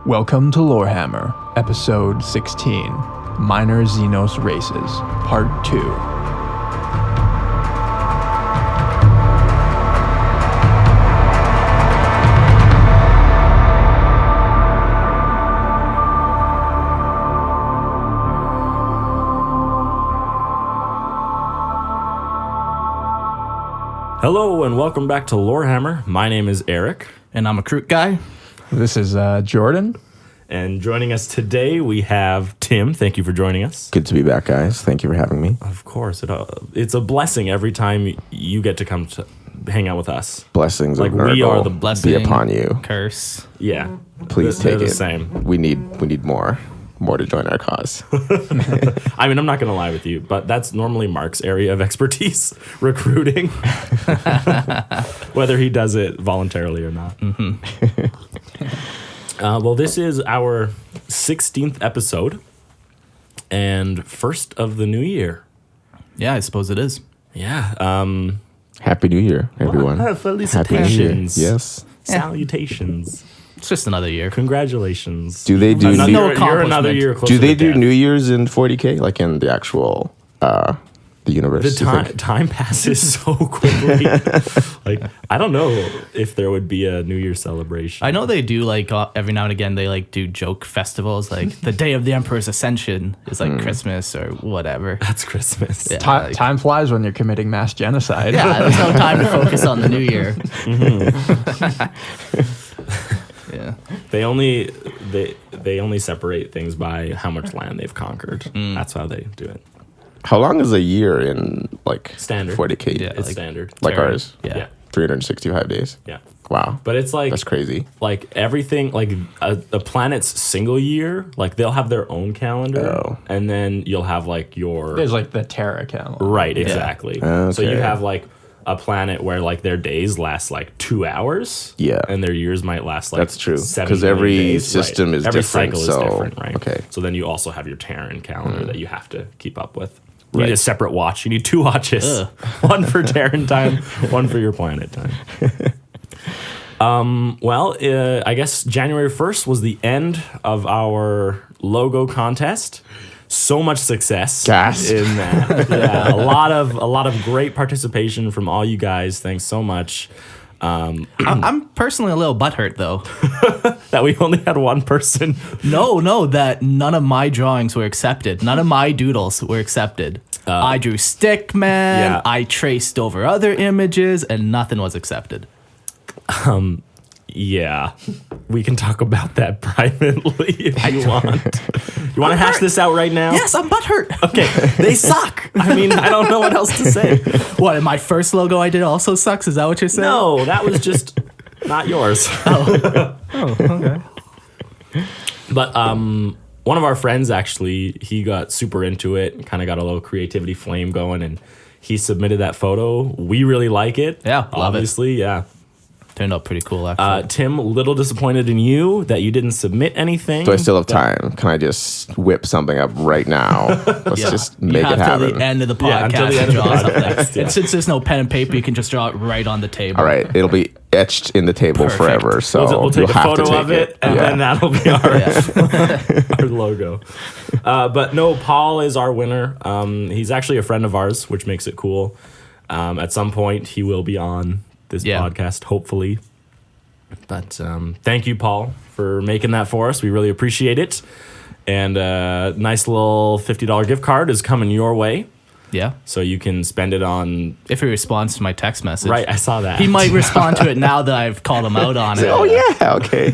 Welcome to Lorehammer, Episode 16, Minor Xenos Races, Part 2. Hello and welcome back to Lorehammer. My name is Eric. And I'm a Kroot guy. This is Jordan. And joining us today, we have Tim. Thank you for joining us. Good to be back, guys. Thank you for having me. Of course. It's a blessing every time you get to come to hang out with us. Blessings like of we Nurgle are the blessing, be upon you. Curse. Yeah. Please They're take the it. Same. We need more to join our cause. I mean, I'm not going to lie with you, but that's normally Mark's area of expertise, recruiting. Whether he does it voluntarily or not. Mm-hmm. Well, this is our 16th episode and first of the new year. Yeah, I suppose it is. Yeah. Happy New Year, everyone. Felicitations. Yes. Salutations. It's just another year. Congratulations. Do they do You're another year closer Do they to do death. New Year's in 40K, like in the actual the universe? The time passes so quickly. Like, I don't know if there would be a New Year's celebration. I know they do, like, every now and again, they, like, do joke festivals. Like, the day of the Emperor's Ascension is, like, Christmas or whatever. That's Christmas. Yeah, Time flies when you're committing mass genocide. Yeah, there's no time to focus on the new year. Yeah. They only separate things by how much land they've conquered. That's how they do it. How long is a year in like Standard. 40K? Yeah. It's Like- standard. Like Terran. ours. Yeah. 365 days. Yeah. Wow. But it's like That's crazy. Like everything, like a planet's single year, like they'll have their own calendar, Oh. and then you'll have like your There's like the Terra calendar. right, exactly. Okay. So you have like a planet where like their days last like 2 hours, Yeah. and their years might last like That's true. 7 'Cause million every days. system is every different, cycle so- is different, right? okay. So then you also have your Terran calendar that you have to keep up with. You need Right. a separate watch. You need 2 watches, Ugh. one for Terran time, one for your planet time. Well, I guess January 1st was the end of our logo contest. So much success Gasp. in that. Yeah, a lot of great participation from all you guys. Thanks so much. I'm personally a little butthurt, though. That we only had one person. No, that none of my drawings were accepted. None of my doodles were accepted. I drew Stickman, Yeah. I traced over other images, and nothing was accepted. Yeah, we can talk about that privately if you want. You want to hash this out right now? Yes, I'm butthurt. Okay, they suck. I mean, I don't know what else to say. What, and my first logo I did also sucks? Is that what you're saying? No, that was just not yours. Okay. But one of our friends actually, he got super into it and kind of got a little creativity flame going, and he submitted that photo. We really like it. Yeah, love it. obviously, yeah. Turned out pretty cool, actually. Tim, a little disappointed in you that you didn't submit anything. Do I still have time? Can I just whip something up right now? Let's just make you it have till happen. the end of the Yeah, podcast until the to end of the draw something. podcast, yeah. And since there's no pen and paper, you can just draw it right on the table. All right, it'll be etched in the table Perfect. forever. So We'll take you'll a have to photo take of it, and Yeah. then that'll be our logo. But no, Paul is our winner. He's actually a friend of ours, which makes it cool. At some point, he will be on this podcast, hopefully. But thank you, Paul, for making that for us. We really appreciate it. And a nice little $50 gift card is coming your way. Yeah. So you can spend it on... If he responds to my text message. Right, I saw that. He might respond to it now that I've called him out on it. Oh yeah, okay.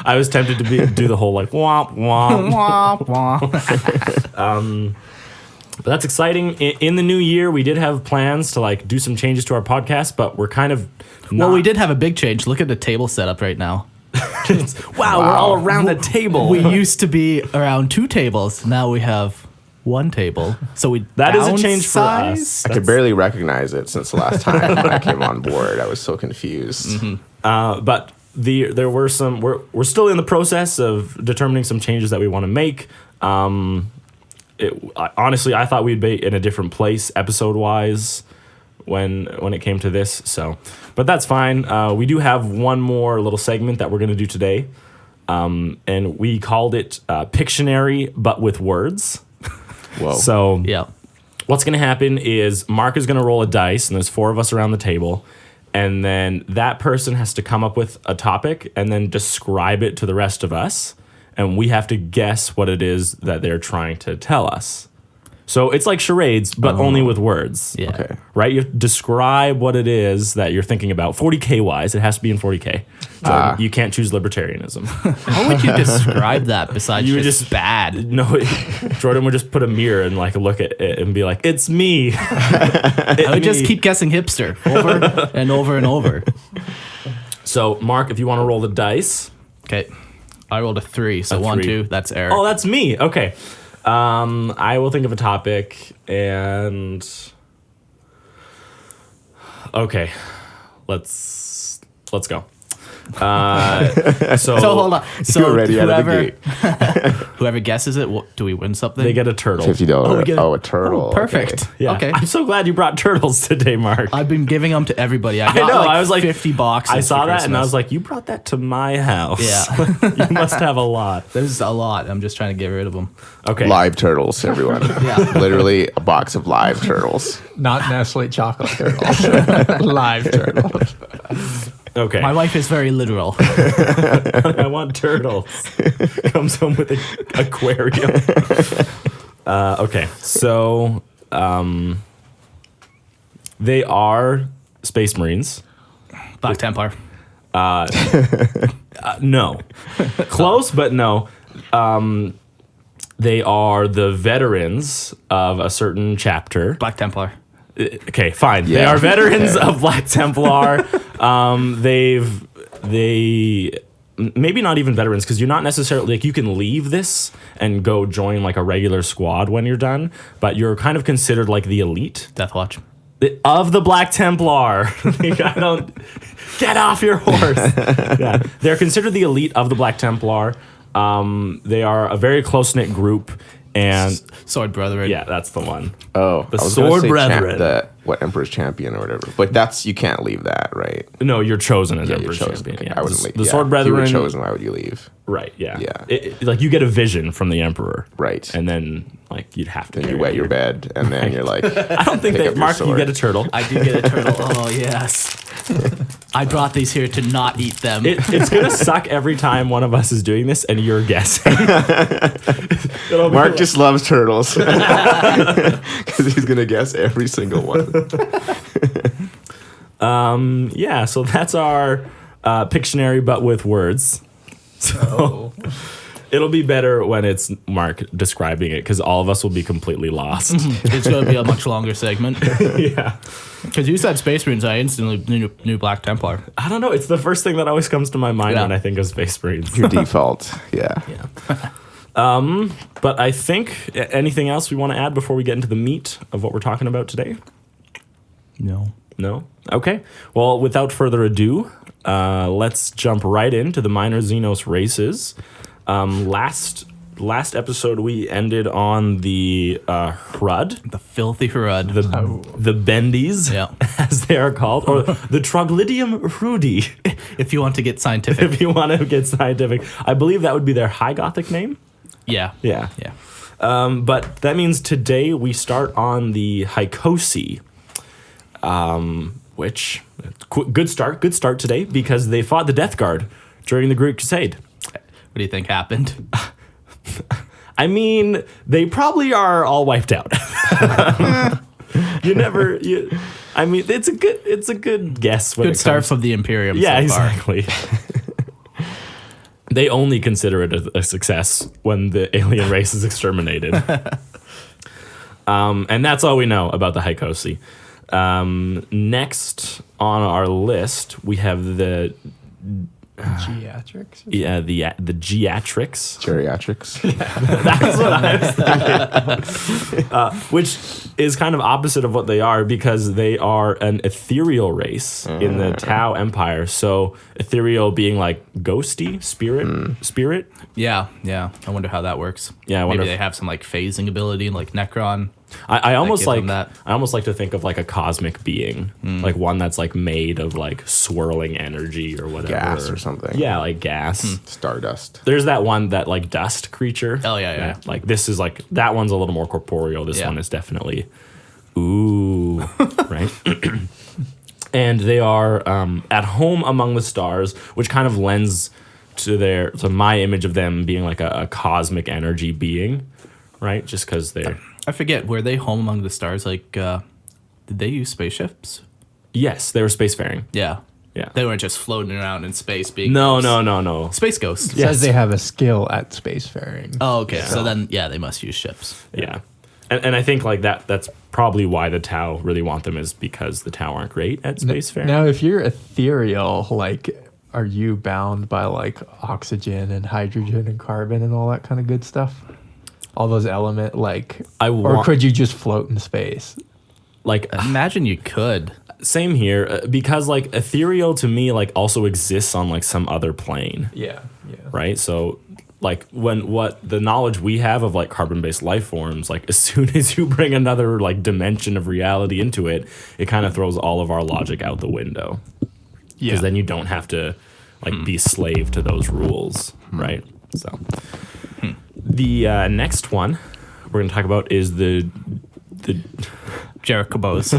I was tempted to do the whole like, womp, womp. Wah, wah. But that's exciting. In the new year, we did have plans to like do some changes to our podcast, but we're kind of Well, we did have a big change. Look at the table setup right now. wow, we're all around the table. We used to be around 2 tables. Now we have 1 table. So we That is a change for downsized. us. I could barely recognize it since the last time I came on board. I was so confused. But there were some. We're still in the process of determining some changes that we want to make. Honestly, I thought we'd be in a different place episode wise when it came to this. So, but that's fine. We do have one more little segment that we're going to do today. and we called it Pictionary, but with words. Whoa. So Yeah. what's going to happen is Mark is going to roll a dice, and there's 4 of us around the table. And then that person has to come up with a topic and then describe it to the rest of us. And we have to guess what it is that they're trying to tell us. So it's like charades, but only with words. Yeah. Okay. Right? You describe what it is that you're thinking about. 40K wise, it has to be in 40K. So you can't choose libertarianism. How would you describe that besides You would just just- bad? No, Jordan would just put a mirror and like look at it and be like, "It's me." I would just keep guessing hipster over and over and over. So, Mark, if you want to roll the dice. Okay. I rolled a 3, so A 1, 3. 2, that's Eric. Oh, that's me. Okay. I will think of a topic and. Okay, let's go. So hold on. So You're ready out of the gate. whoever guesses it, do we win something? They get a turtle. $50. we get a turtle. Perfect. Okay. Yeah. Okay. I'm so glad you brought turtles today, Mark. I've been giving them to everybody. I got know, like I was like- 50 boxes. I saw for that and I Christmas. was like, you brought that to my house. Yeah. You must have a lot. There's a lot. I'm just trying to get rid of them. Okay. Live turtles, everyone. Yeah. Literally a box of live turtles. Not Nestle chocolate turtles. Live turtles. Okay. My wife is very literal. I want turtles. Comes home with an aquarium. Okay. So, they are Space Marines. Black Templar. No. Close, but no. They are the veterans of a certain chapter. Black Templar. Okay, fine. They Yeah. are veterans of Black Templar. They maybe not even veterans because you're not necessarily like you can leave this and go join like a regular squad when you're done, but you're kind of considered like the elite Death Watch. of the Black Templar. Like, I don't get off your horse. Yeah, they're considered the elite of the Black Templar. They are a very close knit group, and Sword Brethren. yeah, that's the one. Oh, The I was gonna Sword say Brethren. what Emperor's Champion or whatever. But you can't leave that, right? No, you're chosen as Yeah, you're Emperor's chosen. Champion. Okay, Yeah. I wouldn't leave. The yeah. Sword If you were Brethren. chosen, why would you leave? Right. Yeah. Yeah. Like you get a vision from the Emperor. Right. And then like you'd have to. Then you carry wet it. your bed, and then you're like, I don't think pick that up your Mark. You sword. get a turtle. I do get a turtle. Oh, yes. I brought these here to not eat them. It's gonna suck every time one of us is doing this and you're guessing. It'll be Mark like- just loves turtles because he's gonna guess every single one. Yeah. So that's our Pictionary, but with words. So it'll be better when it's Mark describing it because all of us will be completely lost. It's going to be a much longer segment. Yeah. Because you said Space Marines, I instantly knew Black Templar. I don't know. It's the first thing that always comes to my mind Yeah. when I think of Space Marines. Your default, yeah. But I think anything else we want to add before we get into the meat of what we're talking about today? No. No? Okay. Well, without further ado, let's jump right into the minor Xenos races. Last episode we ended on the Hrud, The filthy Hrud. the Bendies, Yeah. as they are called, or the Troglydium Hrudi, If you want to get scientific. if you want to get scientific. I believe that would be their High Gothic name. Yeah. Yeah. Yeah. But that means today we start on the Hyksos, which good start today because they fought the Death Guard during the Great Crusade. What do you think happened? I mean, they probably are all wiped out. I mean, it's a good guess. When Good it start comes- from the Imperium. Yeah, so far. exactly. They only consider it a success when the alien race is exterminated. And that's all we know about the Hyksos. Next on our list, we have the Geatrix? the Geatrix, Geriatrics. that's what I was thinking. Which is kind of opposite of what they are because they are an ethereal race in the Tau Empire. So ethereal being like ghosty, spirit. Yeah. I wonder how that works. Yeah, I wonder Maybe if- they have some like phasing ability like Necron. I almost give like them that. I almost like to think of like a cosmic being, like one that's like made of like swirling energy or whatever, Gas or something. Yeah, like gas. Stardust. There's that one, that like dust creature. Oh, yeah. Like this is like, that one's a little more corporeal. This Yeah. one is definitely, ooh, right. And they are at home among the stars, which kind of lends to my image of them being like a cosmic energy being, right? Just because they're. I forget, were they home among the stars? Like, did they use spaceships? Yes, they were spacefaring. Yeah. Yeah. They weren't just floating around in space being No. space ghosts. It says they have a skill at spacefaring. Oh, okay. So then, yeah, they must use ships. Yeah. And I think like that's probably why the Tau really want them, is because the Tau aren't great at spacefaring. Now, if you're ethereal, like, are you bound by like oxygen and hydrogen and carbon and all that kind of good stuff? All those element, like, or could you just float in space? Like, Imagine you could. same here, because like ethereal to me like also exists on like some other plane, Yeah. right? So like what the knowledge we have of like carbon-based life forms, like as soon as you bring another like dimension of reality into it, it kind of throws all of our logic out the window. Because then you don't have to like be a slave to those rules, right? So the next one we're going to talk about is the Jerichobos.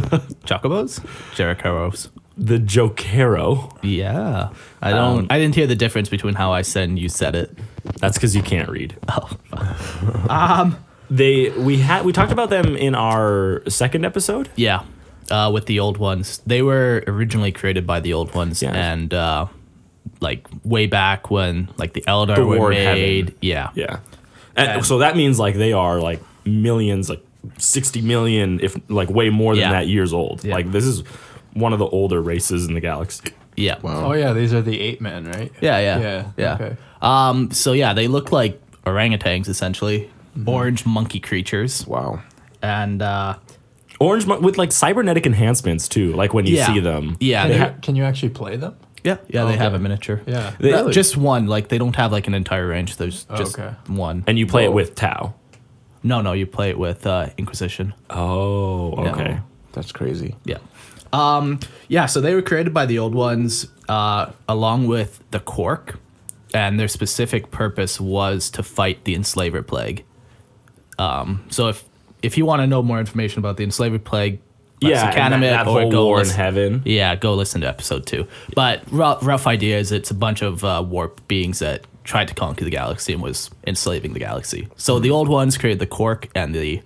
Chocobos? Jericheros. the Jokaero. Yeah. I didn't hear the difference between how I said and you said it. That's because you can't read. Oh. We talked about them in our second episode. Yeah. With the old ones. They were originally created by the old ones, Yeah. and like way back when like the Eldar The were War in made. Heaven. Yeah. Yeah. And so that means like they are like millions, like 60 million, if like way more than Yeah. that, years old. Yeah. Like this is one of the older races in the galaxy. Yeah. Oh yeah, these are the 8 men, right? Yeah. Okay. So yeah, they look like orangutans essentially. Orange monkey creatures. Wow. And Orange with like cybernetic enhancements too. Like when you Yeah. see them. yeah, Can you actually play them? they Okay. have a miniature. Yeah. Really? Just one. Like they don't have like an entire range. There's just Okay. one. And you play it with Tau. No, you play it with Inquisition. Oh, okay. That's crazy. Yeah. So they were created by the old ones, along with the Quark, and their specific purpose was to fight the Enslaver Plague. So if you want to know more information about the Enslaver Plague, Yeah, and that or whole go war in listen- heaven. Yeah, go listen to episode 2. But rough idea is it's a bunch of warp beings that tried to conquer the galaxy and was enslaving the galaxy. So the old ones created the Quark and the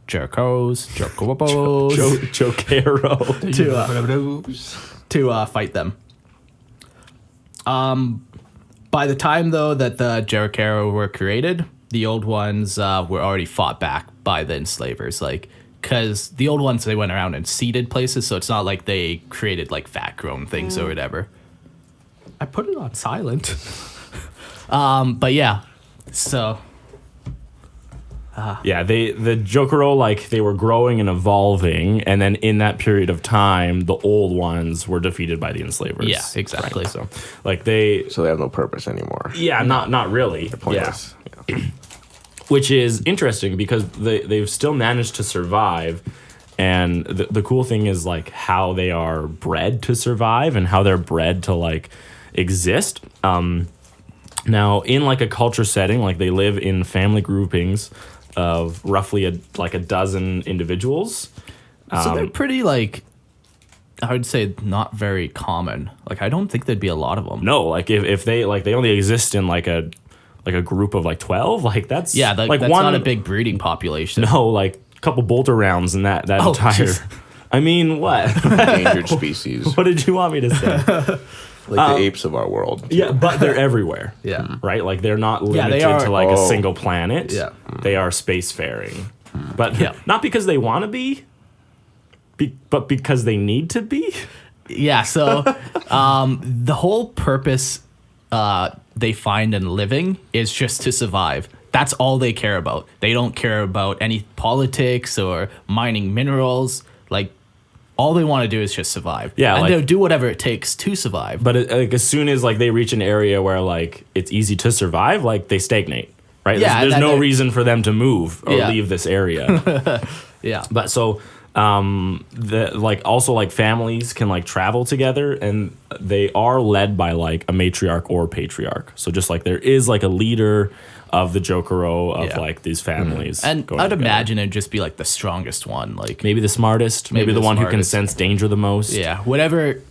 Jokaero to fight them. By the time though that the Jokaero were created, the old ones were already fought back by the enslavers, like. Because the old ones, they went around and seeded places, so it's not like they created like fat grown things or whatever. I put it on silent. But yeah, so Yeah, the Jokaero, like they were growing and evolving, and then in that period of time, the old ones were defeated by the enslavers. Yeah, exactly. Right, so like they So they have no purpose anymore. Yeah, not really. Pointless. Yeah. Which is interesting because they've still managed to survive. And the cool thing is like how they are bred to survive and how they're bred to like exist. Now in like a culture setting, like they live in family groupings of roughly a dozen individuals. so they're pretty like, I would say not very common. Like I don't think there'd be a lot of them. No, like if they like they only exist in like a group of like 12, like that's Like that's one, not a big breeding population. No, like a couple bolter rounds in that Oh, entire. jeez. I mean, what? Endangered species. What did you want me to say? Like the apes of our world. Yeah, but they're everywhere. Yeah. Right? Like they're not limited they are- to like a Oh. single planet. Yeah. They are spacefaring. But Yeah. not because they want to be, but because they need to be. Yeah, so the whole purpose they find in living is just to survive. That's all they care about. They don't care about any politics or mining minerals. Like, all they want to do is just survive. Yeah, and like- they'll do whatever it takes to survive. But like as soon as like they reach an area where like it's easy to survive, like they stagnate. right? Yeah, There's no reason for them to move or leave this area. Yeah. But so also families can like travel together, and they are led by like a matriarch or patriarch. So just like there is like a leader of the Jokaero of like these families. And I'd imagine it'd just be like the strongest one, like maybe the smartest, maybe the one who can sense danger the most. Yeah, whatever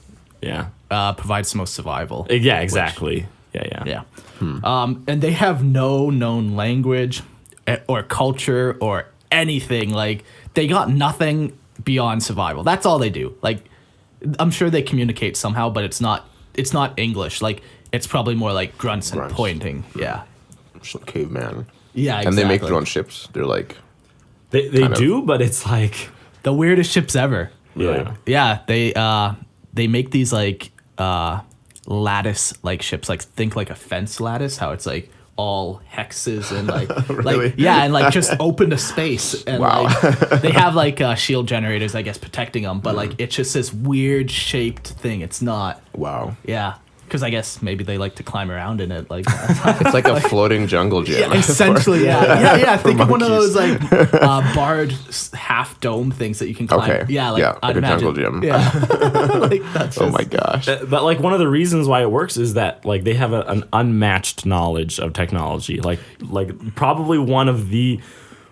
Yeah. provides the most survival. Yeah, exactly. Yeah. And they have no known language or culture or anything. Like, they got nothing beyond survival. That's all they do. Like, I'm sure they communicate somehow, but it's not English. Like, it's probably more like grunts and pointing. Yeah. Just like caveman. Yeah, exactly. And they make their own ships. They're like... They do, but it's like... The weirdest ships ever. Yeah. Yeah, they make these like lattice like ships, like think like a fence lattice, how it's like all hexes and like Really? and like just open to space, and Wow. like they have like shield generators, I guess, protecting them, but like it's just this weird shaped thing. It's not. Wow. Yeah. Because I guess maybe they like to climb around in it, like It's like a floating jungle gym. essentially, yeah. Think of one of those like barred half dome things that you can climb. Okay. Yeah, like I'd a imagine. jungle gym. Yeah, like that's just, Oh my gosh. But like one of the reasons why it works is that like they have an unmatched knowledge of technology. Like probably one of the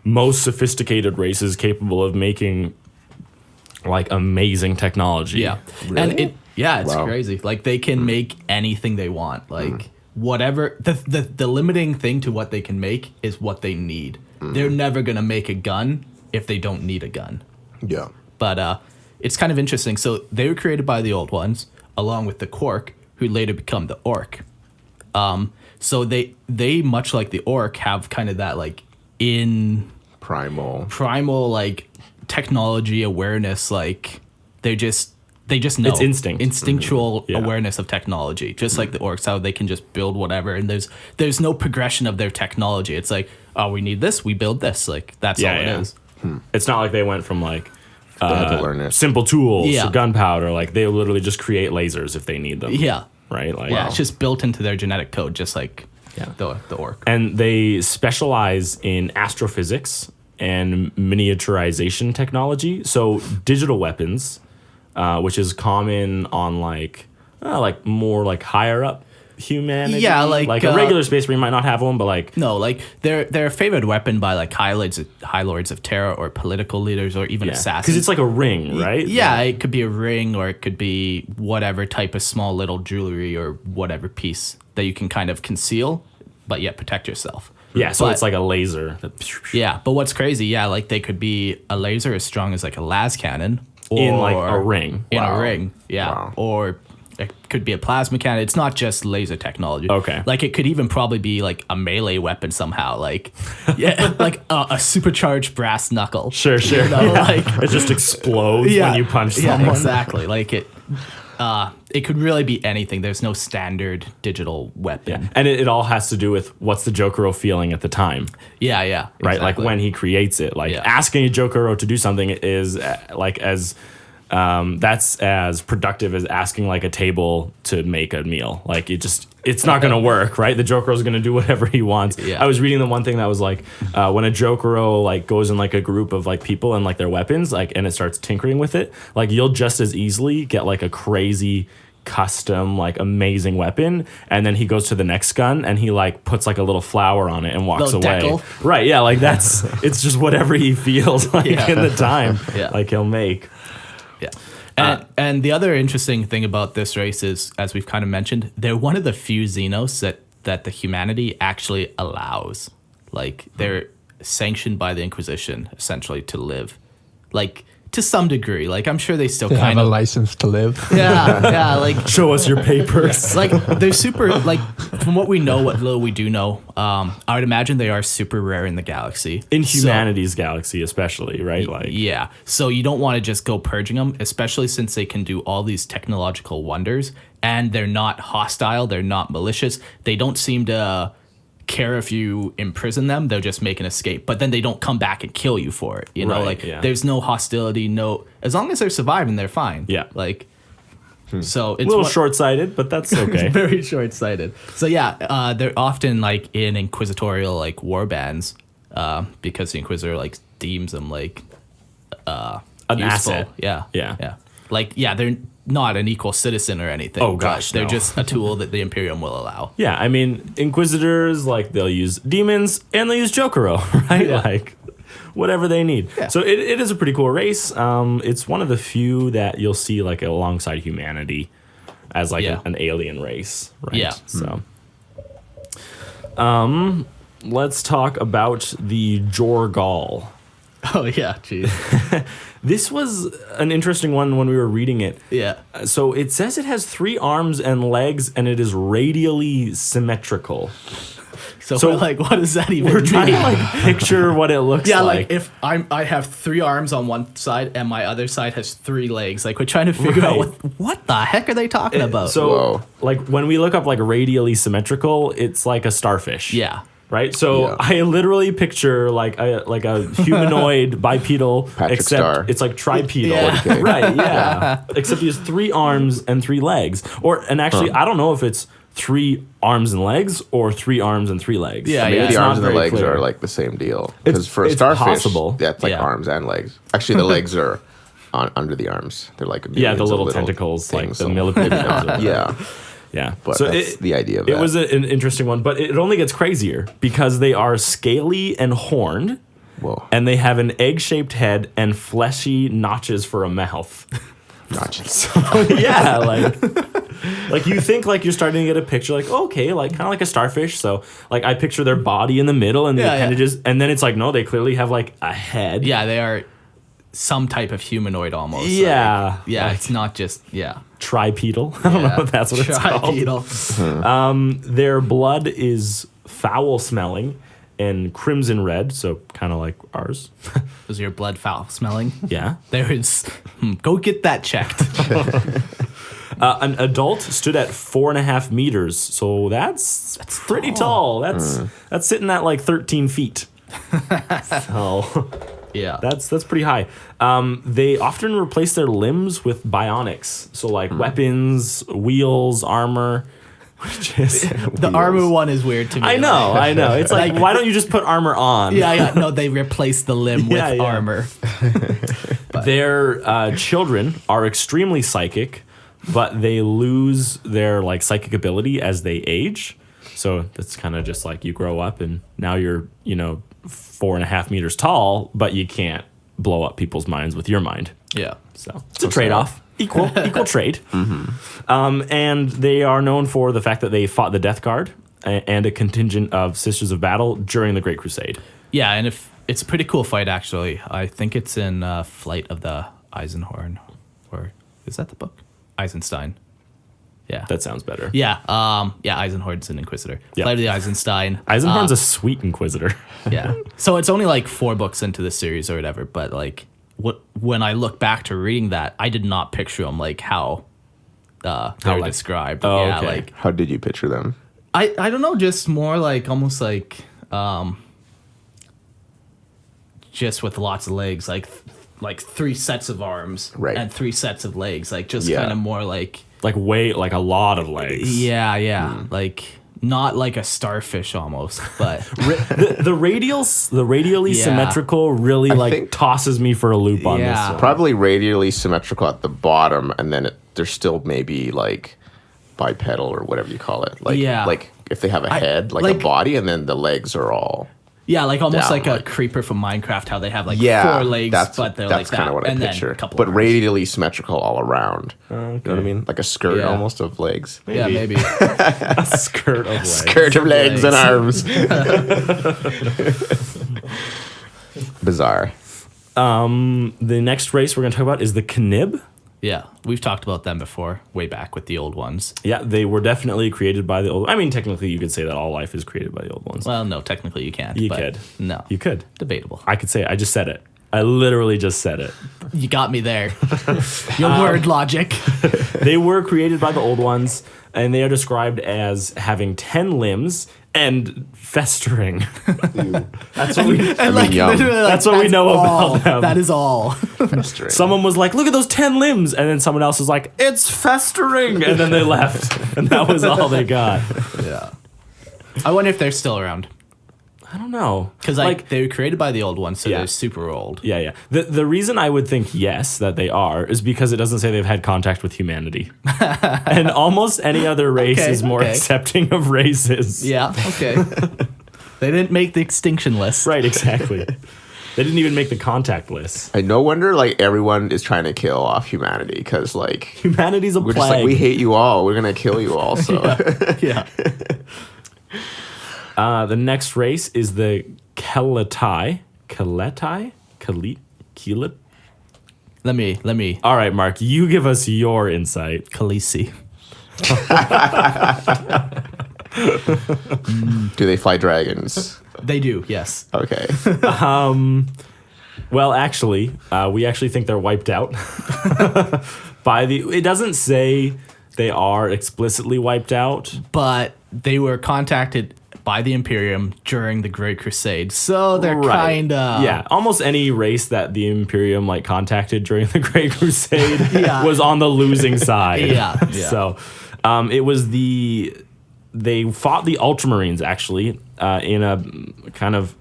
most sophisticated races capable of making like amazing technology. Yeah, Really? and it's Wow. crazy. Like they can make anything they want. Like whatever the limiting thing to what they can make is what they need. They're never gonna make a gun if they don't need a gun. Yeah. But it's kind of interesting. So they were created by the Old Ones, along with the Quark, who later become the Orc. So they much like the Orc have kind of that like Primal like technology awareness. Like they just know. It's instinct. Instinctual Yeah. awareness of technology, just like the orcs, how they can just build whatever, and there's no progression of their technology. It's like, oh, we need this, we build this. Like that's all it is. It's not like they went from like They had to learn it. simple tools Yeah. to gunpowder. Like they literally just create lasers if they need them. Yeah. Right. Like Yeah, it's just built into their genetic code, just like the orc. and they specialize in astrophysics and miniaturization technology. So digital weapons, which is common on like more like higher up humanity. Yeah, like, a regular space marine might not have one, but like No, like they're a favored weapon by like high lords of terror or political leaders or even assassins. because it's like a ring, right? Yeah, it could be a ring or it could be whatever type of small little jewelry or whatever piece that you can kind of conceal, but yet protect yourself. Yeah, so But- it's like a laser. Yeah, but what's crazy, like they could be a laser as strong as like a las cannon. Or In like a ring. In Wow. a ring, yeah. Wow. Or it could be a plasma cannon. It's not just laser technology. Okay. Like it could even probably be like a melee weapon somehow. Like, like a supercharged brass knuckle. Sure. You know, like It just explodes when you punch someone. Yeah, exactly. Like it could really be anything. There's no standard digital weapon. Yeah. And it all has to do with what's the Jokaero feeling at the time, Yeah. right? Like exactly. when he creates it. Like Yeah. asking a Jokaero to do something is like as that's as productive as asking like a table to make a meal. Like it's not going to work, right? The Jokaero's going to do whatever he wants. Yeah. I was reading the one thing that was like when a Jokaero like goes in like a group of like people and like their weapons, like and it starts tinkering with it, like you'll just as easily get like a crazy custom like amazing weapon, and then he goes to the next gun and he like puts like a little flower on it and walks Little away. decal. Right? Yeah, like it's just whatever he feels like Yeah. in the time. Yeah. Like he'll make. Yeah. And the other interesting thing about this race is, as we've kind of mentioned, they're one of the few Xenos that the humanity actually allows. Like, they're sanctioned by the Inquisition, essentially, to live. Like, to some degree. Like, I'm sure they still They have kind a of... license to live. Yeah, like... Show us your papers. Like, they're super... Like, from what we know, what little we do know, I would imagine they are super rare in the galaxy. In So- humanity's galaxy, especially, right? Like, Yeah. So you don't want to just go purging them, especially since they can do all these technological wonders and they're not hostile. They're not malicious. They don't seem to care if you imprison them. They'll just make an escape. But then they don't come back and kill you for it. You know, Right, like yeah. there's no hostility. No, as long as they're surviving, they're fine. Yeah. Like, So it's a little short-sighted, but that's okay. Very short-sighted. So yeah, they're often like in inquisitorial like war bands, because the Inquisitor like deems them like an useful. asset. Yeah. Like they're not an equal citizen or anything. Oh gosh, they're no. just a tool that the Imperium will allow. Yeah, I mean, Inquisitors, like, they'll use demons and they'll use Jokaero, right? Yeah. Like, whatever they need. Yeah. So it is a pretty cool race. It's one of the few that you'll see, like, alongside humanity as, like, an alien race, right? Yeah. So, let's talk about the Joergall. Oh yeah, jeez. This was an interesting one when we were reading it. Yeah. So it says it has 3 arms and legs, and it is radially symmetrical. So like, what does that even We're mean? trying to like picture what it looks Yeah, like. like if I have 3 arms on one side and my other side has 3 legs, like we're trying to figure out what the heck are they talking about? So Whoa. like when we look up like radially symmetrical, it's like a starfish. yeah. Right. So I literally picture like a humanoid bipedal, Patrick except Star. it's like tripedal. Yeah. Right. Yeah. Except he has 3 arms and 3 legs. And actually, I don't know if it's 3 arms and legs or 3 arms and 3 legs. Yeah, Maybe yeah. the It's arms not and the very legs clear. are like the same deal. Because for a it's starfish, possible. that's like Yeah. arms and legs. Actually, the legs are under the arms. They're like Yeah, millions the of little tentacles, like things, the so millipedes. maybe not. Yeah, Yeah. but so that's the idea of It that. was an interesting one, but it only gets crazier because they are scaly and horned, Whoa. and they have an egg-shaped head and fleshy notches for a mouth. Notches. Yeah, like you think like you're starting to get a picture like, okay, like kind of like a starfish. So like I picture their body in the middle and the Yeah, yeah. appendages, and then it's like, no, they clearly have like a head. Yeah, they are some type of humanoid almost. Yeah. Like, yeah, Like- it's not just Tripedal. I don't know if that's what it's called. Tripedal. Their blood is foul smelling and crimson red, so kind of like ours. Is your blood foul smelling? Yeah. There is. Go get that checked. An adult stood at 4.5 meters, so that's pretty tall. That's sitting at like 13 feet. So Yeah. that's pretty high. They often replace their limbs with bionics, so like weapons, wheels, armor. Which is The armor one is weird to me. I know. It's like, why don't you just put armor on? Yeah. No, they replace the limb with Yeah. armor. Their children are extremely psychic, but they lose their like psychic ability as they age. So that's kind of just like you grow up and now you're 4.5 meters tall, but you can't blow up people's minds with your mind. Yeah. So it's a trade-off. Equal trade. And they are known for the fact that they fought the Death Guard and a contingent of Sisters of Battle during the Great Crusade. Yeah, and if it's a pretty cool fight actually. I think it's in Flight of the Eisenhorn, or is that the book? Eisenstein. Yeah. That sounds better. Yeah. Eisenhorn's an Inquisitor. Yeah. Flight of the Eisenstein. Eisenhorn's a sweet Inquisitor. Yeah. So it's only like 4 books into the series or whatever, but like when I look back to reading that, I did not picture them like how they're described. Oh, yeah, okay. like How did you picture them? I don't know, just more like almost like just with lots of legs, like 3 sets of arms Right. and 3 sets of legs, like just Yeah. kind of more like Like a lot of legs. yeah, like not like a starfish almost, but The radially Yeah. symmetrical really like think- tosses me for a loop on Yeah. this one. Probably radially symmetrical at the bottom, and then there's still maybe like bipedal or whatever you call it. Like, Yeah. like if they have a head, like a body, and then the legs are all. yeah, like almost Down, like a like- creeper from Minecraft, how they have like Yeah, 4 legs, but they're like that's kind that, of what I and then picture. a couple But arms. radially symmetrical all around. You know what I mean? Like a skirt Yeah. almost of legs. Yeah, maybe. A skirt of legs. Skirt of legs and arms. Bizarre. The next race we're going to talk about is the Kanab. Yeah, we've talked about them before, way back with the old ones. Yeah, they were definitely created by the old. I mean, technically, you could say that all life is created by the old ones. Well, no, technically you can't. You but could. No. You could. Debatable. I could say it. I just said it. I literally just said it. You got me there. Your word logic. They were created by the Old Ones, and they are described as having 10 limbs and festering. That's what we. That's what we know about them. That is all. Festering. Someone was like, "Look at those 10 limbs," and then someone else was like, "It's festering," and then they left, and that was all they got. Yeah. I wonder if they're still around. I don't know, because like they were created by the Old Ones, so they're super old. Yeah. The reason I would think yes that they are is because it doesn't say they've had contact with humanity, and almost any other race is more accepting of races. Yeah. Okay. They didn't make the extinction list. Right. Exactly. They didn't even make the contact list. And no wonder like everyone is trying to kill off humanity because like humanity's a we're plague. just like we hate you all. We're gonna kill you all. So yeah. The next race is the Kellett. Let me. All right, Mark, you give us your insight. Khaleesi. do they fly dragons? They do, yes. Okay. Well, actually, we actually think they're wiped out by the. It doesn't say they are explicitly wiped out, but they were contacted by the Imperium during the Great Crusade, so they're kind of almost any race that the Imperium like contacted during the Great Crusade was on the losing side. So it was they fought the Ultramarines actually in a kind of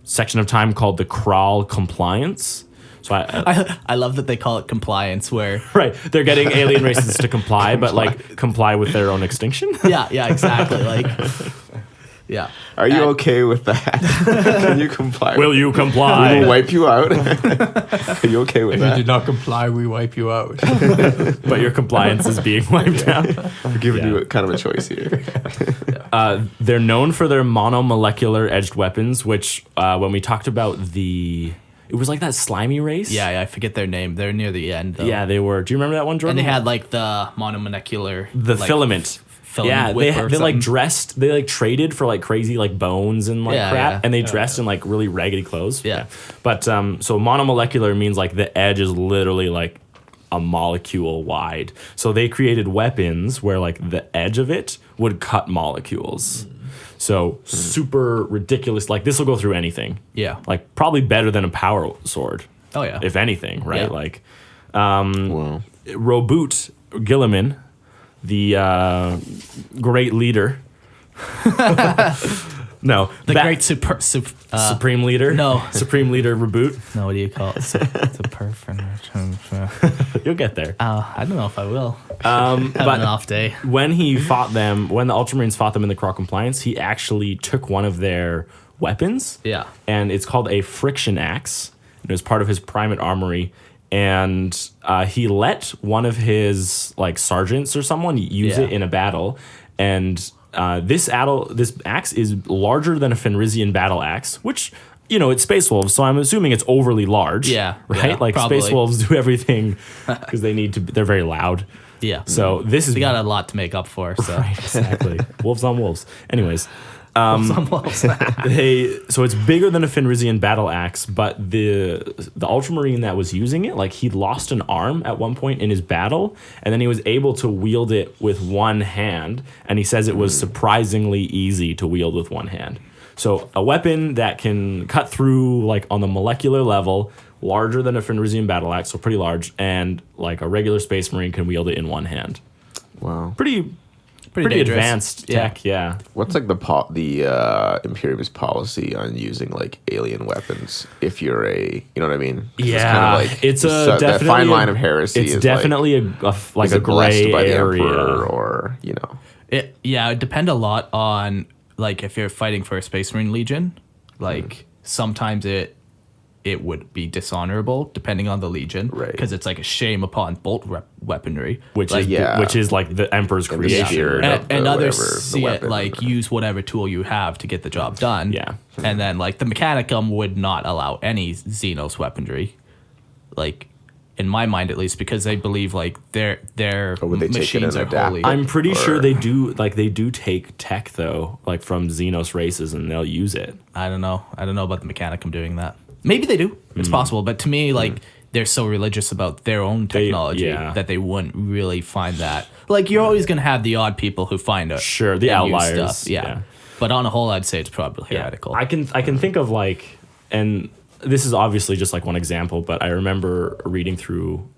section of time called the Kral Compliance. So I love that they call it compliance, where they're getting alien races to comply, but like comply with their own extinction. Yeah, exactly. Like. Yeah. Are you okay with that? Can you comply? Will you comply? We will wipe you out. Are you okay with that? If you do not comply, we wipe you out. But your compliance is being wiped out. We're giving you kind of a choice here. They're known for their monomolecular edged weapons, which when we talked about it was like that slimy race. Yeah, I forget their name. They're near the end, though. Yeah, they were. Do you remember that one, Jordan? And they had like the monomolecular... filament. Yeah, they like dressed. They like traded for like crazy like bones and like crap, and they dressed in like really raggedy clothes. Yeah. But so monomolecular means like the edge is literally like a molecule wide. So they created weapons where like the edge of it would cut molecules. So super ridiculous. Like this will go through anything. Yeah. Like probably better than a power sword. Oh yeah. If anything, right? Yeah. Like, Wow. Roboot Gilliman, the great leader. No, the great supreme leader. No, supreme leader reboot. No, what do you call it? You'll get there. I don't know if I will. Have an off day. When he fought them, when the Ultramarines fought them in the Kral Compliance, he actually took one of their weapons. Yeah, and it's called a friction axe. It was part of his primate armory. And he let one of his like sergeants or someone use it in a battle, and this axe is larger than a Fenrisian battle axe, which it's Space Wolves, so I'm assuming it's overly large. Yeah, right. Yeah, like probably. Space Wolves do everything because they need to. They're very loud. Yeah. So this is they got a lot to make up for. So. Right. Exactly. Wolves on wolves. Anyways. So it's bigger than a Fenrisian battle axe, but the Ultramarine that was using it, like he lost an arm at one point in his battle, and then he was able to wield it with one hand, and he says it was surprisingly easy to wield with one hand. So a weapon that can cut through like on the molecular level, larger than a Fenrisian battle axe, so pretty large, and like a regular Space Marine can wield it in one hand. Wow. Pretty advanced tech, yeah. What's like the Imperium's policy on using like alien weapons? If you're you know what I mean? Yeah, it's kind of like it's that fine line of heresy. It's is definitely like a gray by the area, Emperor, or It depend a lot on like if you're fighting for a Space Marine Legion, like sometimes it would be dishonorable depending on the legion, right? Because it's like a shame upon bolt weaponry, which is like the Emperor's creation, and others see it like use whatever tool you have to get the job done. Yeah, and then like the Mechanicum would not allow any Xenos weaponry, like in my mind at least, because they believe like their machines are holy. I'm pretty sure they do take tech though, like from Xenos races, and they'll use it. I don't know about the Mechanicum doing that. Maybe they do. It's possible. But to me, like, they're so religious about their own technology that they wouldn't really find that. Like, you're always going to have the odd people who find it. Sure, the outliers. Stuff. Yeah. But on a whole, I'd say it's probably heretical. I can think of, like, and this is obviously just like one example, but I remember reading through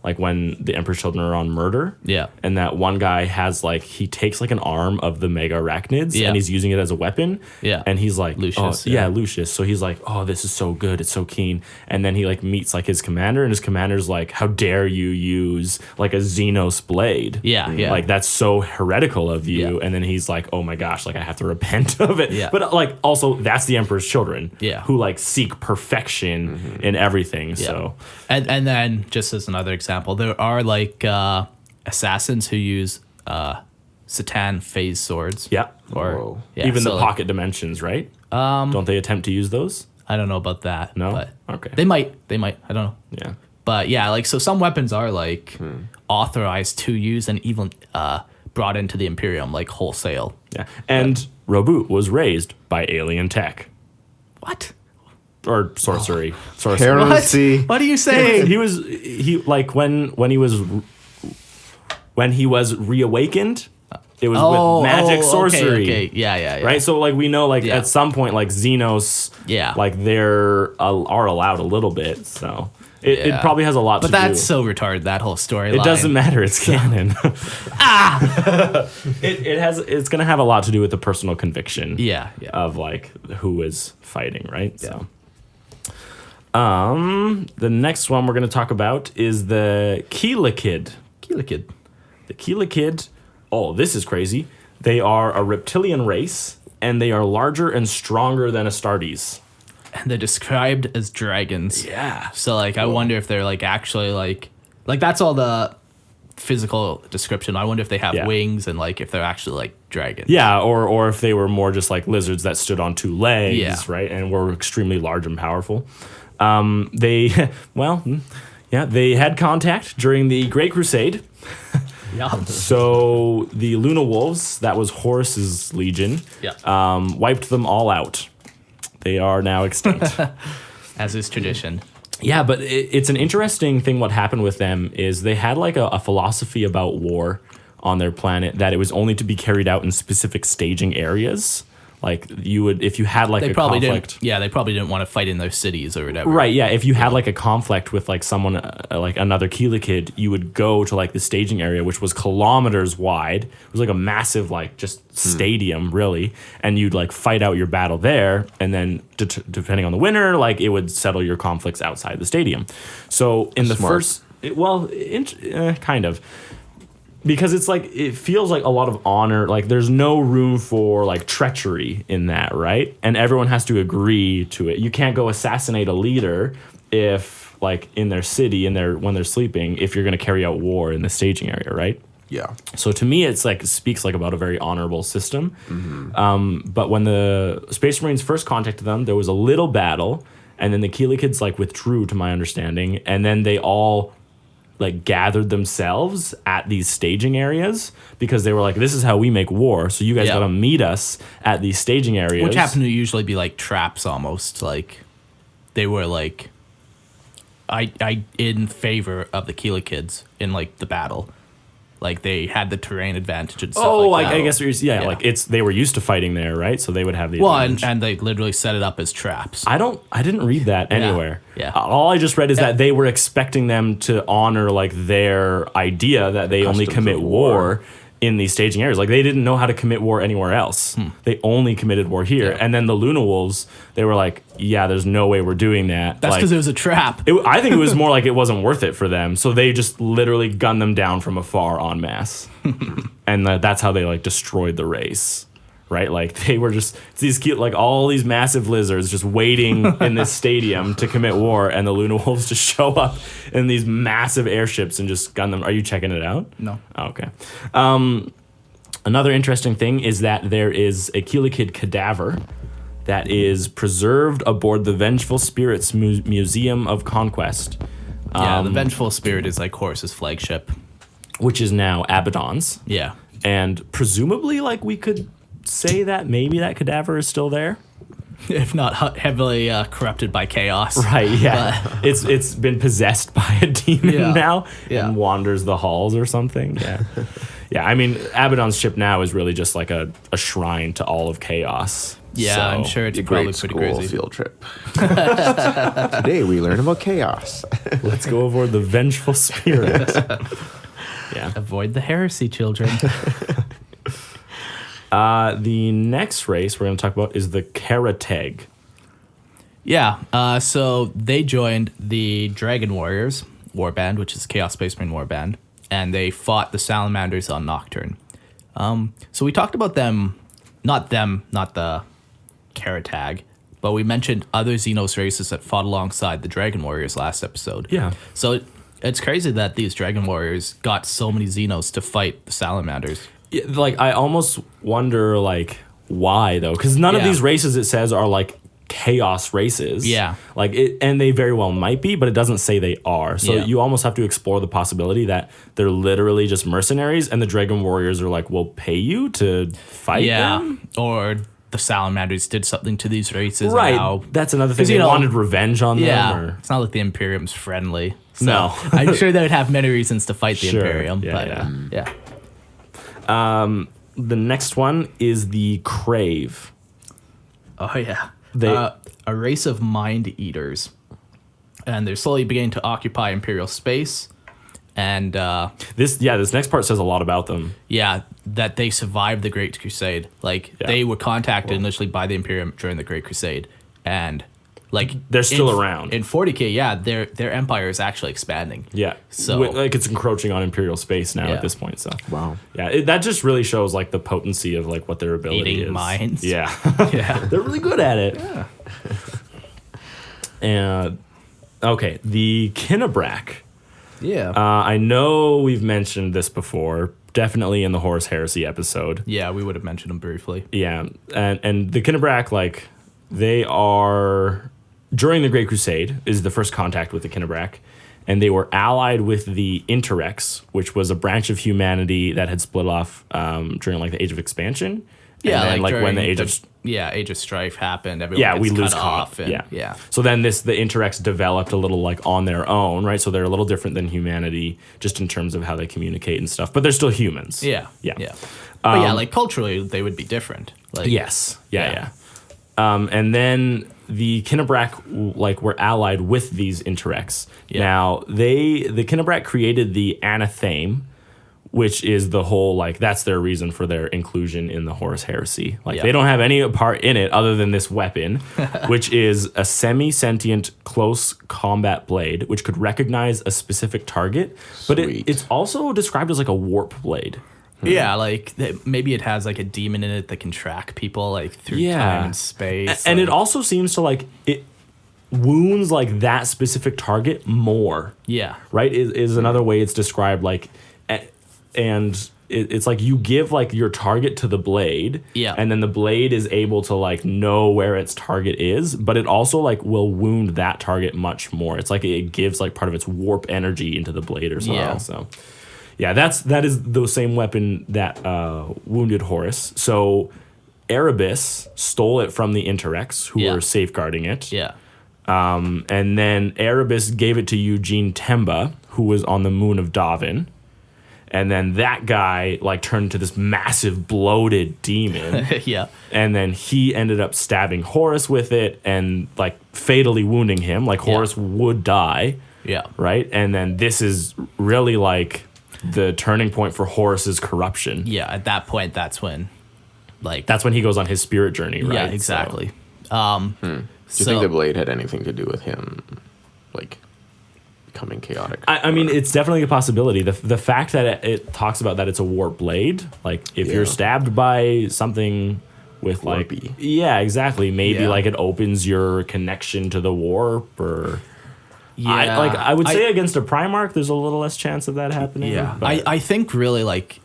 like when the Emperor's Children are on murder. Yeah. And that one guy has like, he takes like an arm of the Mega-arachnids and he's using it as a weapon. Yeah. And he's like, Lucius. Lucius. So he's like, oh, this is so good. It's so keen. And then he like meets like his commander, and his commander's like, how dare you use like a Xenos blade? Yeah. Like, that's so heretical of you. Yeah. And then he's like, oh my gosh, like I have to repent of it. Yeah. But like, also that's the Emperor's Children. Yeah. Who like seek perfection in everything. Yeah. So. And then, just as another example, there are like assassins who use Satan phase swords. Yeah. Or even so the pocket dimensions, right? Don't they attempt to use those? I don't know about that. No? But Okay. They might. I don't know. Yeah. But yeah, like, so some weapons are like authorized to use and even brought into the Imperium like wholesale. Yeah. And Roboot was raised by alien tech. What? Or sorcery. Heresy. What are you saying? He like when he was reawakened, it was with magic sorcery. Okay. Yeah. Right? So like we know like at some point like Xenos like they're are allowed a little bit. So it probably has a lot to do. But that's so retarded, that whole storyline. It doesn't matter, it's canon. It's gonna have a lot to do with the personal conviction of like who is fighting, right? Yeah. So the next one we're going to talk about is the Kela-kid. Kela-kid. The Kela-kid, oh, this is crazy. They are a reptilian race, and they are larger and stronger than Astartes. And they're described as dragons. Yeah. So, like, I wonder if they're, like, actually, like, that's all the physical description. I wonder if they have wings and, like, if they're actually, like, dragons. Yeah, or if they were more just, like, lizards that stood on two legs, right, and were extremely large and powerful. They had contact during the Great Crusade. So the Luna Wolves, that was Horus's legion, wiped them all out. They are now extinct. As is tradition. Yeah, but it's an interesting thing what happened with them is they had like a philosophy about war on their planet that it was only to be carried out in specific staging areas. Like you would, if you had like a conflict. They probably didn't want to fight in their cities or whatever. Right, yeah. If you had like a conflict with like someone, like another Kela-kid, you would go to like the staging area, which was kilometers wide. It was like a massive, like just stadium, really. And you'd like fight out your battle there. And then depending on the winner, like it would settle your conflicts outside the stadium. So in the first, kind of. Because it's like, it feels like a lot of honor, like there's no room for like treachery in that, right? And everyone has to agree to it. You can't go assassinate a leader if like in their city, when they're sleeping, if you're going to carry out war in the staging area, right? Yeah. So to me, it's like, speaks like about a very honorable system. But when the Space Marines first contacted them, there was a little battle, and then the Kela-kids like withdrew, to my understanding, and then they all like gathered themselves at these staging areas because they were like, this is how we make war. So you guys got to meet us at these staging areas. Which happen to usually be like traps almost. Like they were like, I in favor of the Kela-kids in like the battle. Like they had the terrain advantage and stuff like that. I guess like they were used to fighting there, right? So they would have the advantage. and they literally set it up as traps. I didn't read that anywhere. Yeah. All I just read is that they were expecting them to honor like their idea that they only commit war in these staging areas. Like they didn't know how to commit war anywhere else. They only committed war here. Yeah. And then the Luna Wolves, they were like, yeah, there's no way we're doing that. That's because it was a trap. I think it was more like it wasn't worth it for them. So they just literally gunned them down from afar en masse. And that's how they like destroyed the race. Right? Like they were just these cute, like all these massive lizards just waiting in this stadium to commit war, and the Luna Wolves just show up in these massive airships and just gun them. Are you checking it out? No. Oh, okay. Another interesting thing is that there is a Kela-kid cadaver that is preserved aboard the Vengeful Spirits Museum of Conquest. The Vengeful Spirit is like Horus's flagship, which is now Abaddon's. Yeah. And presumably, like we could say that maybe that cadaver is still there. if not heavily corrupted by chaos. Right, yeah. It's been possessed by a demon now and wanders the halls or something. Yeah. Yeah, I mean, Abaddon's ship now is really just like a shrine to all of chaos. Yeah, so, I'm sure it's probably pretty crazy. Field trip. Today we learn about chaos. Let's go over the vengeful spirit. Yeah. Avoid the heresy, children. The next race we're going to talk about is the Kera-teg. Yeah, so they joined the Dragon Warriors warband, which is Chaos Space Marine warband, and they fought the Salamanders on Nocturne. So we talked about them, not the Kera-teg, but we mentioned other Xenos races that fought alongside the Dragon Warriors last episode. Yeah. So it's crazy that these Dragon Warriors got so many Xenos to fight the Salamanders. Yeah, like, I almost wonder, like, why, though? Because none of these races, it says, are, like, chaos races. Yeah. Like, and they very well might be, but it doesn't say they are. So you almost have to explore the possibility that they're literally just mercenaries, and the Dragon Warriors are like, we'll pay you to fight them? Or the Salamanders did something to these races. Right. Now, that's another thing. They wanted revenge on them. Or? It's not like the Imperium's friendly. So No. I'm sure they would have many reasons to fight the Imperium. Yeah, but the next one is the Crave. Oh, yeah. They, a race of mind eaters. And they're slowly beginning to occupy Imperial space. And this next part says a lot about them. Yeah, that they survived the Great Crusade. Like, they were contacted initially by the Imperium during the Great Crusade. And, like... They're still around. In 40K, their empire is actually expanding. Yeah. So... like, it's encroaching on Imperial space now at this point, so... Wow. Yeah, that just really shows, like, the potency of, like, what their ability Eating is. minds. Yeah. Yeah. They're really good at it. Yeah. And... Okay, the Kena-brac. Yeah. I know we've mentioned this before, definitely in the Horus Heresy episode. Yeah, we would have mentioned them briefly. Yeah, and the Kena-brac, like, they are... During the Great Crusade is the first contact with the Kena-brac, and they were allied with the Inter-Rex, which was a branch of humanity that had split off during, like, the Age of Expansion. Yeah, and then, like when the Age of... Yeah, Age of Strife happened. Everyone we gets lose cut off. And, yeah. So then the Inter-Rex developed a little, like, on their own, right? So they're a little different than humanity just in terms of how they communicate and stuff. But they're still humans. Yeah. Yeah. But yeah, like, culturally, they would be different. Like, yes. Yeah. And then the Kena-brac, like, were allied with these Inter-Rex. Yeah. Now, the Kena-brac created the Anatheme, which is the whole, like, that's their reason for their inclusion in the Horus Heresy. Like, they don't have any part in it other than this weapon, which is a semi-sentient close combat blade, which could recognize a specific target. But it's also described as, like, a warp blade. Yeah, like, maybe it has, like, a demon in it that can track people, like, through time and space. And it also seems to, like, it wounds, like, that specific target more. Yeah. Right? Is another way it's described, like... And it's like you give, like, your target to the blade, and then the blade is able to, like, know where its target is, but it also, like, will wound that target much more. It's like it gives, like, part of its warp energy into the blade or something. Yeah. So, yeah, that is the same weapon that wounded Horus. So Erebus stole it from the Inter-Rex, who were safeguarding it. Yeah. And then Erebus gave it to Eugene Temba, who was on the moon of Davin. And then that guy, like, turned into this massive bloated demon. Yeah. And then he ended up stabbing Horus with it and, like, fatally wounding him. Like, Horus would die. Yeah. Right? And then this is really, like, the turning point for Horus's corruption. Yeah, at that point, that's when, like... That's when he goes on his spirit journey, right? Yeah, exactly. So, Do you think the blade had anything to do with him, like... becoming chaotic? I mean, it's definitely a possibility. The fact that it talks about that it's a warp blade, like, if you're stabbed by something with, like... Warpy. Yeah, exactly. Maybe, like, it opens your connection to the warp, or... Yeah. I would say against a Primarch, there's a little less chance of that happening. Yeah. But I think, really, like,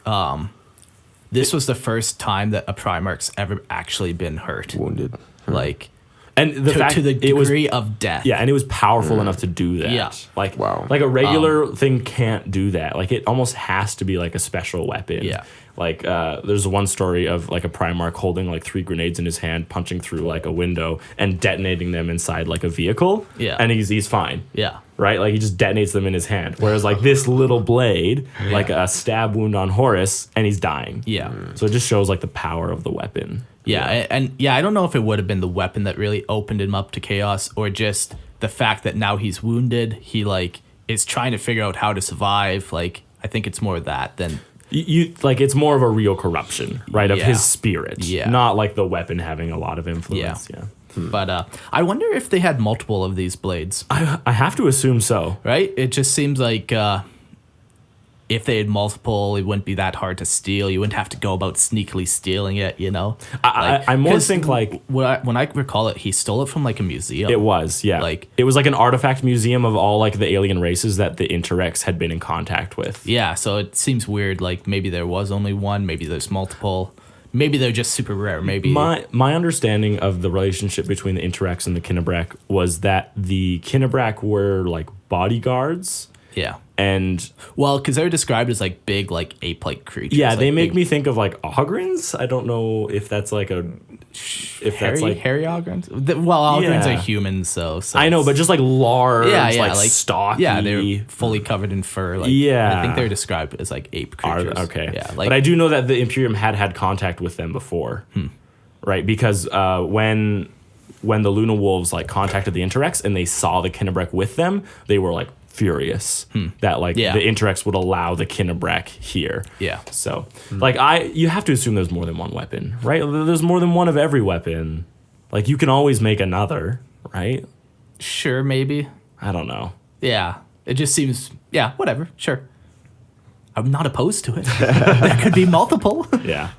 this was the first time that a Primarch's ever actually been hurt. Wounded. Like... And the fact to the it was, degree of death. Yeah, and it was powerful enough to do that. Yeah. Like a regular thing can't do that. Like, it almost has to be, like, a special weapon. Yeah. Like there's one story of like a Primarch holding like 3 grenades in his hand, punching through like a window and detonating them inside like a vehicle. Yeah. And he's fine. Yeah. Right? Like he just detonates them in his hand. Whereas like this little blade, like a stab wound on Horus, and he's dying. Yeah. So it just shows like the power of the weapon. Yeah. And I don't know if it would have been the weapon that really opened him up to chaos, or just the fact that now he's wounded, he like is trying to figure out how to survive. Like I think it's more of that than You like it's more of a real corruption, right, of his spirit, not like the weapon having a lot of influence. Yeah. But I wonder if they had multiple of these blades. I have to assume so. Right? It just seems like if they had multiple, it wouldn't be that hard to steal. You wouldn't have to go about sneakily stealing it, you know? I more think like... When I recall it, he stole it from like a museum. It was, yeah. Like it was like an artifact museum of all like the alien races that the Inter-X had been in contact with. Yeah, so it seems weird. Like maybe there was only one, maybe there's multiple. Maybe they're just super rare. Maybe my understanding of the relationship between the Inter-X and the Kena-brac was that the Kena-brac were like bodyguards. Yeah. And well, because they're described as like big, like ape-like creatures. Yeah, like they make me think of like Ogrins. I don't know if that's like a hairy Ogrins. Well, Ogrins are humans, so I know, but just like large, like stocky. Yeah, they're fully covered in fur. Like, I think they're described as like ape creatures. Okay, yeah, like, but I do know that the Imperium had contact with them before, right? Because when the Luna Wolves like contacted the Inter-X and they saw the Kena-brac with them, they were like furious that like the Inter-X would allow the Kena-brac here. Yeah. So like you have to assume there's more than one weapon, right? There's more than one of every weapon. Like you can always make another, right? Sure, maybe. I don't know. Yeah. It just seems whatever. Sure. I'm not opposed to it. There could be multiple. Yeah.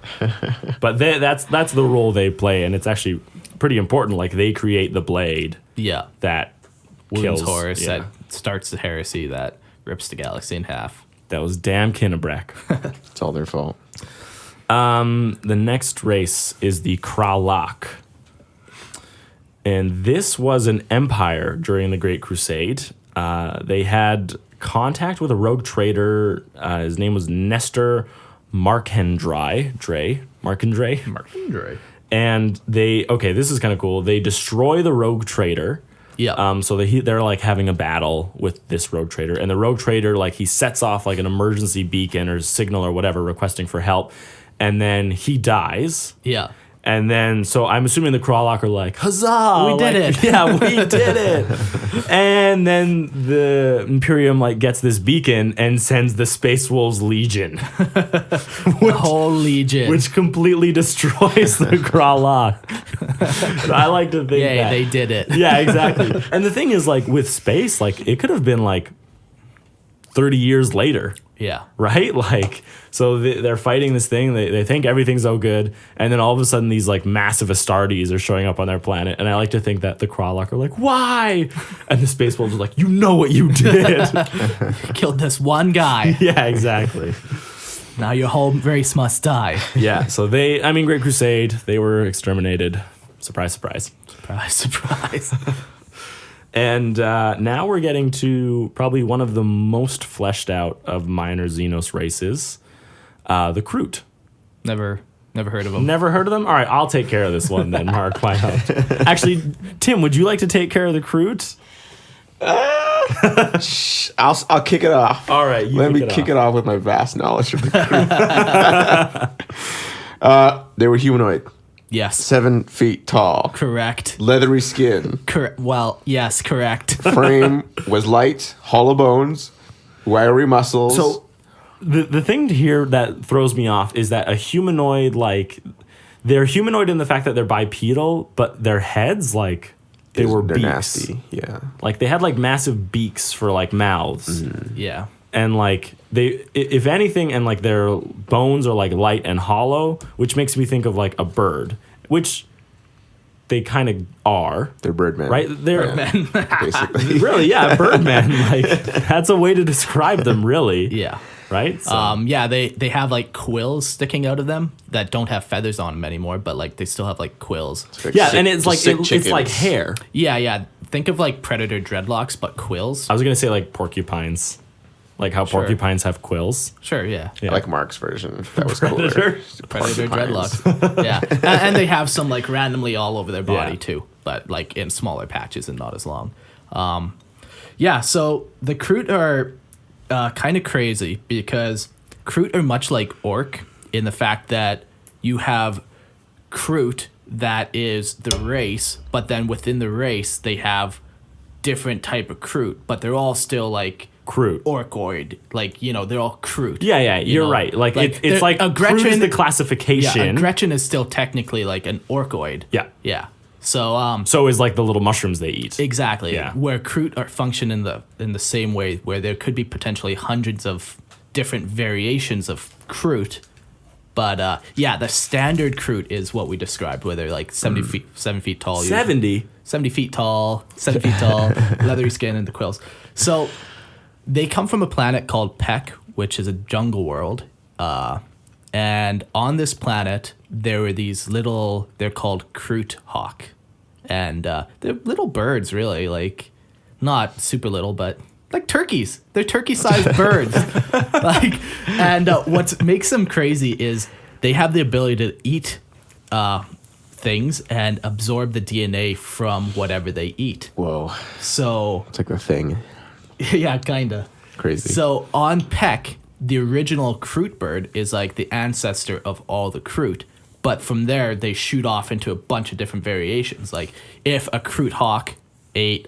But that's the role they play, and it's actually pretty important. Like they create the blade. Yeah. That wounds kills Horus, that starts the heresy, that rips the galaxy in half. That was damn Kena-brac. It's all their fault. The next race is the Kralak. And this was an empire during the Great Crusade. They had contact with a rogue trader. His name was Nestor Markendry. And this is kind of cool. They destroy the rogue trader. Yeah. So they're like having a battle with this rogue trader, and the rogue trader like he sets off like an emergency beacon or signal or whatever, requesting for help, and then he dies. Yeah. And then, so I'm assuming the Kralak are like, huzzah! We did it! Yeah, we did it! And then the Imperium like gets this beacon and sends the Space Wolves Legion. The whole Legion. Which completely destroys the Kralak. I like to think that. They did it. Yeah, exactly. And the thing is, like, with space, like, it could have been like 30 years later. Yeah. Right? Like, so they're fighting this thing. They think everything's all good. And then all of a sudden, these like massive Astartes are showing up on their planet. And I like to think that the Kralak are like, why? And the Space Wolves are like, you know what you did. You killed this one guy. Yeah, exactly. Now your whole race must die. Yeah. So Great Crusade, they were exterminated. Surprise, surprise. Surprise, surprise. And now we're getting to probably one of the most fleshed out of minor Xenos races, the Kroot. Never heard of them. Never heard of them? All right, I'll take care of this one then, Mark. Why not? Actually, Tim, would you like to take care of the Kroot? I'll kick it off. All right, let me kick it off with my vast knowledge of the Kroot. They were humanoid. Yes. 7 feet tall. Correct. Leathery skin. Correct. Well, yes, correct. Frame was light, hollow bones, wiry muscles. So the thing here that throws me off is that a humanoid, like, they're humanoid in the fact that they're bipedal, but their heads, like, they're beaks. Nasty. Yeah. Like, they had, like, massive beaks for, like, mouths. Mm. Yeah. And, like, they, if anything, and, like, their bones are, like, light and hollow, which makes me think of, like, a bird, which they kind of are. They're birdmen. Right? They're birdmen. Basically. Really, yeah, birdmen. Like, that's a way to describe them, really. Yeah. Right? So. Yeah, they have, like, quills sticking out of them that don't have feathers on them anymore, but, like, they still have, like, quills. Like and it's like it's like hair. Yeah. Think of, like, predator dreadlocks, but quills. I was going to say, like, porcupines. like how porcupines have quills. Sure, yeah. I like Mark's version. That was cooler. Predator dreadlocks. Yeah. And they have some like randomly all over their body too, but like in smaller patches and not as long. So the Kroot are kind of crazy because Kroot are much like Orc in the fact that you have Kroot that is the race, but then within the race they have different type of Kroot, but they're all still like Kroot. Orcoid, like, they're all Kroot. Yeah, you're right. Like it's like Kroot is the classification. Yeah, a Gretchen is still technically like an Orcoid. Yeah. Yeah. So so is like the little mushrooms they eat. Exactly. Yeah. Where Kroot are function in the same way, where there could be potentially hundreds of different variations of Kroot. But the standard Kroot is what we described, where they're like 7 feet tall. 70? 70 feet tall, 7 feet tall, leathery skin and the quills. So they come from a planet called Peck, which is a jungle world. And on this planet, there were these they're called Kroot hawk. And they're little birds, really, like not super little, but like turkeys. They're turkey-sized birds. And what makes them crazy is they have the ability to eat things and absorb the DNA from whatever they eat. Whoa. So it's like a thing. Yeah, kinda. Crazy. So on Peck, the original Kroot bird is like the ancestor of all the Kroot. But from there, they shoot off into a bunch of different variations. Like if a Kroot hawk ate,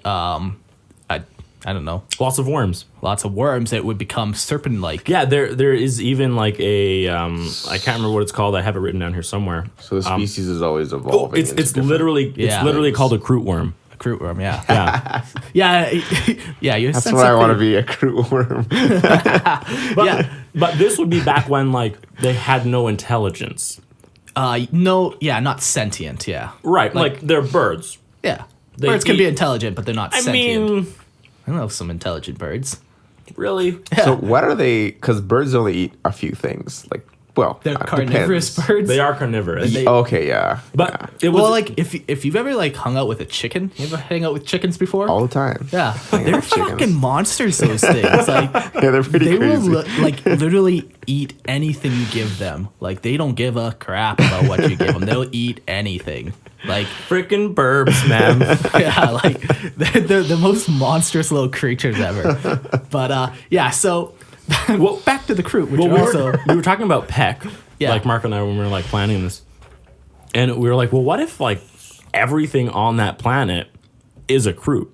I don't know, lots of worms, it would become serpent-like. Yeah, there is even like a I can't remember what it's called. I have it written down here somewhere. So the species is always evolving. It's literally called a Kroot worm. A Kroot worm, yeah. Yeah. Yeah. That's what I want to be, a Kroot worm. But this would be back when like they had no intelligence. Not sentient. Yeah. Right. Like they're birds. Yeah. Birds can be intelligent, but they're not sentient. I know some intelligent birds. Really? Yeah. So what are they? Because birds only eat a few things. Like, well, they're carnivorous birds. They are carnivorous. Okay, yeah. But it was like if you've ever like hung out with a chicken, you ever hang out with chickens before? All the time. Yeah, they're fucking monsters. Those things, like they're pretty crazy. Will like literally eat anything you give them. Like they don't give a crap about what you give them. They'll eat anything. Like freaking burbs, man. Yeah, like they're the most monstrous little creatures ever. But so well, back to the Kroot, which we were talking about Peck. Yeah. Like Mark and I when we were like planning this, and we were like, well, what if like everything on that planet is a Kroot?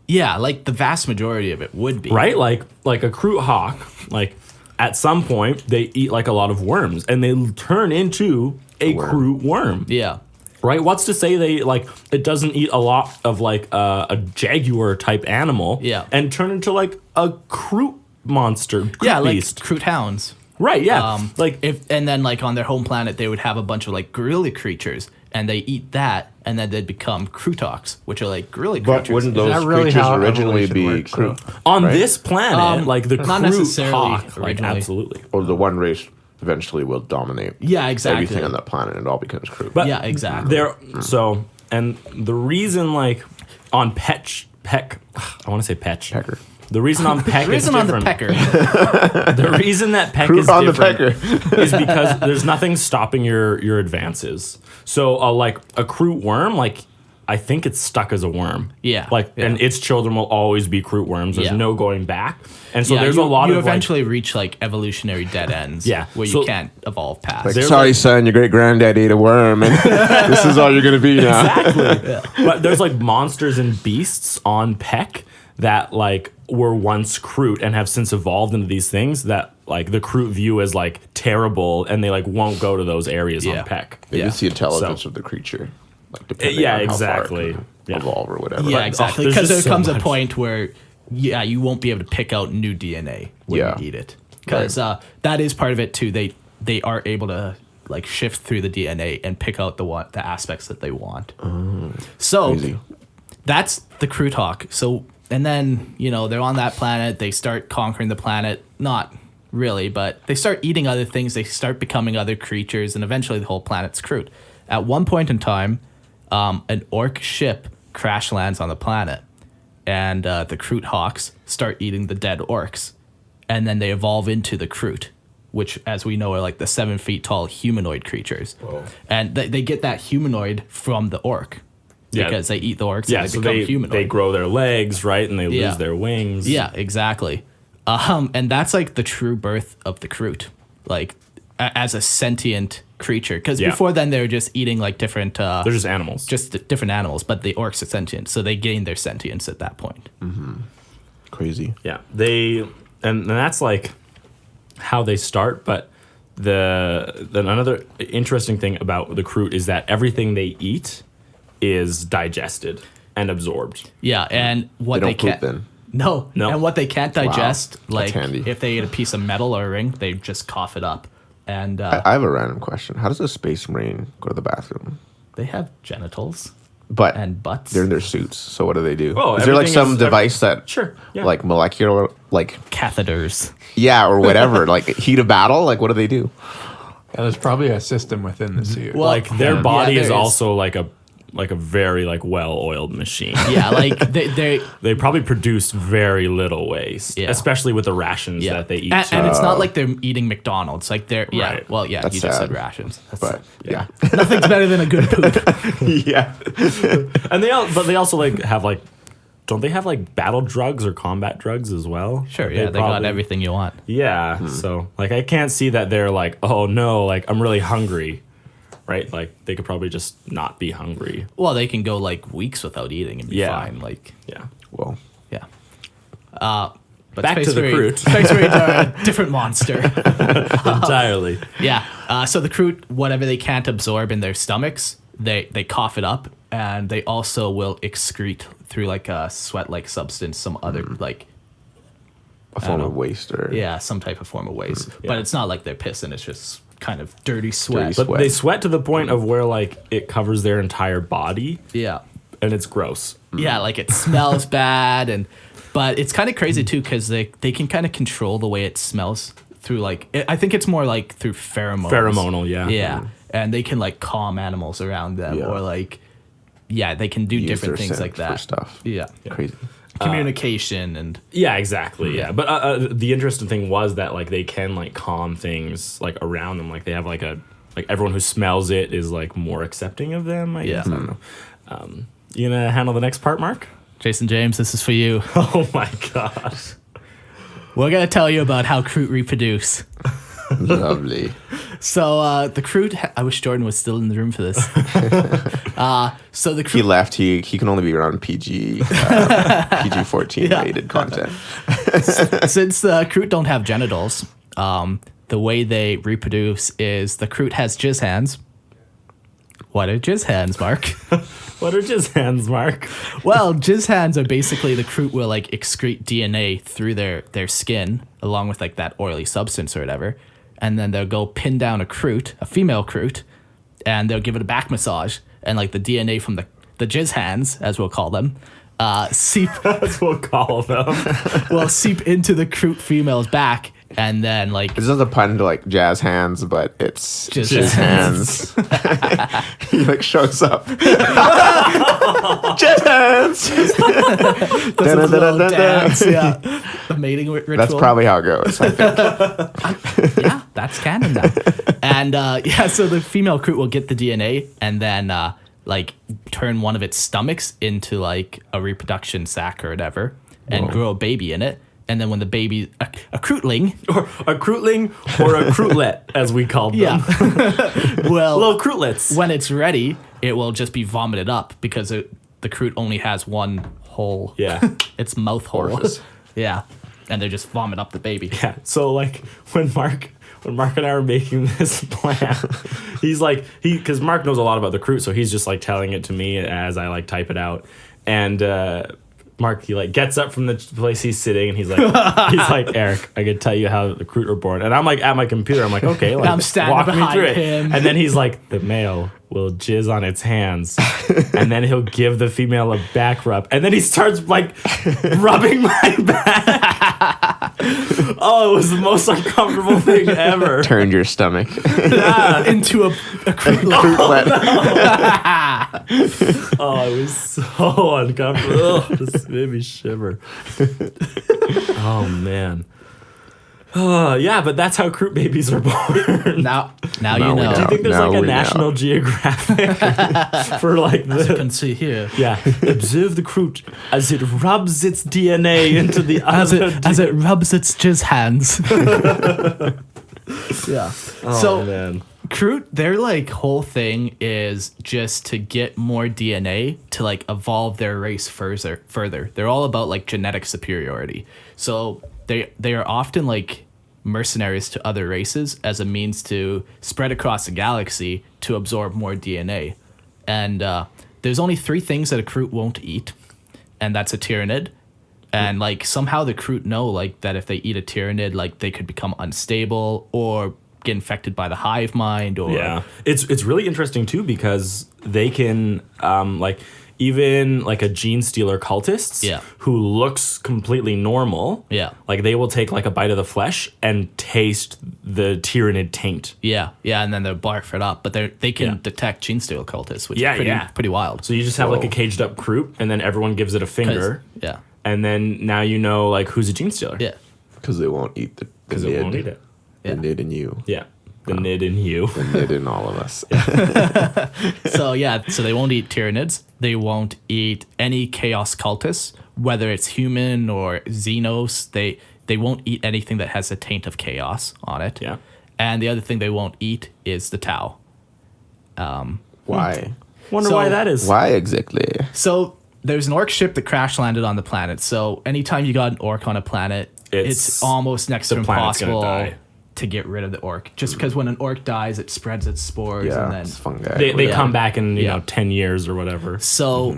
Yeah, like the vast majority of it would be. Right, like a Kroot hawk. Like at some point they eat like a lot of worms, and they turn into a Kroot worm. Yeah. Right? What's to say it doesn't eat a lot of like a jaguar type animal and turn into like a Kroot monster, Kroot beast. Like Kroot hounds. Right, yeah. And then like on their home planet they would have a bunch of like gorilla creatures and they eat that and then they'd become Krootoks, which are like gorilla creatures. But wouldn't those creatures originally be Kroot? On this planet, like the Kroot hawk, like absolutely. Or the one race eventually will dominate everything on that planet and it all becomes Kroot. But yeah, exactly. And the reason like on Peck, I want to say Pecker. The reason on Peck is different. The reason that Peck is different is because there's nothing stopping your advances. So like a Kroot worm, like I think it's stuck as a worm. Yeah. And its children will always be Kroot worms. There's no going back. And so there's a lot of you eventually reach like evolutionary dead ends. Yeah. Where you can't evolve past. Like, sorry, son, your great granddad ate a worm, and this is all you're gonna be now. Exactly. But there's like monsters and beasts on Peck that like were once Kroot and have since evolved into these things that like the Kroot view as like terrible, and they like won't go to those areas on Peck. Maybe it's the intelligence of the creature. Like depending on exactly. How far it can evolve or whatever. Yeah, exactly. Because there comes a point where you won't be able to pick out new DNA when you eat it. Because that is part of it too. They are able to like shift through the DNA and pick out the aspects that they want. So crazy. That's the Kroot hawk. So and then they're on that planet. They start conquering the planet. Not really, but they start eating other things. They start becoming other creatures, and eventually the whole planet's Kroot. At one point in time, an orc ship crash lands on the planet, and the Kroot hawks start eating the dead orcs. and then they evolve into the Kroot, which, as we know, are like the 7 feet tall humanoid creatures. Whoa. And they get that humanoid from the orc. Because they eat the orcs and they become humanoid. They grow their legs, right? And they lose their wings. Yeah, exactly. And that's like the true birth of the Kroot, like as a sentient creature. Because before then, they were just eating like different... they're just animals. Just different animals, but the orcs are sentient. So they gain their sentience at that point. Mm-hmm. Crazy. Yeah. And that's like how they start, but another interesting thing about the Kroot is that everything they eat is digested and absorbed. Yeah, and what they can't... Then. No, and what they can't digest, like handy. if they eat a piece of metal or a ring, they just cough it up. And I have a random question. How does a space marine go to the bathroom? They have genitals. But and butts. They're in their suits, so what do they do? Oh, is there like some device that, like molecular, like catheters? Yeah, or whatever, like heat of battle. Like, what do they do? Yeah, there's probably a system within the suit. Well, like their body is also like a very like well-oiled machine. Yeah, like they probably produce very little waste, especially with the rations that they eat. And it's not like they're eating McDonald's. Like they're well, That's you sad. just said rations. But nothing's better than a good poop. Yeah, and they also like have like, don't they have like battle drugs or combat drugs as well? Sure, they got everything you want. Yeah, so like I can't see that they're like, oh no, like I'm really hungry. Right, like they could probably just not be hungry. Well, they can go like weeks without eating and be fine. Like, well, but back to the Kroot. Space Marines are a different monster entirely. Yeah. So the Kroot, whatever they can't absorb in their stomachs, they cough it up, and they also will excrete through like a sweat-like substance, some other like a form of waste or some type of form of waste. But it's not like they're pissing; it's just kind of dirty sweat. But they sweat to the point of where like it covers their entire body. Yeah. And it's gross. Yeah, like it smells bad, but it's kind of crazy too because they can kind of control the way it smells through like I think it's more like through pheromones. Pheromonal, yeah. Yeah, and they can like calm animals around them or like they can do different things like that. For stuff. Yeah, crazy. Communication and exactly. Yeah, but the interesting thing was that like they can like calm things like around them. Like they have like everyone who smells it is like more accepting of them. I guess. I don't know. You gonna handle the next part, Mark? Jason James, this is for you. Oh my god. We're gonna tell you about how Kroot reproduce. Lovely. So the Kroot, I wish Jordan was still in the room for this. So the Kroot, he left. He can only be around PG-14 rated content. Since the Kroot don't have genitals, the way they reproduce is the Kroot has jizz hands. What are jizz hands, Mark? What are jizz hands, Mark? Well, jizz hands are basically the Kroot will like excrete DNA through their skin along with like that oily substance or whatever. And then they'll go pin down a Kroot, a female Kroot, and they'll give it a back massage. And like the DNA from the jizz hands, as we'll call them, seep. As we'll call them. will seep into the Kroot female's back. And then like this is a pun to like jazz hands, but it's just jizz hands. He like shows up. Jazz hands. Does a little dance, the mating ritual. That's probably how it goes, I think. Yeah, that's canon now. And so the female Kroot will get the DNA and then like turn one of its stomachs into like a reproduction sac or whatever, and grow a baby in it. And then when the baby, a Krootling. Or a Krootling or a Krootlet, as we called them. Yeah. Well, little Krootlets. When it's ready, it will just be vomited up because the Kroot only has one hole. Yeah. Its mouth hole. Orifice. Yeah. And they just vomit up the baby. Yeah. So like when Mark and I were making this plan, he's like, because Mark knows a lot about the Kroot, so he's just like telling it to me as I like type it out. And, Mark, he like gets up from the place he's sitting and he's like, Eric, I could tell you how the Kroot were born. And I'm like at my computer, I'm like, okay, like I'm standing walk me behind through it. him. And then he's like, the male will jizz on its hands, and then he'll give the female a back rub, and then he starts like rubbing my back. Oh, it was the most uncomfortable thing ever. Turned your stomach into a Krootlet. Oh, it was so uncomfortable. This made me shiver. Oh man. Yeah, but that's how Kroot babies are born. Now Now you we know. Do you think there's Now like a we know. National Geographic for like As you the can see here. yeah? Observe the Kroot as it rubs its DNA into the As other it rubs its jizz hands. Yeah. Oh, man. Kroot, their like whole thing is just to get more DNA to like evolve their race further. They're all about like genetic superiority. So they are often like mercenaries to other races as a means to spread across the galaxy to absorb more DNA. And there's only 3 things that a Kroot won't eat, and that's a tyrannid. And like somehow the Kroot know like that if they eat a tyrannid, like they could become unstable or get infected by the hive mind. Or Yeah, it's really interesting too because they can like even like a gene stealer cultists who looks completely normal. Yeah. Like they will take like a bite of the flesh and taste the tyrannid taint. Yeah, and then they'll barf it up. But they can detect gene stealer cultists, which Yeah, is pretty wild. So you just have like a caged up Kroot and then everyone gives it a finger. Yeah. And then now you know like who's a gene stealer. Yeah. Because they won't eat the Because nid. it won't eat it. The nid in you. Yeah. The nid in you. The nid in all of us. So they won't eat tyrannids. They won't eat any chaos cultists, whether it's human or Xenos. They won't eat anything that has a taint of chaos on it. Yeah. And the other thing they won't eat is the Tau. Why? Wonder So- why that is. Why exactly? So there's an orc ship that crash landed on the planet. So anytime you got an orc on a planet, it's almost next to the planet's gonna impossible die. to get rid of the orc. Just because when an orc dies, it spreads its spores Yeah, and then it's fungi. They Yeah. come back in, you Yeah. know, 10 years or whatever. So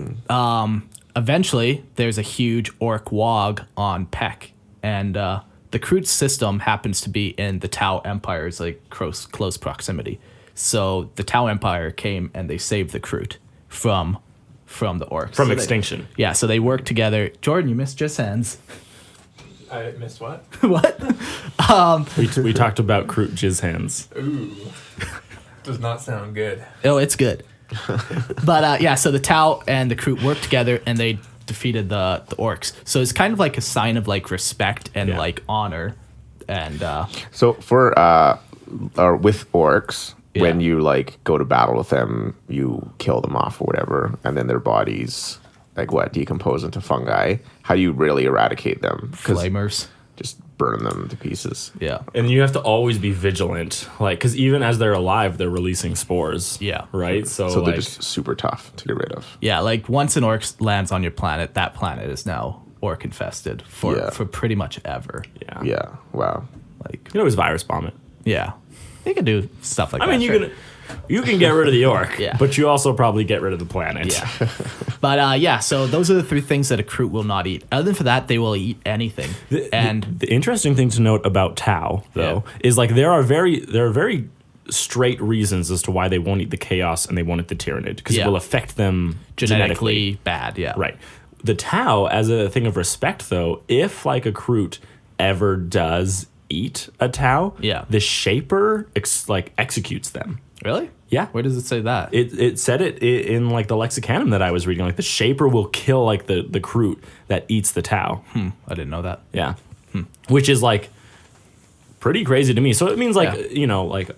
eventually, there's a huge orc wog on Peck, and the Kroot system happens to be in the Tau Empire's like close proximity. So the Tau Empire came and they saved the Kroot from the orcs. From So extinction. Yeah, so they worked together. Jordan, you missed just hands. I missed what? What? We talked about Kroot jizz hands. Ooh. Does not sound good. Oh, it's good. But so the Tau and the Kroot worked together and they defeated the orcs. So it's kind of like a sign of like respect and Yeah. like honor. And So for with orcs, when Yeah. you like go to battle with them, you kill them off or whatever, and then their bodies decompose into fungi. How do you really eradicate them? 'Cause flamers. just burn them to pieces. Yeah. And you have to always be vigilant. Like, because even as they're alive, they're releasing spores. Yeah. Right? So So they're like, just super tough to get rid of. Yeah, like once an orc lands on your planet, that planet is now orc infested for pretty much ever. yeah. Yeah. Wow. Like, You can always virus bomb it. yeah. You can do stuff like I that. mean, you can get rid of the orc, Yeah. but you also probably get rid of the planet. Yeah. But so those are the 3 things that a Kroot will not eat. Other than for that, they will eat anything. The interesting thing to note about Tau, though, is like there are very straight reasons as to why they won't eat the chaos and they won't eat the tyrannid because it will affect them genetically. bad, yeah. Right. The Tau, as a thing of respect, though, if like a Kroot ever does eat a Tau, the Shaper executes them. Really? Yeah. Where does it say that? It said it in like the lexicanum that I was reading. Like the Shaper will kill like the Kroot that eats the Tau. I didn't know that. Yeah. Which is like pretty crazy to me. So it means like, you know, like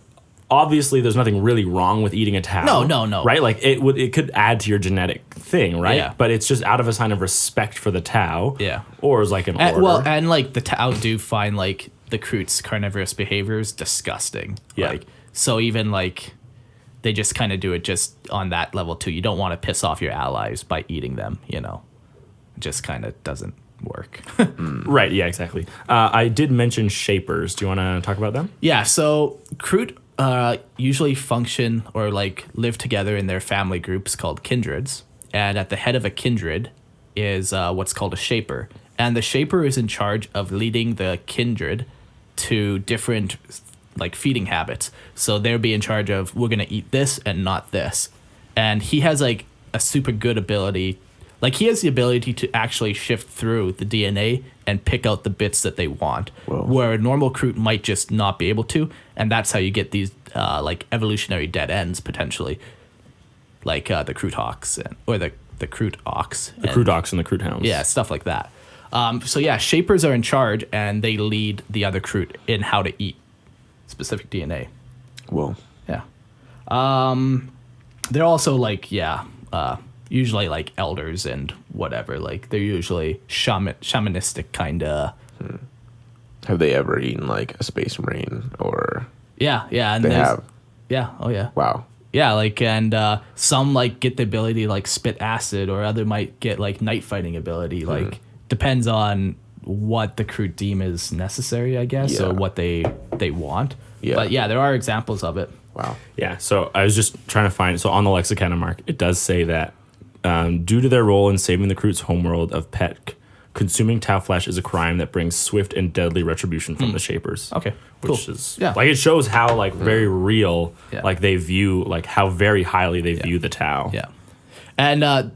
obviously there's nothing really wrong with eating a Tau. No. Right? Like it could add to your genetic thing, right? Yeah. But it's just out of a sign of respect for the Tau. Yeah. Or as like an order. Well, and like the Tau do find like the Kroot's carnivorous behaviors disgusting. Yeah. Like, so even like they just kind of do it just on that level too. You don't want to piss off your allies by eating them, you know. It just kind of doesn't work. Right, yeah, exactly. I did mention Shapers. Do you want to talk about them? Yeah, so Kroot usually function or like live together in their family groups called kindreds. And at the head of a kindred is what's called a Shaper. And the Shaper is in charge of leading the kindred to different like feeding habits. So they'll be in charge of, we're going to eat this and not this. And he has like a super good ability. Like he has the ability to actually shift through the DNA and pick out the bits that they want. Whoa. Where a normal Kroot might just not be able to. And that's how you get these like evolutionary dead ends potentially. Like the Kroot Hawks or the Kroot Ox. The Kroot Ox and the Kroot Hounds. Yeah, stuff like that. So yeah, Shapers are in charge, and they lead the other Kroot in how to eat specific DNA. Whoa. Yeah. They're also like, usually like elders and whatever. Like they're usually shamanistic kind of. Have they ever eaten like a space marine or? Yeah. And they have. Yeah. Oh yeah. Wow. Yeah, like, and some like get the ability to like spit acid, or other might get like night fighting ability. Like depends on what the Kroot deem is necessary, I guess, or what they want. Yeah. But yeah, there are examples of it. Wow. Yeah. So I was just trying to find. So on the lexicanum mark, it does say that due to their role in saving the Kroot's homeworld of Petk, consuming Tau flesh is a crime that brings swift and deadly retribution from the Shapers. Okay, which is like it shows how like very real like they view like how very highly they view the Tau. Yeah, and I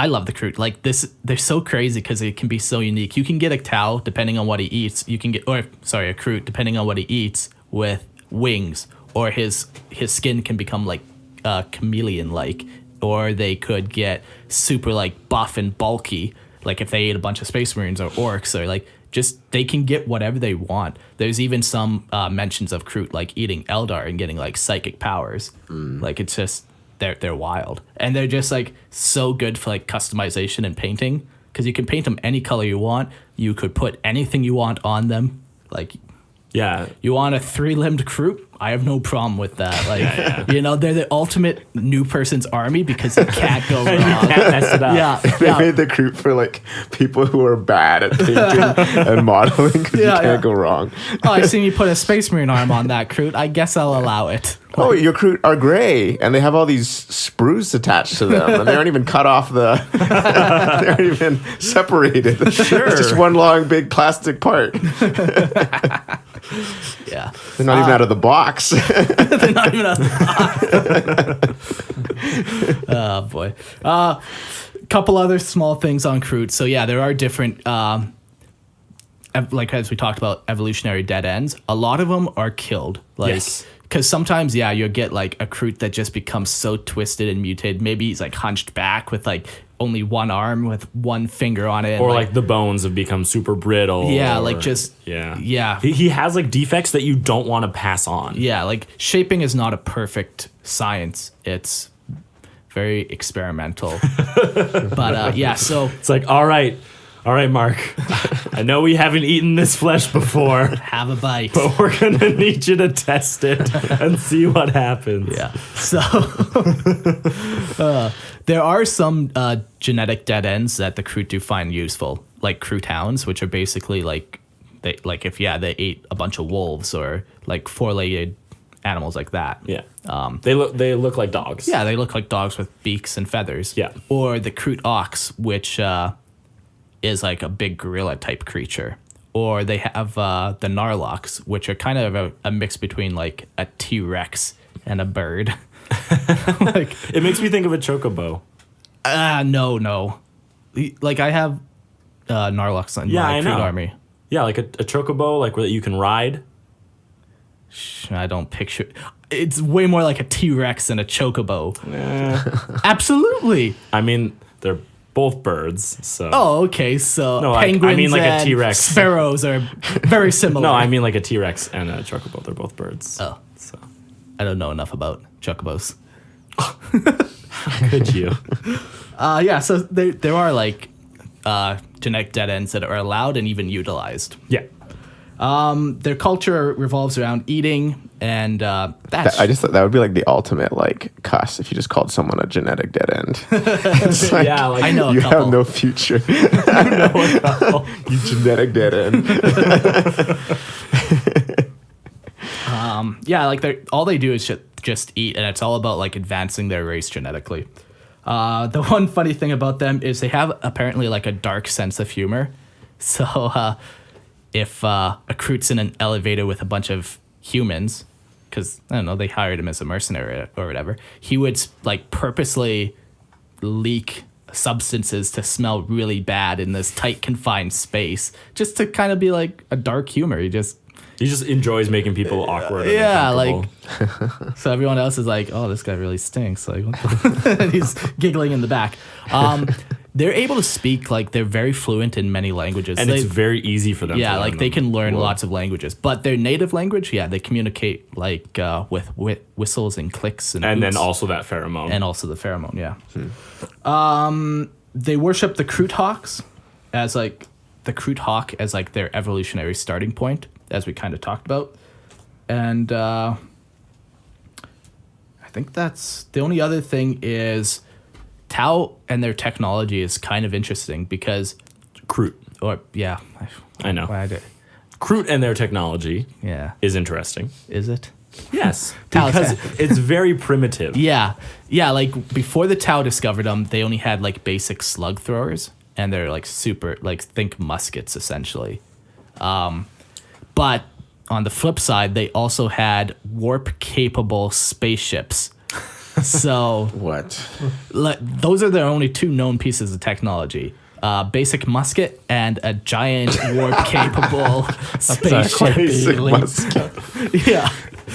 love the Kroot. Like this, they're so crazy because it can be so unique. You can get a Tau depending on what he eats. You can get, a Kroot depending on what he eats with wings, or his skin can become like chameleon like, or they could get super like buff and bulky. Like if they ate a bunch of Space Marines or Orcs, or like just they can get whatever they want. There's even some mentions of Kroot like eating Eldar and getting like psychic powers. Like it's just they're wild, and they're just like so good for like customization and painting, because you can paint them any color you want. You could put anything you want on them. Like you want a 3-limbed Kroot? I have no problem with that. Like, they're the ultimate new person's army because you can't go wrong. You can't mess it up. They made the Kroot for like people who are bad at painting and modeling because you can't go wrong. Oh, I seen you put a Space Marine arm on that Kroot. I guess I'll allow it. Oh, your Kroot are gray, and they have all these sprues attached to them, and they aren't even cut off they aren't even separated. Sure. It's just one long, big plastic part. Yeah. They're not even out of the box. They're not even out of the box. Oh, boy. Couple other small things on Kroot. So, yeah, there are different, like as we talked about, evolutionary dead ends. A lot of them are killed. Like, yes. Because sometimes, you'll get like a Kroot that just becomes so twisted and mutated. Maybe he's like hunched back with like only one arm with one finger on it. Or like the bones have become super brittle. Yeah, or, like just... Yeah. He has like defects that you don't want to pass on. Yeah, like shaping is not a perfect science. It's very experimental. But so... It's like, all right, Mark. I know we haven't eaten this flesh before. Have a bite. But we're going to need you to test it and see what happens. Yeah. So there are some genetic dead ends that the Kroot do find useful, like Kroot hounds, which are basically like they ate a bunch of wolves or like 4-legged animals like that. Yeah. They look like dogs. Yeah, they look like dogs with beaks and feathers. Yeah. Or the Kroot ox, which is like a big gorilla type creature. Or they have the Narlox, which are kind of a mix between like a T-Rex and a bird. Like, it makes me think of a chocobo. No. Like I have Narlox in my Kroot army. Yeah, like a chocobo, like where you can ride. I don't picture... It's way more like a T-Rex than a chocobo. Absolutely. I mean, they're both birds, so... Oh, okay, so no, penguins I mean like and a T-Rex. Sparrows are very similar. No, I mean like a T-Rex and a chocobo. They're both birds. Oh. So. I don't know enough about chocobos. How could you? So there are like genetic dead ends that are allowed and even utilized. Yeah. Their culture revolves around eating, and I just thought that would be like the ultimate like cuss if you just called someone a genetic dead end. It's like, I know you a couple. have no future. I know a couple. You genetic dead end. Like all they do is just eat, and it's all about like advancing their race genetically. The one funny thing about them is they have apparently like a dark sense of humor. So if a Kroot's in an elevator with a bunch of humans, because I don't know, they hired him as a mercenary or whatever, he would like purposely leak substances to smell really bad in this tight confined space, just to kind of be like a dark humor. He just enjoys making people awkward. Yeah, like so everyone else is like, oh, this guy really stinks. Like, what the? And he's giggling in the back. they're able to speak, like, they're very fluent in many languages. And it's very easy for them to learn they can learn Whoa. lots of languages. But their native language, they communicate, like, with whistles and clicks. And then hoots. also that pheromone. And also the pheromone, They worship the Kroot hawks as, like, their evolutionary starting point, as we kind of talked about. And I think that's the only other thing is Tau and their technology is kind of interesting because Kroot. I know. I did. Kroot and their technology is interesting. Is it? Yes, because it's very primitive. Yeah, like before the Tau discovered them, they only had like basic slug throwers, and they're like super, like think muskets essentially. But on the flip side, they also had warp-capable spaceships. So What? those are their only two known pieces of technology. Basic musket and a giant warp-capable spaceship. Basic musket. Yeah.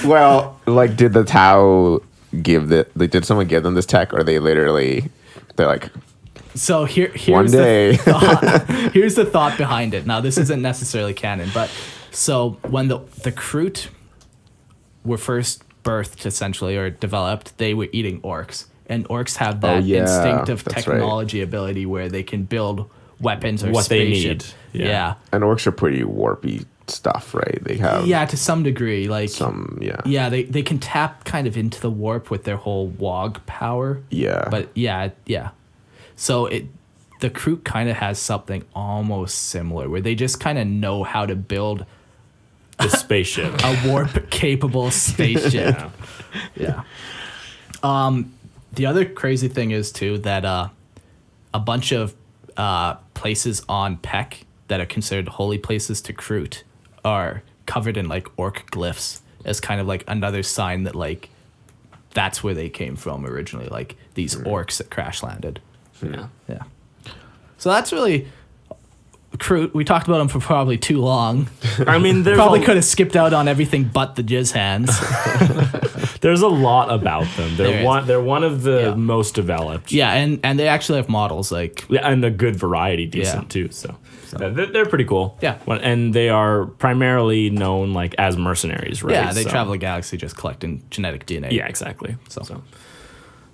Well, like, did the Tau did someone give them this tech, or they're like, So here's one day. Here's the thought behind it. Now, this isn't necessarily canon, but so when the Kroot were first birthed, essentially, or developed, they were eating orcs. And orcs have that instinctive technology ability where they can build weapons or what spaceships. they need. Yeah. And orcs are pretty warpy stuff, right? They have To some degree. Like Yeah, they can tap kind of into the warp with their whole wog power. Yeah. But yeah. So the Kroot kind of has something almost similar where they just kind of know how to build The spaceship. a warp capable spaceship. Yeah. The other crazy thing is too that a bunch of places on Peck that are considered holy places to Kroot are covered in like orc glyphs as kind of like another sign that like that's where they came from originally, like these orcs that crash landed. Yeah. Yeah. So that's really Kroot. We talked about them for probably too long. I mean, there's Probably could have skipped out on everything but the jizz hands. There's a lot about them. There is. They're one of the most developed. Yeah, and they actually have models like And a good variety, decent too. So they're pretty cool. Yeah. And they are primarily known like as mercenaries, right? yeah, they So- travel the galaxy just collecting genetic DNA. Yeah, exactly. So.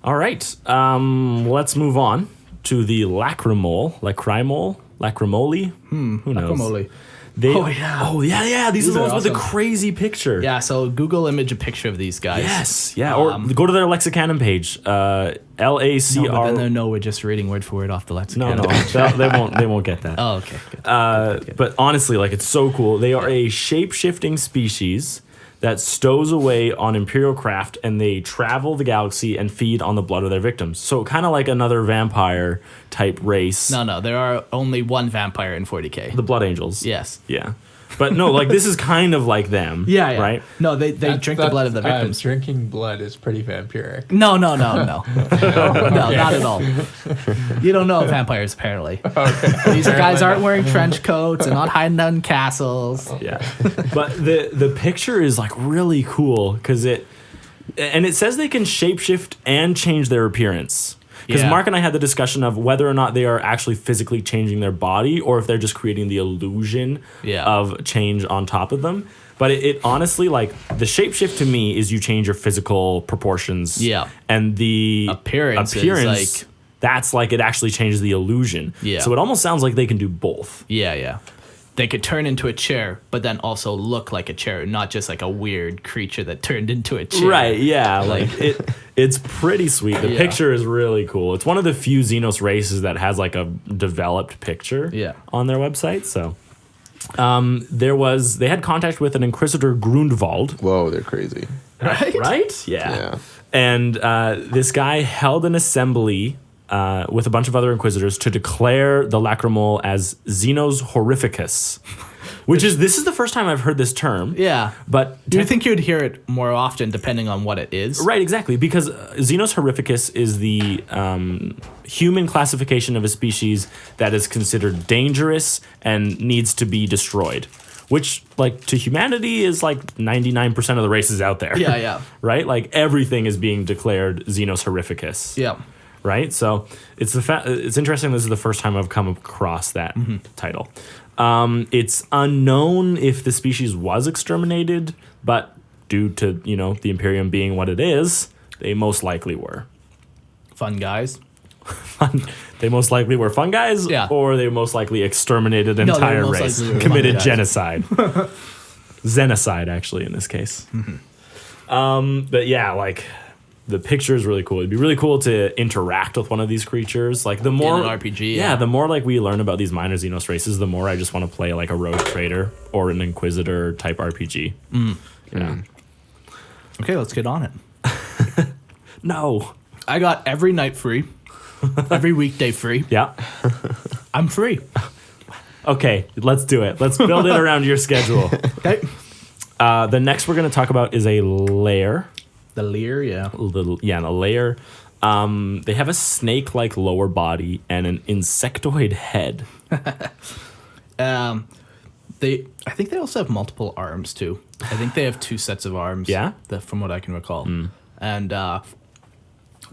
All right. Let's move on to the Lachrymal. Lachrimoli? Who knows? Guacamole. Oh yeah. These are the are ones with the awesome. crazy picture. Yeah, so Google image a picture of these guys. Yes. Yeah. Or go to their lexicanum page. No, LACR. but then they'll know we're just reading word for word off the lexicon. No, they won't get that. Oh, okay. Good. But honestly, like it's so cool. They are a shape-shifting species that stows away on Imperial craft, and they travel the galaxy and feed on the blood of their victims. So kind of like another vampire type race. No, there are only one vampire in 40K. The Blood Angels. Yes. Yeah. But no, like this is kind of like them. Yeah. Right? No, they drink the blood of the victims. Drinking blood is pretty vampiric. No. No, not at all. You don't know vampires, apparently. Okay. These guys aren't wearing trench coats and not hiding out in castles. Yeah. But the picture is like really cool because it says they can shapeshift and change their appearance. Because Mark and I had the discussion of whether or not they are actually physically changing their body or if they're just creating the illusion of change on top of them. But it honestly, like, the shapeshift to me is you change your physical proportions. Yeah. And the Appearance is, like- that's like it actually changes the illusion. Yeah. So it almost sounds like they can do both. Yeah. They could turn into a chair, but then also look like a chair, not just like a weird creature that turned into a chair. Right, yeah. Like it's pretty sweet. The picture is really cool. It's one of the few Xenos races that has like a developed picture on their website. So they had contact with an Inquisitor Grundwald. Whoa, they're crazy. Right? Yeah. And this guy held an assembly with a bunch of other Inquisitors to declare the Lachrymal as Xenos Horrificus. This is the first time I've heard this term. Yeah. But do you think you'd hear it more often depending on what it is? Right, exactly. Because Xenos Horrificus is the human classification of a species that is considered dangerous and needs to be destroyed. Which, like, to humanity is like 99% of the races out there. Yeah. Right? Like, everything is being declared Xenos Horrificus. Yeah. right? So it's it's interesting. This is the first time I've come across that title. It's unknown if the species was exterminated, but due to the Imperium being what it is, they most likely were. Fun guys. They most likely were fun guys, or they most likely exterminated an entire race, committed genocide. Xenocide, actually, in this case. But yeah, like, the picture is really cool. It'd be really cool to interact with one of these creatures. Like, the more... in an RPG, the more, like, we learn about these minor Xenos races, the more I just want to play, like, a rogue trader or an Inquisitor type RPG. Yeah. Okay, let's get on it. No. I got every night free. Every weekday free. Yeah. I'm free. Okay, let's do it. Let's build it around your schedule. Okay. The next we're going to talk about is a lair. The leer, yeah. A lair. They have a snake-like lower body and an insectoid head. I think they also have multiple arms too. I think they have 2 sets of arms. Yeah? From what I can recall. And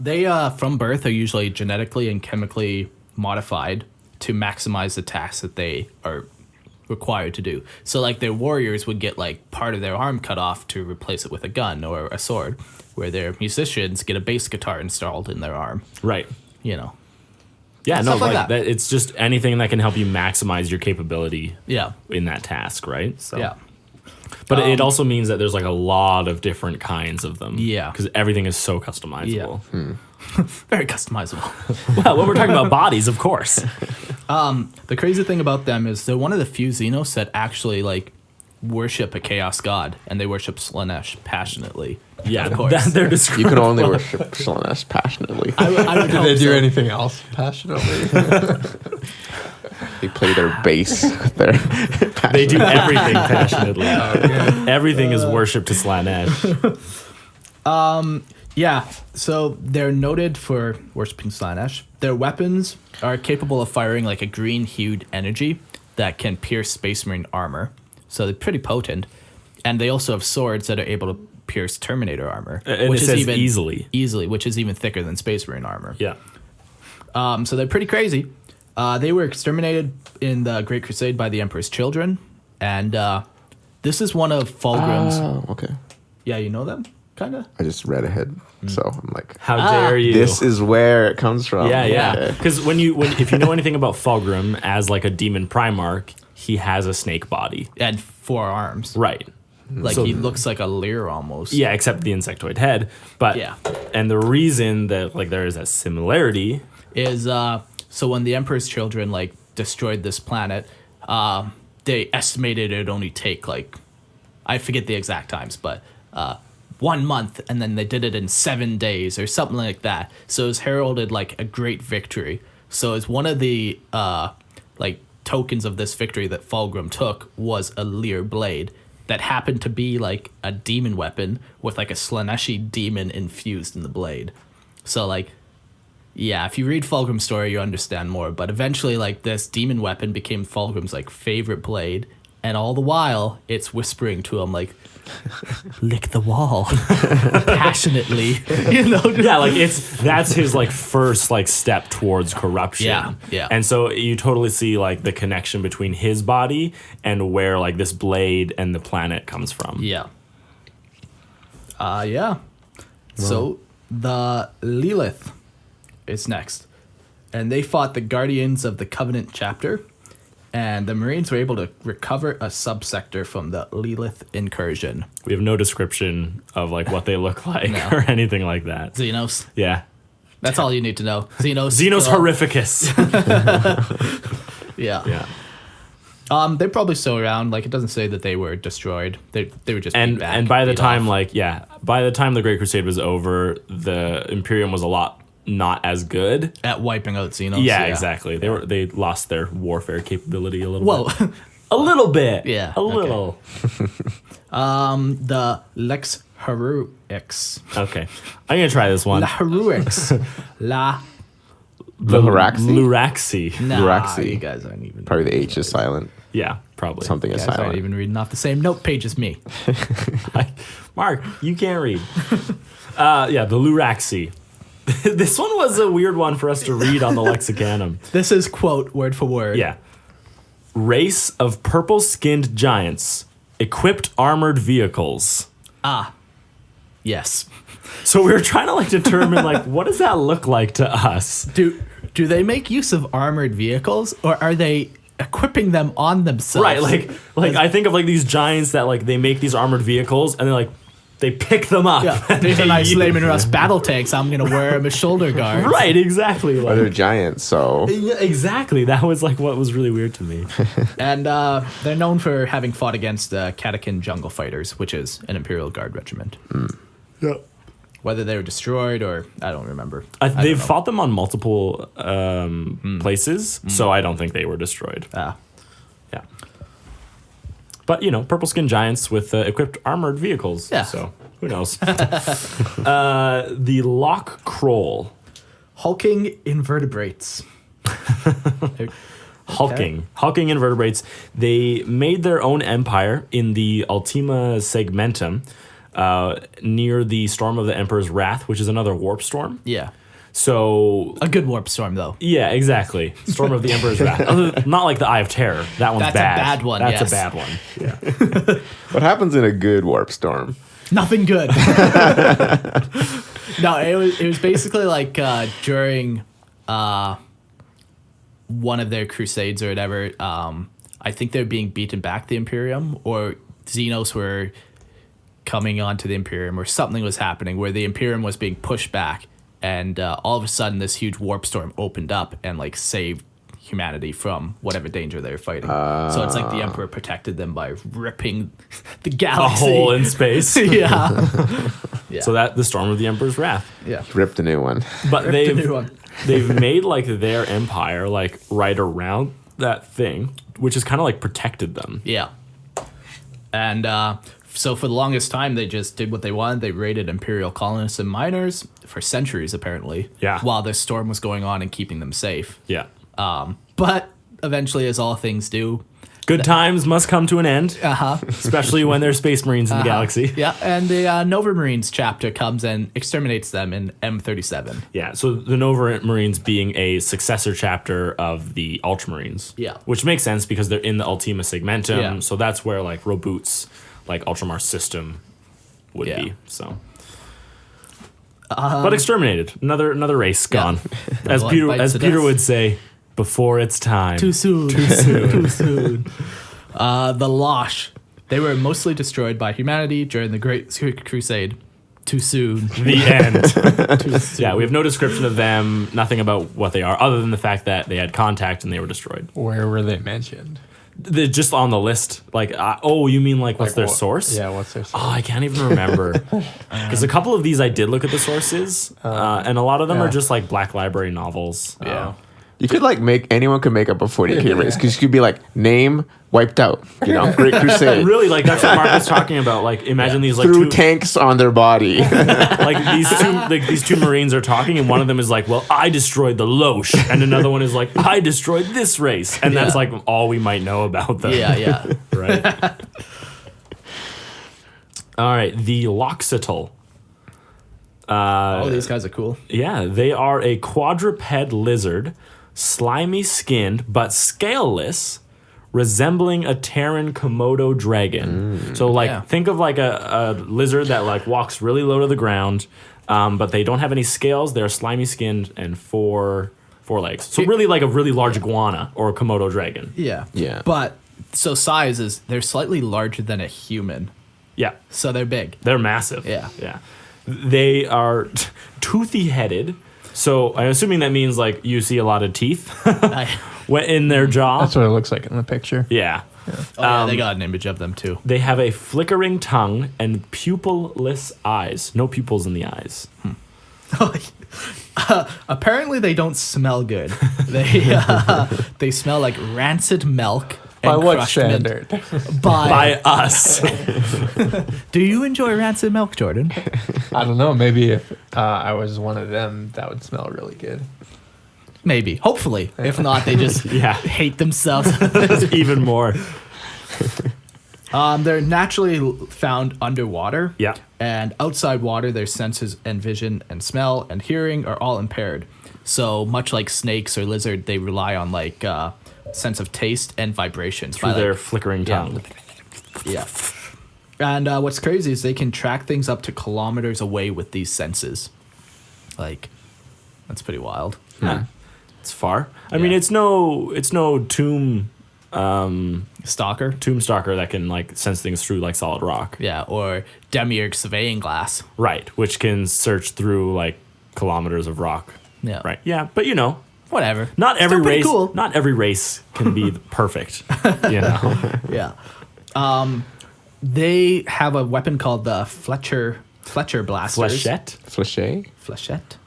they, from birth, are usually genetically and chemically modified to maximize the tasks that they are required to do. So, like, their warriors would get, like, part of their arm cut off to replace it with a gun or a sword, where their musicians get a bass guitar installed in their arm. Right. Yeah, Stuff like that. It's just anything that can help you maximize your capability in that task, right? So. Yeah. But it also means that there's, like, a lot of different kinds of them. Yeah. Because everything is so customizable. Yeah. Very customizable. Well, when we're talking about bodies, of course. The crazy thing about them is they're one of the few Xenos that actually, like, worship a chaos god, and they worship Slaanesh passionately. Yeah, of course. they're described. You can only worship Slaanesh passionately. I would Did hope they do so. anything else passionately? They play their bass with their They do everything passionately. Everything is worship to Slaanesh. Yeah, so they're noted for worshipping Slaanesh. Their weapons are capable of firing, like, a green-hued energy that can pierce Space Marine armor. So they're pretty potent. And they also have swords that are able to pierce Terminator armor. And which it is says even easily. Easily, which is even thicker than Space Marine armor. Yeah. So they're pretty crazy. They were exterminated in the Great Crusade by the Emperor's children. And this is one of Fulgrim's... Oh, okay. Yeah, you know them? Kind of? I just read ahead, so I'm like, How dare you? this is where it comes from. Yeah. Okay. Because if you know anything about Fulgrim as, like, a demon Primarch, he has a snake body. And 4 arms. Right. Like, So- he looks like a leer almost. Yeah, except the insectoid head. But Yeah. And the reason that, like, there is that similarity Is, so when the Emperor's children, like, destroyed this planet, they estimated it'd only take, like, I forget the exact times, but 1 month, and then they did it in 7 days or something like that. So it was heralded like a great victory. So as one of the like tokens of this victory that Fulgrim took was a Lear blade that happened to be like a demon weapon with like a Slaaneshi demon infused in the blade. So like, yeah, if you read Fulgrim's story, you understand more. But eventually, like, this demon weapon became Fulgrim's like favorite blade, and all the while, it's whispering to him like, "Lick the wall," passionately, you know. Yeah, like that's his like first like step towards corruption. Yeah. And so you totally see like the connection between his body and where like this blade and the planet comes from. Yeah. Yeah. So the Lilith is next, and they fought the Guardians of the Covenant chapter, and the Marines were able to recover a subsector from the Lilith incursion. We have no description of like what they look like No. or anything like that. Xenos. Yeah. That's all you need to know. Xenos. Xenos kill- horrificus. Yeah. Yeah. They're probably still around. Like, it doesn't say that they were destroyed. They were just beat back, And by the beat time off. by the time the Great Crusade was over, the Imperium was a lot not as good. At wiping out Xenos. Yeah, exactly. They lost their warfare capability a little Well, bit. A little bit. Yeah, A okay. little. the Lachrymal. Okay. I'm going to try this one. Lachrymal. La. The Haraxi? Luraxi. Nah, Luraxi. you guys aren't even. Probably the H is silent. Yeah, probably. Something You is guys aren't silent. even reading off the same note page as me. Mark, you can't read. Yeah, the Luraxi. This one was a weird one for us to read on the lexicanum. This is quote word for word. Yeah. Race of purple-skinned giants, equipped armored vehicles. Yes. So we were trying to like determine like what does that look like to us? Do they make use of armored vehicles, or are they equipping them on themselves? Right, like I think of like these giants that like they make these armored vehicles and they pick them up. Yeah, these are nice Layman Rust battle tanks. I'm gonna wear them as shoulder guards. Right, exactly. Well, they're giants, so Yeah, exactly. That was like what was really weird to me. And they're known for having fought against the Kela-kid jungle fighters, which is an Imperial Guard regiment. Yeah. Whether they were destroyed or I don't remember. They've fought them on multiple places, so I don't think they were destroyed. Ah. Yeah. But, purple skin giants with equipped armored vehicles. Yeah. So, who knows? The Loc'xatol. Hulking invertebrates. Hulking invertebrates. They made their own empire in the Ultima Segmentum near the Storm of the Emperor's Wrath, which is another warp storm. Yeah. So A good warp storm, though. yeah, exactly. Storm of the Emperor's Wrath. Not like the Eye of Terror. That one's That's bad. a bad one, That's yes. a bad one. Yeah. what happens in a good warp storm? Nothing good. No, it was basically like during one of their crusades or whatever. I think they're being beaten back, the Imperium, or Xenos were coming onto the Imperium, or something was happening where the Imperium was being pushed back, and all of a sudden this huge warp storm opened up and like saved humanity from whatever danger they were fighting. So it's like the Emperor protected them by ripping the A galaxy. hole in space. Yeah. Yeah. So that the Storm of the Emperor's Wrath. Yeah. Ripped a new one. But Ripped a new one. they've made like their empire like right around that thing, which has kind of like protected them. Yeah. And so for the longest time, they just did what they wanted. They raided Imperial colonists and miners for centuries, apparently. Yeah. While this storm was going on and keeping them safe. Yeah. But eventually, as all things do, Good times must come to an end, uh-huh. especially when there's space marines in the galaxy. Yeah, and the Nova Marines chapter comes and exterminates them in M37. Yeah, so the Nova Marines being a successor chapter of the Ultramarines. Yeah. Which makes sense because they're in the Ultima Segmentum, Yeah. so that's where like Roboot's like Ultramar system would Yeah. be. So but exterminated. Another race gone. As One Peter bites the Peter dust. would say, before it's time. Too soon. Too soon. Too soon. The Lush. They were mostly destroyed by humanity during the Great Crusade. Too soon. The end. Too soon. Yeah, we have no description of them, nothing about what they are, other than the fact that they had contact and they were destroyed. Where were they mentioned? They're just on the list. Like, you mean like what's their source? Yeah, what's their source? Oh, I can't even remember. Because a couple of these I did look at the sources, and a lot of them yeah. are just like Black Library novels. Yeah. You could anyone could make up a 40K race because you could be like, name wiped out, Great Crusade. Really, like that's what Mark was talking about. Like, imagine these like Through two, tanks on their body. these two Marines are talking, and one of them is like, "Well, I destroyed the Lush," and another one is like, "I destroyed this race," and that's like all we might know about them. Yeah. Right. All right, the Loc'xatol. Oh, these guys are cool. Yeah, they are a quadruped lizard, slimy skinned but scaleless, resembling a Terran Komodo dragon. So think of like a lizard that like walks really low to the ground, but they don't have any scales. They're slimy skinned and four legs. So really like a really large iguana or a Komodo dragon. Yeah. Yeah. But so size is they're slightly larger than a human. Yeah, So they're big. they're massive. Yeah. Yeah. They are toothy headed. So I'm assuming that means like you see a lot of teeth in their jaw. That's what it looks like in the picture. Yeah. Oh, yeah, they got an image of them too. They have a flickering tongue and pupil-less eyes. No pupils in the eyes. Apparently, they don't smell good. They smell like rancid milk. By and what crushed mint. standard? By us. Do you enjoy rancid milk, Jordan? I don't know. Maybe if I was one of them, that would smell really good. Maybe. Hopefully. If not, they just hate themselves. Even more. They're naturally found underwater. Yeah. And outside water, their senses and vision and smell and hearing are all impaired. So much like snakes or lizard, they rely on like sense of taste and vibrations through their flickering tongue. Yeah. And what's crazy is they can track things up to kilometers away with these senses. Like, that's pretty wild. Yeah. It's far. I mean, it's no tomb stalker that can like sense things through like solid rock. Yeah, or Demiurge surveying glass. Right, which can search through like kilometers of rock. Yeah. Right. Yeah, but you know, whatever. Not Still every pretty race. cool. Not every race can be perfect. You know. Yeah. They have a weapon called the Fletcher blasters. Flechet? Flechette.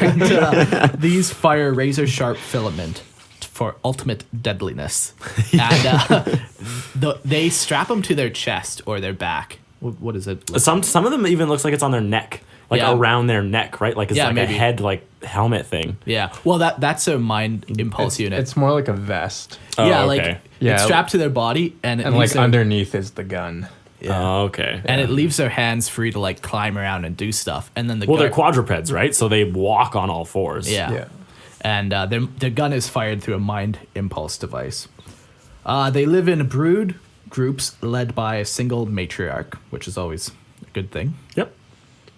And, these fire razor sharp filament for ultimate deadliness. And they strap them to their chest or their back. What is it? Some of them even looks like it's on their neck, like around their neck, right? Like it's like maybe a head like helmet thing. Yeah. Well, that's a mind impulse unit. It's more like a vest. Oh, okay. It's strapped to their body, and like underneath is the gun. Yeah. Oh, okay. And it leaves their hands free to like climb around and do stuff. And then they're quadrupeds, right? So they walk on all fours. Yeah. And their gun is fired through a mind impulse device. They live in brood groups led by a single matriarch, which is always a good thing. Yep.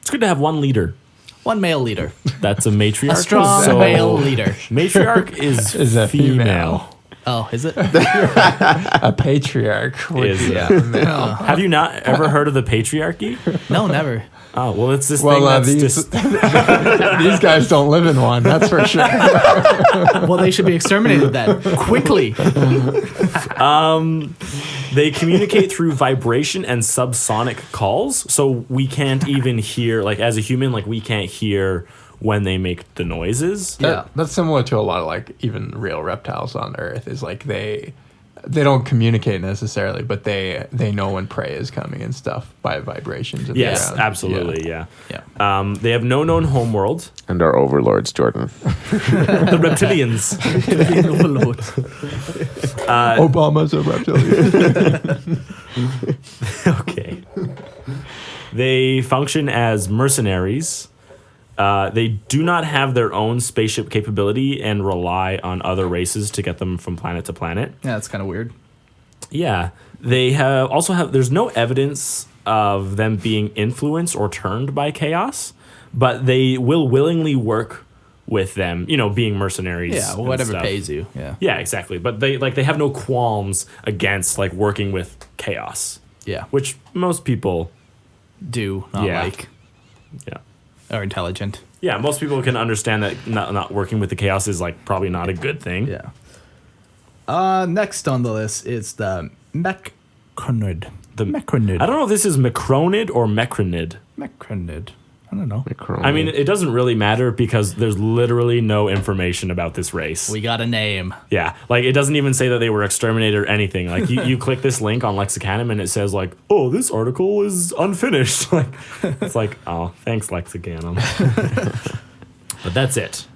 It's good to have one leader. One male leader. That's a matriarch. A strong male leader. Matriarch is a female. Oh, is it? A patriarch is male. Have you not ever heard of the patriarchy? No, never. Oh, well, it's this thing that's just... These guys don't live in one, that's for sure. Well, they should be exterminated then. Quickly. They communicate through vibration and subsonic calls, so we can't even hear, like, as a human, like, we can't hear when they make the noises. That's similar to a lot of, like, even real reptiles on Earth, is, like, they don't communicate necessarily, but they know when prey is coming and stuff by vibrations. Yes, absolutely, yeah. They have no known homeworld. And our overlords, Jordan. The reptilians. Obama's a reptilian. Okay. They function as mercenaries. They do not have their own spaceship capability and rely on other races to get them from planet to planet. Yeah, that's kind of weird. Yeah. They there's no evidence of them being influenced or turned by chaos, but they will willingly work with them, being mercenaries. Yeah, whatever pays you. Yeah. Yeah, exactly. But they have no qualms against like working with chaos. Yeah. Which most people do not like. Yeah. Or intelligent. Yeah, most people can understand that not working with the chaos is like probably not a good thing. Yeah. Next on the list is the Mecronid. Mecronid. I don't know if this is Mecronid or Mecronid. Mecronid. I don't know. I mean, it doesn't really matter because there's literally no information about this race. We got a name. Yeah, like it doesn't even say that they were exterminated or anything. Like you click this link on lexicanum and it says like, oh, this article is unfinished. Like it's like, oh, thanks lexicanum. But that's it.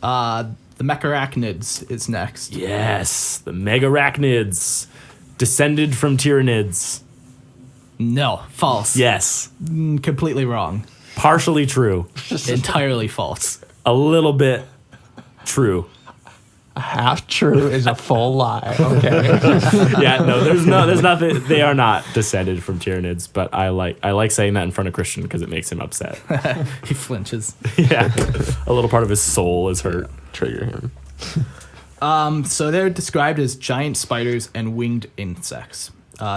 The Mega-arachnids is next. Yes, the Mega-arachnids, descended from Tyranids. No, false. Yes. Completely wrong. Partially true. Entirely false. A little bit true. Half true is a full lie. Okay. Yeah, no, there's nothing. They are not descended from Tyranids, but I like saying that in front of Christian because it makes him upset. He flinches. Yeah, a little part of his soul is hurt. Trigger him. So they're described as giant spiders and winged insects.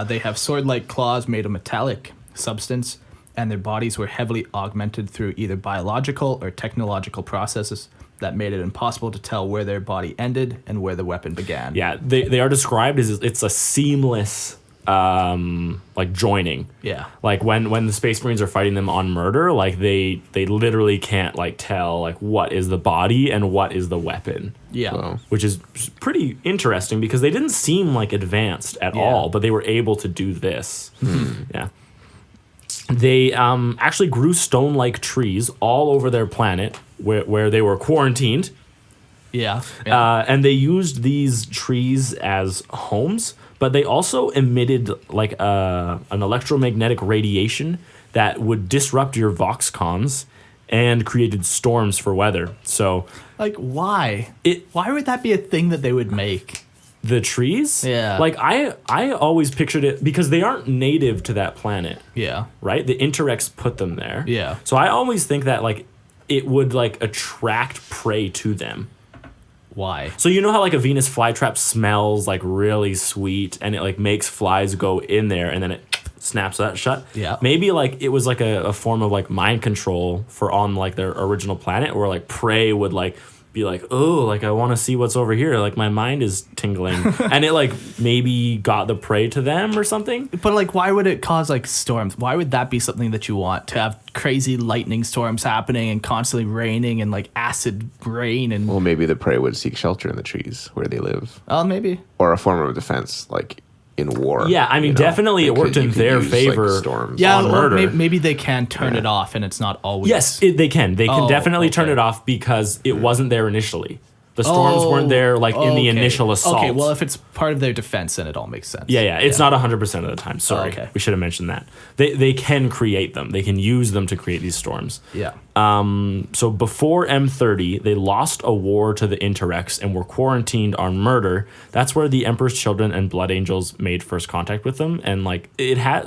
They have sword-like claws made of metallic substance, and their bodies were heavily augmented through either biological or technological processes that made it impossible to tell where their body ended and where the weapon began. Yeah, they are described as it's a seamless like joining. Yeah. Like when the Space Marines are fighting them on murder, like they literally can't like tell like what is the body and what is the weapon. Yeah. So. Which is pretty interesting because they didn't seem like advanced at all, but they were able to do this. Yeah. They actually grew stone-like trees all over their planet where they were quarantined. Yeah. And they used these trees as homes, but they also emitted like an electromagnetic radiation that would disrupt your voxcons and created storms for weather. So, like, why? Why would that be a thing that they would make? The trees? Yeah. Like, I always pictured it because they aren't native to that planet. Yeah. Right? The Interrex put them there. Yeah. So I always think that, like, it would, like, attract prey to them. Why? So you know how, like, a Venus flytrap smells, like, really sweet, and it, like, makes flies go in there, and then it snaps that shut? Yeah. Maybe, like, it was, like, a form of, like, mind control for on, like, their original planet, where, like, prey would, like, be like, oh, like, I want to see what's over here. Like, my mind is tingling. And it, like, maybe got the prey to them or something. But, like, why would it cause, like, storms? Why would that be something that you want? To have crazy lightning storms happening and constantly raining and, like, acid rain and... Well, maybe the prey would seek shelter in the trees where they live. Oh, maybe. Or a form of defense, like in war. Yeah, I mean, definitely it worked in their favor. Like, storms. Yeah, on murder. Maybe they can turn it off and it's not always... Yes, they can. They can definitely turn okay. it off because it wasn't there initially. The storms weren't there, like, in the initial assault. Okay, well, if it's part of their defense, then it all makes sense. Yeah, it's not 100% of the time. Sorry, okay. We should have mentioned that. They can create them. They can use them to create these storms. Yeah. So before M30, they lost a war to the Interrex and were quarantined on Murder. That's where the Emperor's Children and Blood Angels made first contact with them. And, like,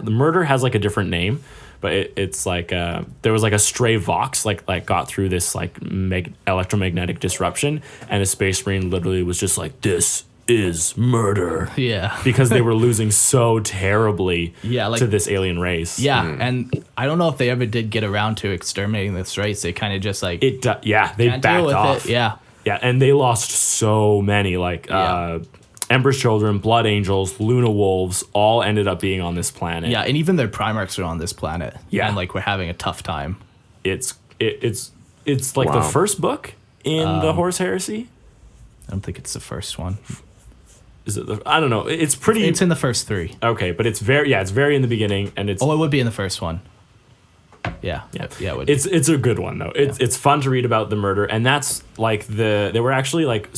Murder has, like, a different name. But it's like there was like a stray vox like got through this like electromagnetic disruption, and a space marine literally was just like, this is murder. Yeah. Because they were losing so terribly like, to this alien race. Yeah, and I don't know if they ever did get around to exterminating this race. They kind of just like they backed off. It. Yeah, and they lost so many like. Emperor's Children, Blood Angels, Luna Wolves all ended up being on this planet. Yeah, and even their Primarchs are on this planet. Yeah. And, like, we're having a tough time. It's like the first book in the Horus Heresy. I don't think it's the first one. Is it I don't know. It's pretty... It's in the first 3. Okay, but it's very in the beginning, and it's... Oh, it would be in the first one. Yeah, it would. It's a good one, though. It's fun to read about the murder, and that's, like, they were actually, like...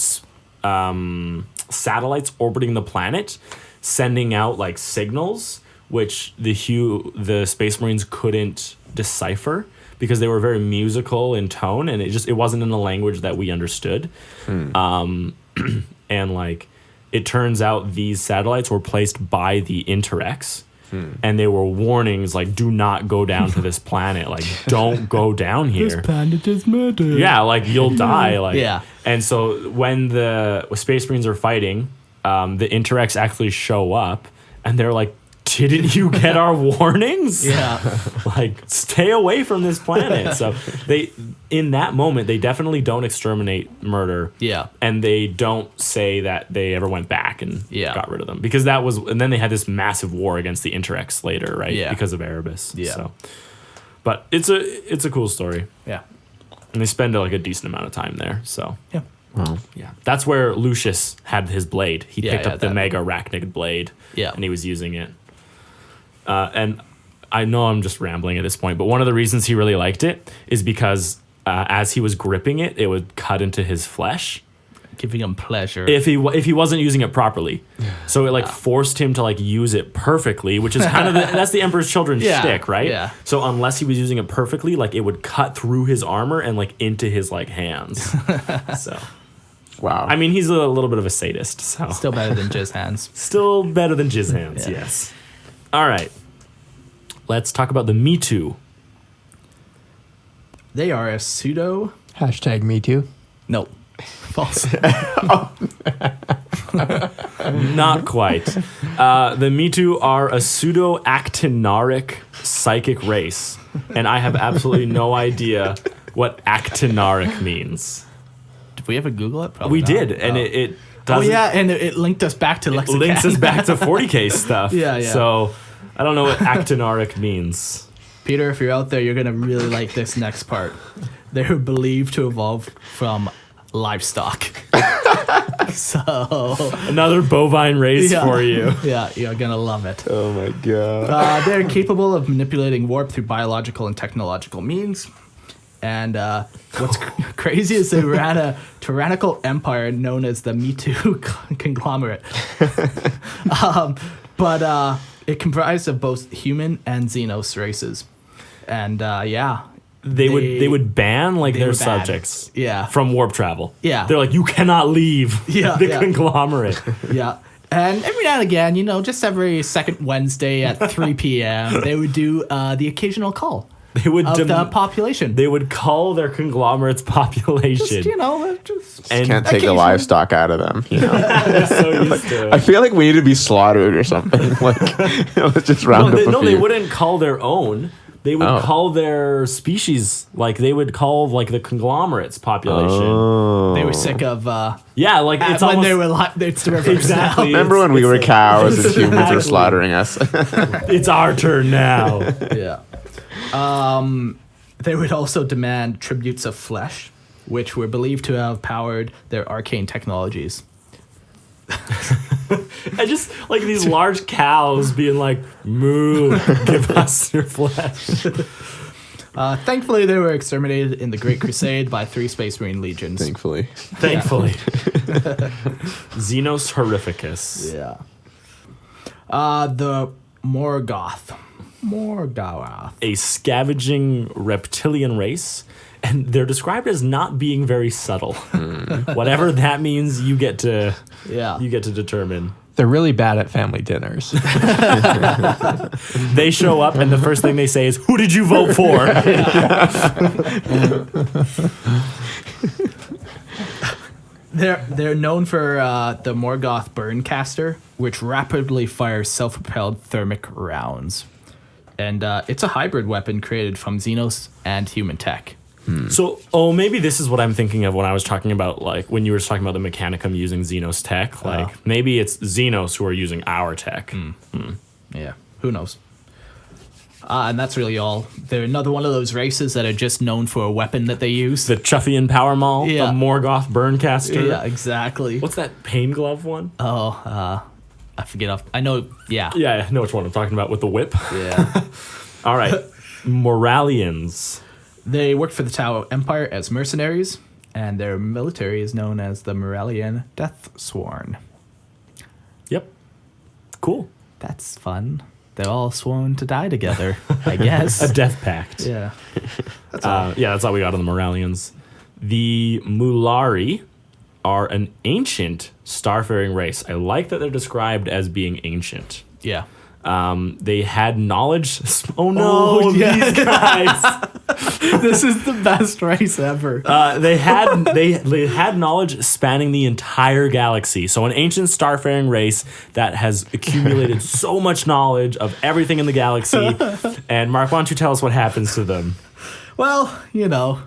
satellites orbiting the planet, sending out like signals, which the Space Marines couldn't decipher because they were very musical in tone, and it wasn't in a language that we understood. And like, it turns out these satellites were placed by the Interrex. And they were warnings like, do not go down to this planet. Like, don't go down here. This planet is murder. Yeah, like, you'll die. Like, yeah. And so when the Space Marines are fighting, the Interrex actually show up, and they're like, didn't you get our warnings? Yeah. Like, stay away from this planet. So in that moment, they definitely don't exterminate Murder. Yeah. And they don't say that they ever went back and got rid of them. Because and then they had this massive war against the Interrex later, right? Yeah. Because of Erebus. Yeah. So, but it's a cool story. Yeah. And they spend like a decent amount of time there. So Yeah. Wow. yeah, that's where Lucius had his blade. He picked up the Mega-arachnid blade. Yeah. And he was using it. And I know I'm just rambling at this point, but one of the reasons he really liked it is because as he was gripping it, it would cut into his flesh. Giving him pleasure. If he wasn't using it properly. So it like forced him to like use it perfectly, which is kind of that's the Emperor's Children shtick, right? Yeah. So unless he was using it perfectly, like it would cut through his armor and like into his like hands. So wow. I mean, he's a little bit of a sadist, so Still better than Jizz Hands. still better than Jizz Hands, Yeah. yes. All right. Let's talk about the Me Too. They are a pseudo... Hashtag me too. No. False. Not quite. The Me Too are a pseudo-actinaric psychic race, and I have absolutely no idea what actinaric means. Did we ever Google it? Probably We not. did, and it Oh, doesn't... yeah, and it linked us back to Lexicanum. links us back to 40K stuff. Yeah. So I don't know what actinaric means. Peter, if you're out there, you're going to really like this next part. They're believed to evolve from livestock. So... Another bovine race for you. Yeah, you're going to love it. Oh my god. They're capable of manipulating warp through biological and technological means. And what's crazy is they ran a tyrannical empire known as the Me Too conglomerate. But it comprised of both human and Xenos races. And they would ban their subjects from warp travel. Yeah. They're like, you cannot leave the conglomerate. Yeah. And every now and again, just every second Wednesday at 3 p.m., they would do the occasional call. They would the population. They would cull their conglomerate's population. Just can't take the livestock out of them. They're so used to it. I feel like we need to be slaughtered or something. Let's just round up a few. They wouldn't cull their own. They would cull their species. They would cull the conglomerate's population. Oh. They were sick of it's when almost, they were it's the reverse. Exactly. Remember when we were cows and humans were slaughtering us? It's our turn now. Yeah. They would also demand tributes of flesh, which were believed to have powered their arcane technologies. I just these large cows being like, moo, give us your flesh. Thankfully, they were exterminated in the Great Crusade by 3 Space Marine legions. Thankfully. Xenos Horrificus. Yeah. The Morgoth. A scavenging reptilian race, and they're described as not being very subtle. Whatever that means, you get to determine. They're really bad at family dinners. They show up, and the first thing they say is, "Who did you vote for?" They're known for the Morgoth Burncaster, which rapidly fires self-propelled thermic rounds. And it's a hybrid weapon created from Xenos and human tech. So, maybe this is what I'm thinking of when I was talking about, when you were talking about the Mechanicum using Xenos tech. Maybe it's Xenos who are using our tech. Yeah, who knows? And that's really all. They're another one of those races that are just known for a weapon that they use. The Chuffian Power Maul, the Morgoth Burncaster. Yeah, exactly. What's that pain glove one? I forget. I know, Yeah, I know which one I'm talking about with the whip. Yeah. All right. Moralians. They work for the Tau Empire as mercenaries, and their military is known as the Moralian Death Sworn. Yep. Cool. That's fun. They're all sworn to die together, I guess. A death pact. Yeah. That's all. That's all we got on the Moralians. The Mulari are an ancient starfaring race. I like that they're described as being ancient. Yeah. They had knowledge. Oh no, these guys! This is the best race ever. They had knowledge spanning the entire galaxy. So an ancient starfaring race that has accumulated so much knowledge of everything in the galaxy. And Mark, why don't you tell us what happens to them? Well,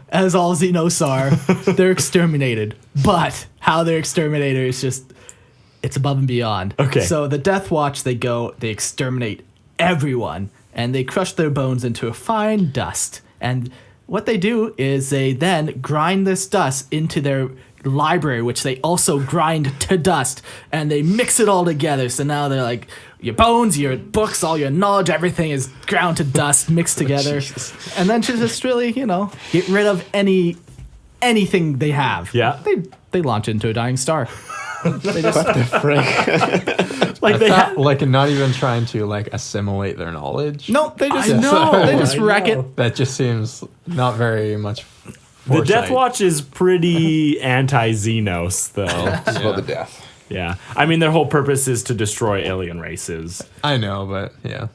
as all Xenos are, they're exterminated. But how they're exterminated is just, it's above and beyond. Okay. So the Death Watch, they exterminate everyone, and they crush their bones into a fine dust. And what they do is they then grind this dust into their library, which they also grind to dust, and they mix it all together. So now they're like, your bones, your books, all your knowledge, everything is ground to dust, mixed together. And then to just really, get rid of anything they have. Yeah. They launch into a dying star. They just, What the frick? Not even trying to assimilate their knowledge. no, they just I wreck know. it. That just seems not very much. The foresight. Death Watch is pretty anti-Xenos, though. It's about the death. Yeah. I mean, their whole purpose is to destroy alien races. I know, but yeah.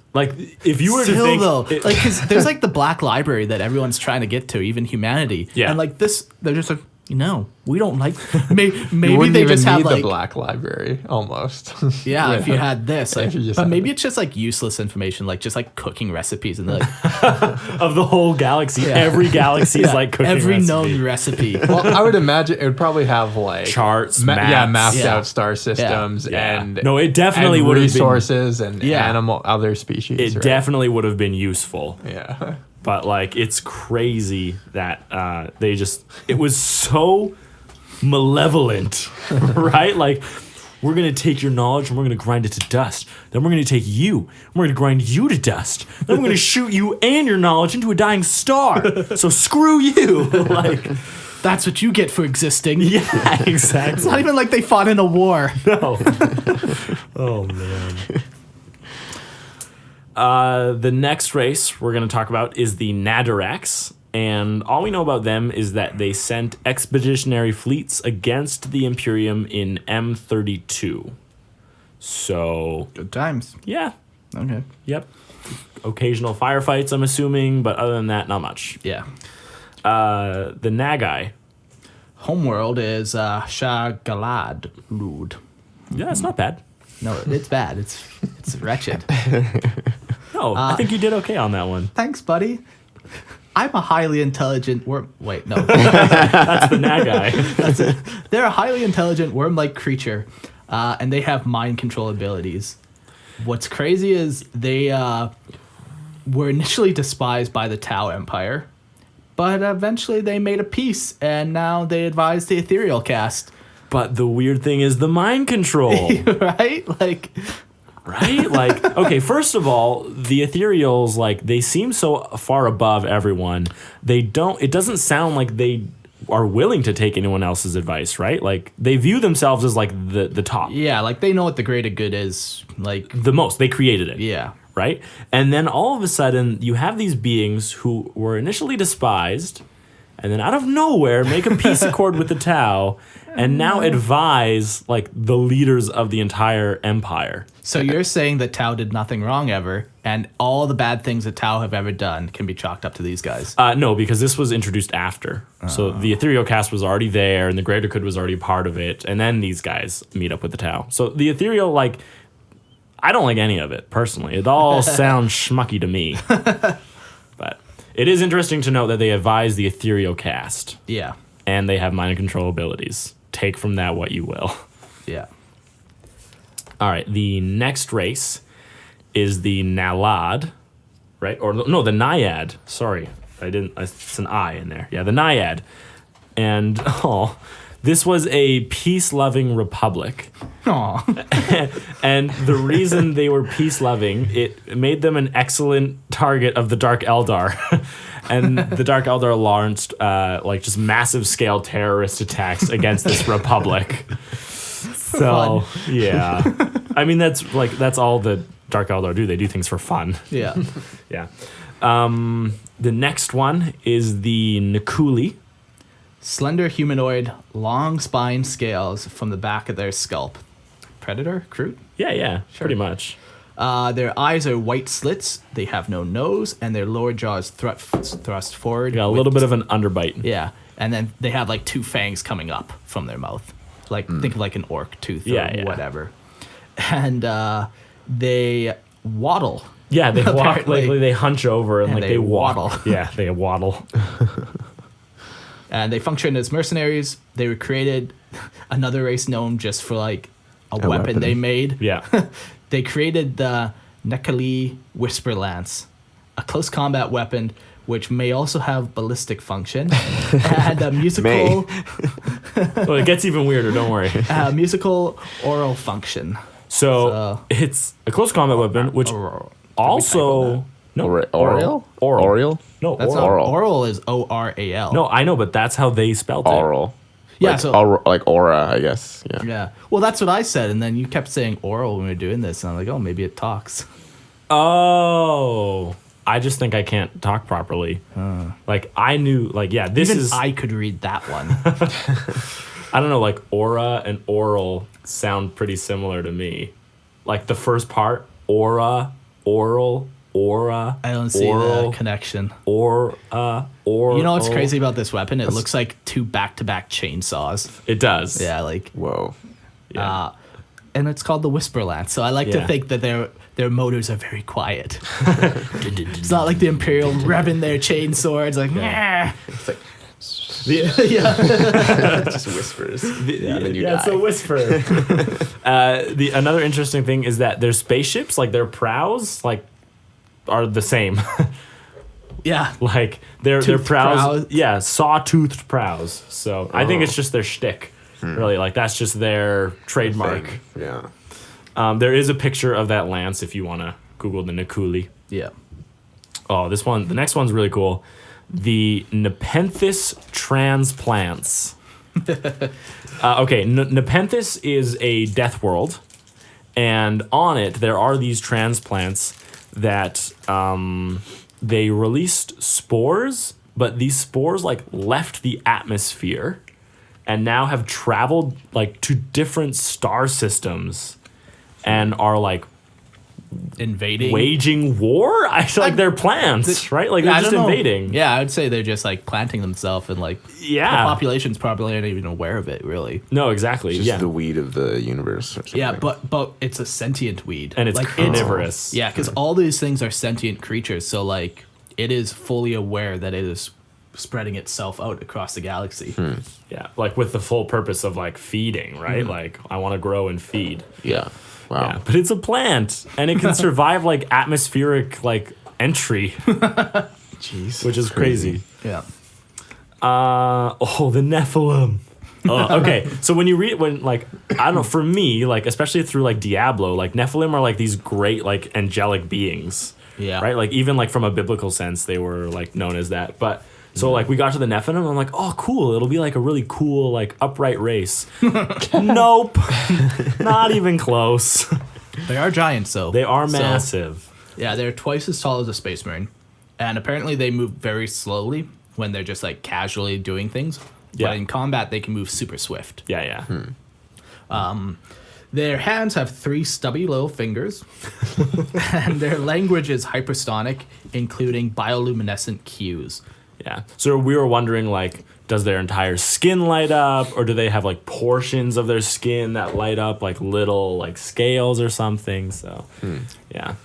If you were to think... though, because there's the Black Library that everyone's trying to get to, even humanity. Yeah. And this, they're just like, we don't like. Maybe You wouldn't they even just need have the Black Library, almost. Yeah, if you had this, If you just but had maybe it. it's just useless information, just cooking recipes and of the whole galaxy. Yeah. Every galaxy is cooking every recipe. known recipe. Well, I would imagine it would probably have Charts, maps. mapped Yeah. out star systems Yeah. and No, it definitely and would have been... resources and Yeah. other species. It right? definitely would have been useful. Yeah. But it's crazy that it was so malevolent, right? We're we're going to take your knowledge and we're going to grind it to dust. Then we're going to take you and we're going to grind you to dust. Then we're going to shoot you and your knowledge into a dying star. So screw you. Like, that's what you get for existing. Yeah, exactly. It's not even like they fought in a war. No. Oh, man. The next race we're going to talk about is the Nadder-axe. And all we know about them is that they sent expeditionary fleets against the Imperium in M32. So... Good times. Yeah. Okay. Yep. Occasional firefights, I'm assuming, but other than that, not much. Yeah. The Nagai. Homeworld is Shagalad Lud. Yeah, it's not bad. No, it's bad. It's wretched. No, I think you did okay on that one. Thanks, buddy. I'm a highly intelligent worm. Wait, no. That's the Nagai. They're a highly intelligent worm-like creature, and they have mind control abilities. What's crazy is they were initially despised by the Tau Empire, but eventually they made a peace, and now they advise the Ethereal Caste. But the weird thing is the mind control. Right? Like... Right? Like, okay, first of all, the Ethereals, like, they seem so far above everyone. It doesn't sound like they are willing to take anyone else's advice, right? Like, they view themselves as, like, the top. Yeah, like, they know what the greater good is, like... The most. They created it. Yeah. Right? And then all of a sudden, you have these beings who were initially despised, and then out of nowhere make a peace accord with the Tau, and now advise, like, the leaders of the entire empire. So you're saying that Tau did nothing wrong ever, and all the bad things that Tau have ever done can be chalked up to these guys? No, because this was introduced after. So the Ethereal Caste was already there, and the Greater Good was already part of it, and then these guys meet up with the Tau. So the Ethereal, like, I don't like any of it, personally. It all sounds schmucky to me. But it is interesting to note that they advise the Ethereal Caste. Yeah. And they have mind control abilities. Take from that what you will. Yeah. All right, the next race is the Nalad, right? Or no, the Naiad. Sorry, it's an I in there. Yeah, the Naiad. And this was a peace-loving republic. Aw. And the reason they were peace-loving, it made them an excellent target of the Dark Eldar. And the Dark Eldar launched like just massive-scale terrorist attacks against this republic. So, yeah. I mean, that's all the Dark Eldar do. They do things for fun. Yeah. Yeah. The next one is the Nikuli. Slender humanoid, long spine scales from the back of their scalp. Predator? Kroot? Yeah, pretty much. Their eyes are white slits, they have no nose, and their lower jaw is thrust forward. Yeah, a little bit of an underbite. Yeah, and then they have like two fangs coming up from their mouth. Like, think of like an orc tooth or whatever. And they waddle. Yeah, they walk, like they hunch over and like they waddle. Yeah, they waddle. And they function as mercenaries. They were created, another race known just for like a weapon they made. Yeah. They created the Nekali Whisper Lance, a close combat weapon which may also have ballistic function, and a musical... Well, it gets even weirder, don't worry. Musical oral function. So it's a close combat weapon, which also... No, Oral? No, that's oral. Not, oral is O-R-A-L. No, I know, but that's how they spelled it. Oral. Yeah, like, so... like aura, I guess. Yeah. Yeah. Well, that's what I said, and then you kept saying oral when we were doing this, and I'm like, oh, maybe it talks. Oh... I just think I can't talk properly. Like, I knew, like, yeah, this Even is... I could read that one. I don't know, like, aura and oral sound pretty similar to me. Like, the first part, aura, oral, aura, I don't see the connection. Or. You know what's crazy about this weapon? It looks like two back-to-back chainsaws. It does. Yeah, like... Whoa. Yeah. And it's called the Whisper Lance, so I like to think that their motors are very quiet. It's not like the Imperial revving their chain swords like, yeah. It's like, just whispers. And then you die. It's a whisper. Another interesting thing is that their spaceships, like their prows, like are the same. Yeah. Like their Toothed prows. prows. Yeah, saw-toothed prows. So I think it's just their shtick. Really, like that's just their trademark. Yeah. There is a picture of that lance if you want to Google the Nikuli. Yeah. Oh, the next one's really cool. The Nepenthes transplants. Okay, Nepenthes is a death world, and on it there are these transplants that they released spores, but these spores like left the atmosphere and now have traveled like to different star systems and are like Invading, waging war. I feel like they're plants, right? Like they're just invading. Yeah, I would say they're just like planting themselves, and like the population's probably not even aware of it, really. No, exactly. Just the weed of the universe. Or something. Yeah, but it's a sentient weed, and it's like, carnivorous. Yeah, because all these things are sentient creatures, so like it is fully aware that it is spreading itself out across the galaxy. Yeah, like with the full purpose of like feeding, right? Like I want to grow and feed. Yeah. Wow. Yeah, but it's a plant, and it can survive like atmospheric like entry. Jeez, which is crazy. Yeah. The Nephilim. Okay, so when you read like I don't know, for me, like especially through like Diablo, like Nephilim are like these great like angelic beings. Yeah. Right? Like even like from a biblical sense, they were like known as that. But so like we got to the Nephilim, and I'm like, oh cool, it'll be like a really cool like upright race. Nope. Not even close. They are giants though. They are massive. Yeah, they're twice as tall as a space marine. And apparently they move very slowly when they're just like casually doing things. Yeah. But in combat they can move super swift. Yeah. Their hands have 3 stubby little fingers. And their language is hypersonic, including bioluminescent cues. Yeah. So we were wondering, like, does their entire skin light up, or do they have like portions of their skin that light up, like little like scales or something? So, yeah.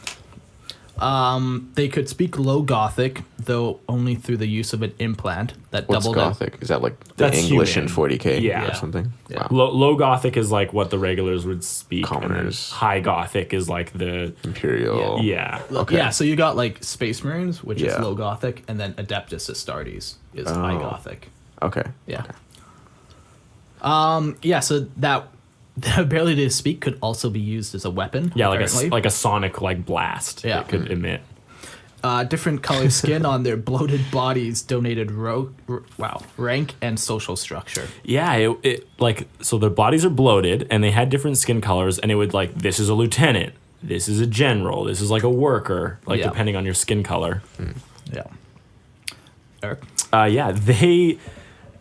They could speak Low Gothic, though only through the use of an implant that What's doubled. Gothic? Is that like the That's English human. in 40K Yeah. or something? Yeah. Wow. Low Gothic is like what the regulars would speak. and then Commoners. High Gothic is like the Imperial. yeah. Okay. Yeah, so you got like Space Marines, which is Yeah. Low Gothic, and then Adeptus Astartes is High Gothic. Okay. Yeah. Yeah, so that the ability to speak could also be used as a weapon. Yeah, apparently. like a sonic like blast. Yeah. It could emit. Different color skin on their bloated bodies donated rank and social structure. Yeah, it like so their bodies are bloated and they had different skin colors, and it would like this is a lieutenant, this is a general, this is like a worker, like Yeah. depending on your skin color. Yeah. Eric? Yeah,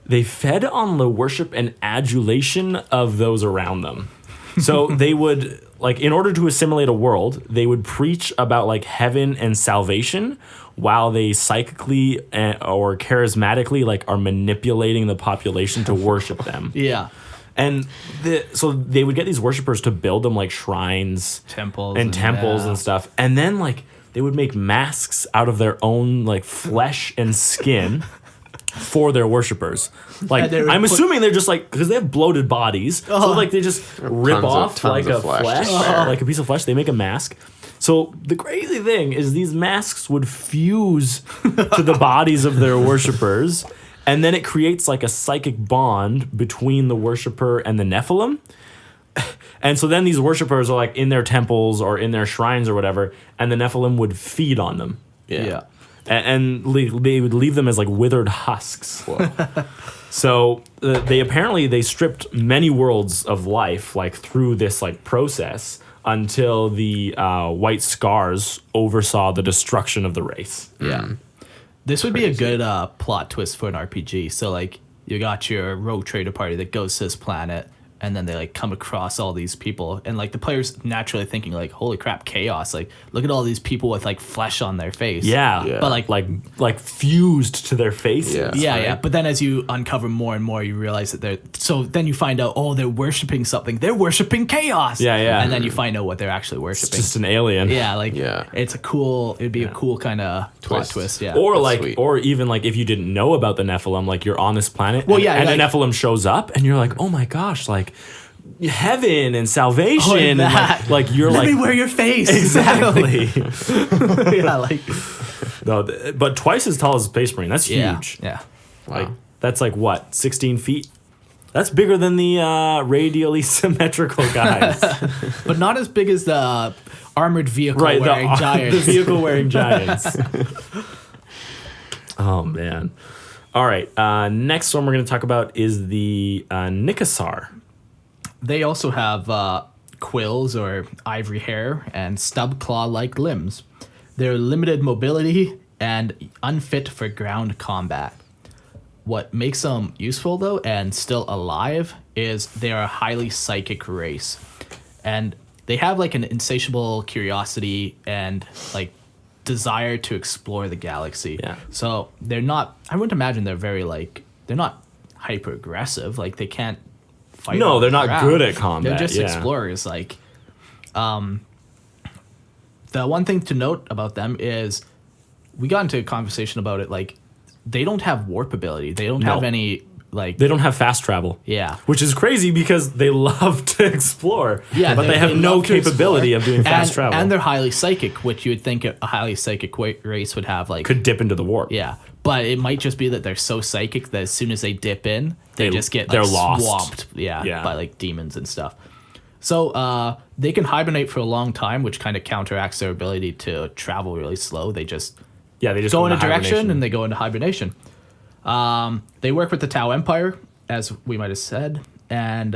they fed on the worship and adulation of those around them. So they would, like, in order to assimilate a world, they would preach about, like, heaven and salvation while they psychically or charismatically, like, are manipulating the population to worship them. Yeah. And so they would get these worshipers to build them, like, shrines. Temples. And stuff. And then, like, they would make masks out of their own, like, flesh and skin for their worshipers. Like, I'm assuming they're just like, because they have bloated bodies, so like they just rip off like a flesh, like a piece of flesh. They make a mask. So the crazy thing is these masks would fuse to the bodies of their worshipers, and then it creates like a psychic bond between the worshiper and the Nephilim. And so then these worshipers are like in their temples or in their shrines or whatever, and the Nephilim would feed on them. Yeah. And they would leave them as like withered husks. So they stripped many worlds of life like through this like process until the White Scars oversaw the destruction of the race. Yeah. This would be a good plot twist for an RPG. So like you got your rogue trader party that goes to this planet, and then they like come across all these people, and like the players naturally thinking like, holy crap, chaos, like look at all these people with like flesh on their face. Yeah. But like fused to their faces. Yeah. But then as you uncover more and more, you realize that then you find out, oh, they're worshiping something. They're worshiping chaos. Yeah. And then you find out what they're actually worshiping. It's just an alien. It'd be a cool kind of plot twist. Yeah. Or That's like, sweet. or even like if you didn't know about the Nephilim, like you're on this planet, Well, and, yeah, and like- a Nephilim shows up, and you're like, oh my gosh, like heaven and salvation, and like you're Let like, me wear your face. exactly. Yeah, like No, but twice as tall as a Space Marine. That's huge. Yeah. Like that's like what, 16 feet? That's bigger than the radially symmetrical guys. But not as big as the armored vehicle wearing giants. The vehicle wearing giants. Oh, man. All right. Next one we're going to talk about is the Nicu-sar. They also have quills or ivory hair and stub claw-like limbs. They're limited mobility and unfit for ground combat. What makes them useful, though, and still alive, is they are a highly psychic race. And they have, like, an insatiable curiosity and, like, desire to explore the galaxy. Yeah. So they're not, I wouldn't imagine they're very, like, they're not hyper-aggressive. Like, they can't fight. No, they're not around. good at combat. They're just explorers. Like, the one thing to note about them is we got into a conversation about it, like, they don't have warp ability. They don't have any, like... They don't have fast travel. Yeah. Which is crazy because they love to explore. Yeah, but they have no capability of doing fast travel. And they're highly psychic, which you would think a highly psychic race would have, like... Could dip into the warp. Yeah. But it might just be that they're so psychic that as soon as they dip in, they just get, they're like, lost. swamped. Yeah, by, like, demons and stuff. So they can hibernate for a long time, which kind of counteracts their ability to travel really slow. They just... Yeah, they just go in a direction and they go into hibernation. They work with the Tau Empire, as we might have said, and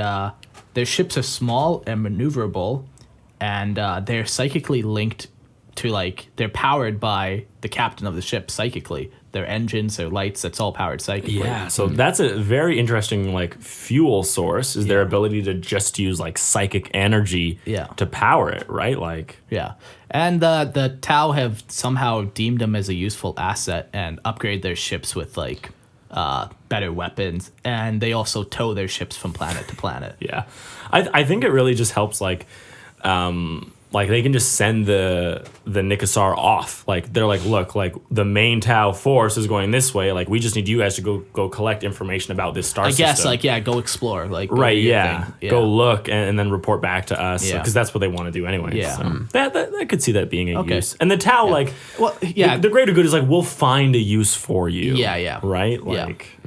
their ships are small and maneuverable, and they're psychically linked to, like, they're powered by the captain of the ship psychically. Their engines, their lights, that's all powered psychically. Yeah, so that's a very interesting, like, fuel source, is their ability to just use, like, psychic energy to power it, right? Like... Yeah. And the Tau have somehow deemed them as a useful asset and upgrade their ships with, like, better weapons. And they also tow their ships from planet to planet. Yeah. I think it really just helps, like they can just send the Nicu-sar off. Like, they're like, look, like, the main Tau force is going this way. Like, we just need you guys to go collect information about this star system. I guess, like, yeah, go explore. Like, right, yeah. Go look and then report back to us. Yeah. Because that's what they want to do anyway. Yeah. So I could see that being a use. And the Tau, like, well, yeah. The greater good is, like, we'll find a use for you. Yeah. Right? Like,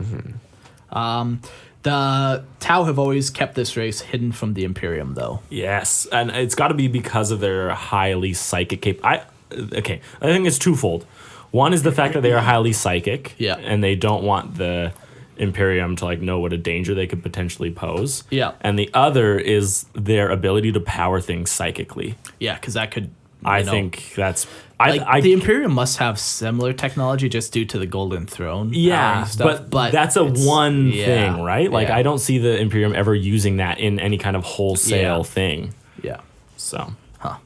The Tau have always kept this race hidden from the Imperium, though. yes. And it's got to be because of their highly psychic I think it's twofold. One is the fact that they are highly psychic. Yeah. And they don't want the Imperium to, like, know what a danger they could potentially pose. Yeah. And the other is their ability to power things psychically. Yeah, because that could... I think that's... the Imperium must have similar technology just due to the Golden Throne. Yeah, stuff, but that's a one thing, right? Like, yeah. I don't see the Imperium ever using that in any kind of wholesale thing. Yeah. So... Huh.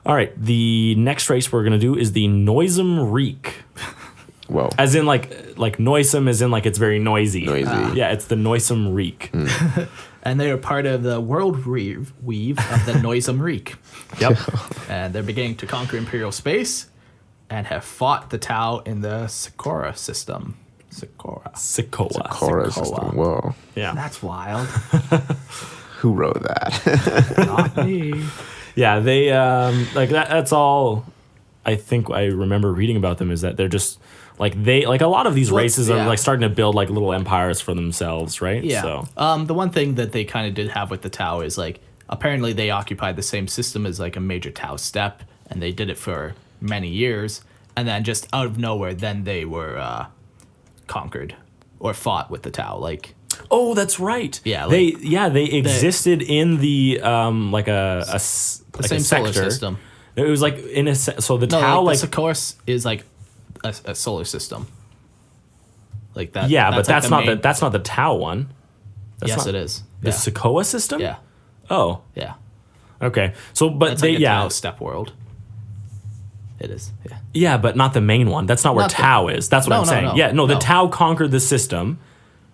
All right, the next race we're going to do is the Noisome Reek. Whoa. As in, like noisome, as in, like, it's very noisy. Noisy. Yeah, it's the Noisome Reek. And they are part of the world weave of the Noisome Reek. Yep. And they're beginning to conquer Imperial space and have fought the Tau in the Sokoa system. Sokoa Korra system. Whoa. Yeah. That's wild. Who wrote that? Not me. Yeah, they, like, that's all I think I remember reading about them, is that they're just... Like, a lot of these races are, like, starting to build, like, little empires for themselves, right? Yeah. So. The one thing that they kind of did have with the Tau is, like, apparently they occupied the same system as, like, a major Tau step, and they did it for many years, and then just out of nowhere, then they were conquered or fought with the Tau, like... Oh, that's right. Yeah. Like, they existed in the, like, a same sector. solar system. It was, like, in a... So the No, Tau, like, like... the Sokoa is, like... A solar system, like that. Yeah, but that's that's not the Tau one. Yes, it is. The Sokoa system. Yeah. Oh. Yeah. Okay. So, but It's they like a Tau step world. It is. Yeah. Yeah, but not the main one. That's not where Tau is. That's what I'm saying. Yeah. No, the Tau conquered the system,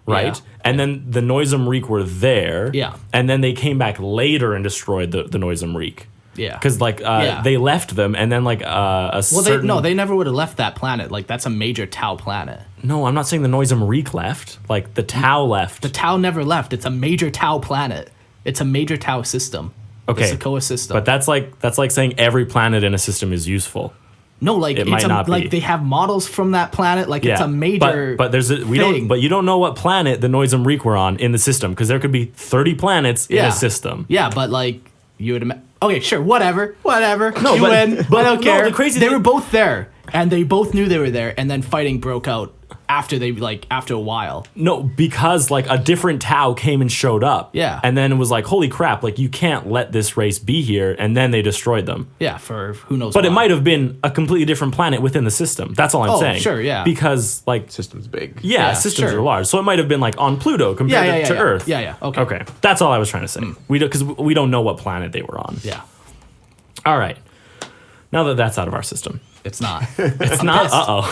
right? Yeah. And then the Noisome Reek were there. Yeah. And then they came back later and destroyed the Noisome Reek. Yeah. Because, like, they left them, and then, like, they never would have left that planet. Like, that's a major Tau planet. No, I'm not saying the Noisome Reek left. Like, the Tau left. The Tau never left. It's a major Tau planet. It's a major Tau system. Okay. The Sokoa system. But that's like saying every planet in a system is useful. No, like it might not like be. they have models from that planet. Like it's a major. But there's we don't. But you don't know what planet the Noids and Reek were on in the system because there could be 30 planets in a system. Yeah, but like you would. Okay, sure, whatever. No, you win. But I don't care. The crazy they thing- were both there, and they both knew they were there, and then fighting broke out after a while. No, because like a different Tau came and showed up. Yeah. And then it was like, holy crap, like you can't let this race be here. And then they destroyed them. Yeah, for who knows. But why. it might have been a completely different planet within the system. That's all I'm saying. Sure, yeah. Because like System's big. systems sure. are large. So it might have been like on Pluto compared to Earth. Yeah. Okay. Okay. That's all I was trying to say. Because we don't know what planet they were on. Yeah, All right. Now that that's out of our system. it's not. It's not.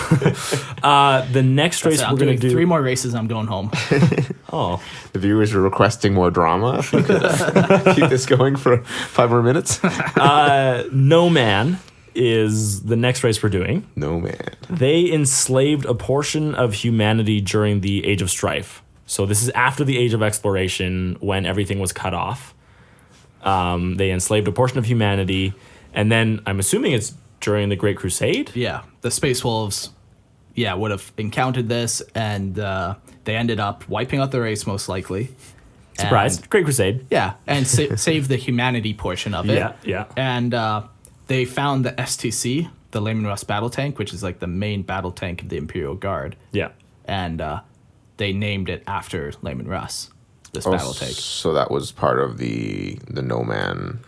The next race I'm we're going doing to do. 3 more races. I'm going home. Oh. The viewers are requesting more drama. If we could keep this going for 5 more minutes. No Man is the next race we're doing. No, man. They enslaved a portion of humanity during the Age of Strife. So this is after the Age of Exploration when everything was cut off. They enslaved a portion of humanity. And then I'm assuming it's during the Great Crusade? Yeah, the Space Wolves, would have encountered this, and they ended up wiping out the race most likely. Surprise. And- Great Crusade. Yeah, and save the humanity portion of it. Yeah. And they found the STC, the Lehman Russ battle tank, which is like the main battle tank of the Imperial Guard. Yeah. And they named it after Lehman Russ, this battle tank. So that was part of the No Man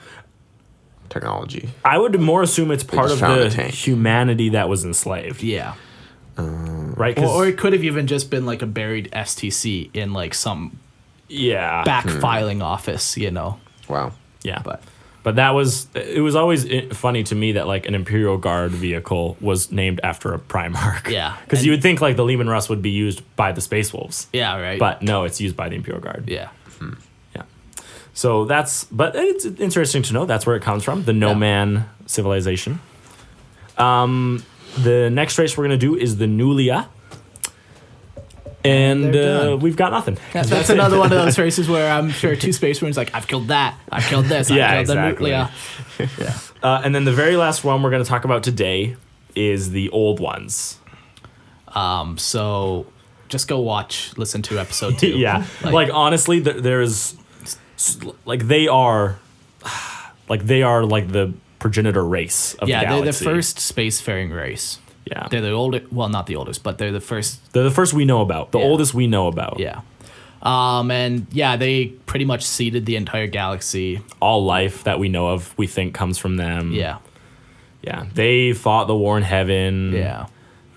technology. I would more assume it's part of just found the a tank. humanity that was enslaved. Yeah. Right? Or it could have even just been like a buried STC in like some yeah. back filing office, you know. Wow. Yeah. But But it was always funny to me that like an Imperial Guard vehicle was named after a Primarch. Yeah. Because you would think like the Lehman Russ would be used by the Space Wolves. yeah, right. But no, it's used by the Imperial Guard. yeah. Yeah. So but it's interesting to know that's where it comes from, the No Man civilization. The next race we're going to do is the Nulia. And they're done. we've got nothing. That's another one of those races where I'm sure 2 Space Marines like, I've killed that, I've killed this, Yeah, I've killed exactly. the nuclear. And then the very last one we're going to talk about today is the old ones. So just go listen to episode 2. Yeah. Like honestly, there's like they are like the progenitor race of the Yeah, galaxy. they're the first spacefaring race. Yeah. They're the oldest, well, not the oldest, but they're the first. They're the first we know about. The Yeah. oldest we know about. Yeah. And yeah, they pretty much seeded the entire galaxy. All life that we know of, we think comes from them. Yeah. Yeah. They fought the war in heaven. Yeah.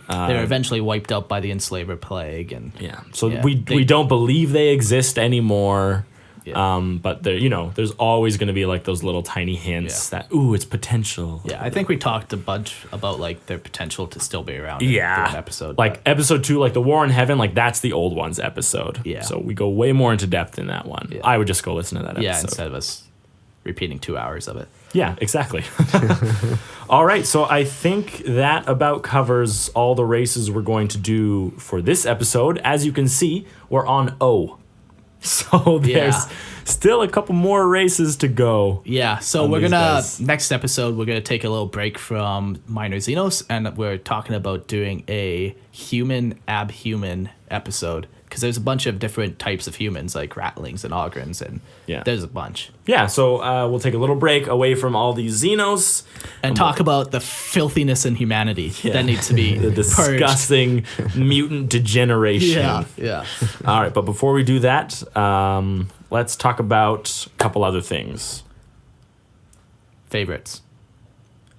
They were eventually wiped out by the Enslaver Plague. And Yeah. So Yeah. we They- don't believe they exist anymore. Yeah. But there, there's always going to be like those little tiny hints that it's potential. yeah, I think we talked a bunch about like their potential to still be around. In Yeah. an episode. Like but- episode 2, like the War in Heaven, like that's the old ones episode. Yeah. So we go way more into depth in that one. Yeah. I would just go listen to that episode. yeah, instead of us repeating 2 hours of it. Yeah, exactly. All right, so I think that about covers all the races we're going to do for this episode. As you can see, we're on O. So there's still a couple more races to go. Yeah, so on we're these gonna guys. next episode we're gonna take a little break from Minor Xenos, and we're talking about doing a human abhuman episode because there's a bunch of different types of humans like ratlings and ogrins, and there's a bunch. Yeah, so we'll take a little break away from all these Xenos And talk about the filthiness in humanity that needs to be the purged. disgusting mutant degeneration. Yeah. All right, but before we do that, let's talk about a couple other things. Favorites.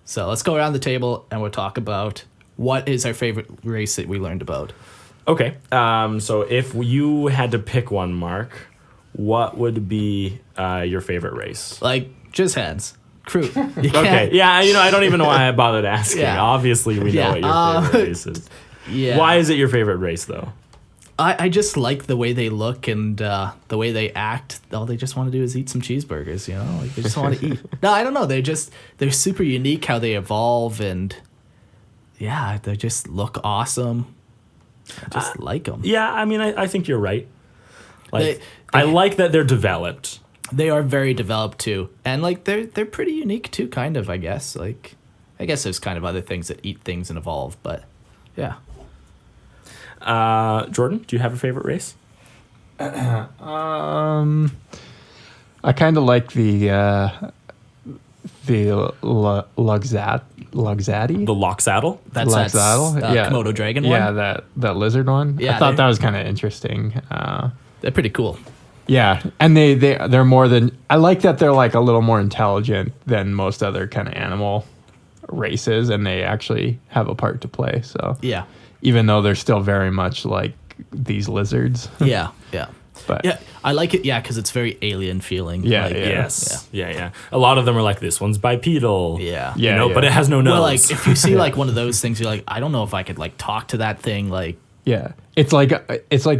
So let's go around the table and we'll talk about what is our favorite race that we learned about. Okay, so if you had to pick one, Mark, what would be your favorite race? Like just hands. Kroot. You Okay, can't- yeah, I don't even know why I bothered asking. Yeah. Obviously, we know what your favorite race is. Yeah. Why is it your favorite race, though? I just like the way they look and the way they act. All they just want to do is eat some cheeseburgers, you know? Like they just want to eat. No, I don't know. They're super unique how they evolve, and yeah, they just look awesome. I just like them. Yeah, I mean, I think you're right. Like, They- I like that they're developed. They are very developed too, and like they're pretty unique too, kind of. I guess like I guess there's kind of other things that eat things and evolve, but yeah. Jordan, do you have a favorite race? I kind of like the Loc'xatol. The Loc'xatol? That's Loc'xatol? that Komodo dragon one. Yeah, that lizard one. Yeah, I thought that was kind of interesting. They're pretty cool. Yeah, and they're more than, I like that they're like a little more intelligent than most other kind of animal races, and they actually have a part to play. So Yeah. even though they're still very much like these lizards. Yeah. But Yeah, I like it. Yeah, because it's very alien feeling. Yeah, like, yeah. Yes. Yeah. A lot of them are like, this one's bipedal. Yeah. Yeah, You know, yeah. but it has no nose. Well, like if you see like one of those things, you're like, I don't know if I could like talk to that thing. Like, yeah, it's like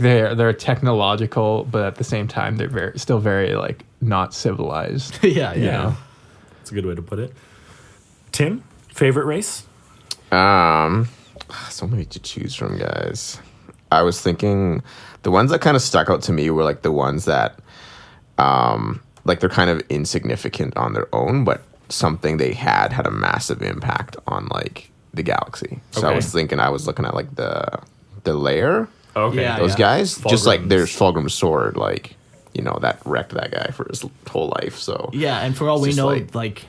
they're technological, but at the same time they're still very like not civilized. yeah. You know? That's a good way to put it. Tim, favorite race? So many to choose from, guys. I was thinking the ones that kind of stuck out to me were like the ones that, like they're kind of insignificant on their own, but something they had a massive impact on like the galaxy. So I Okay. was thinking, I was looking at like the lair, Okay. Yeah. those guys, just like Fulgrim's. there's Fulgrim's sword, like, you know, that wrecked that guy for his whole life. So yeah, and for all we Just know, like- like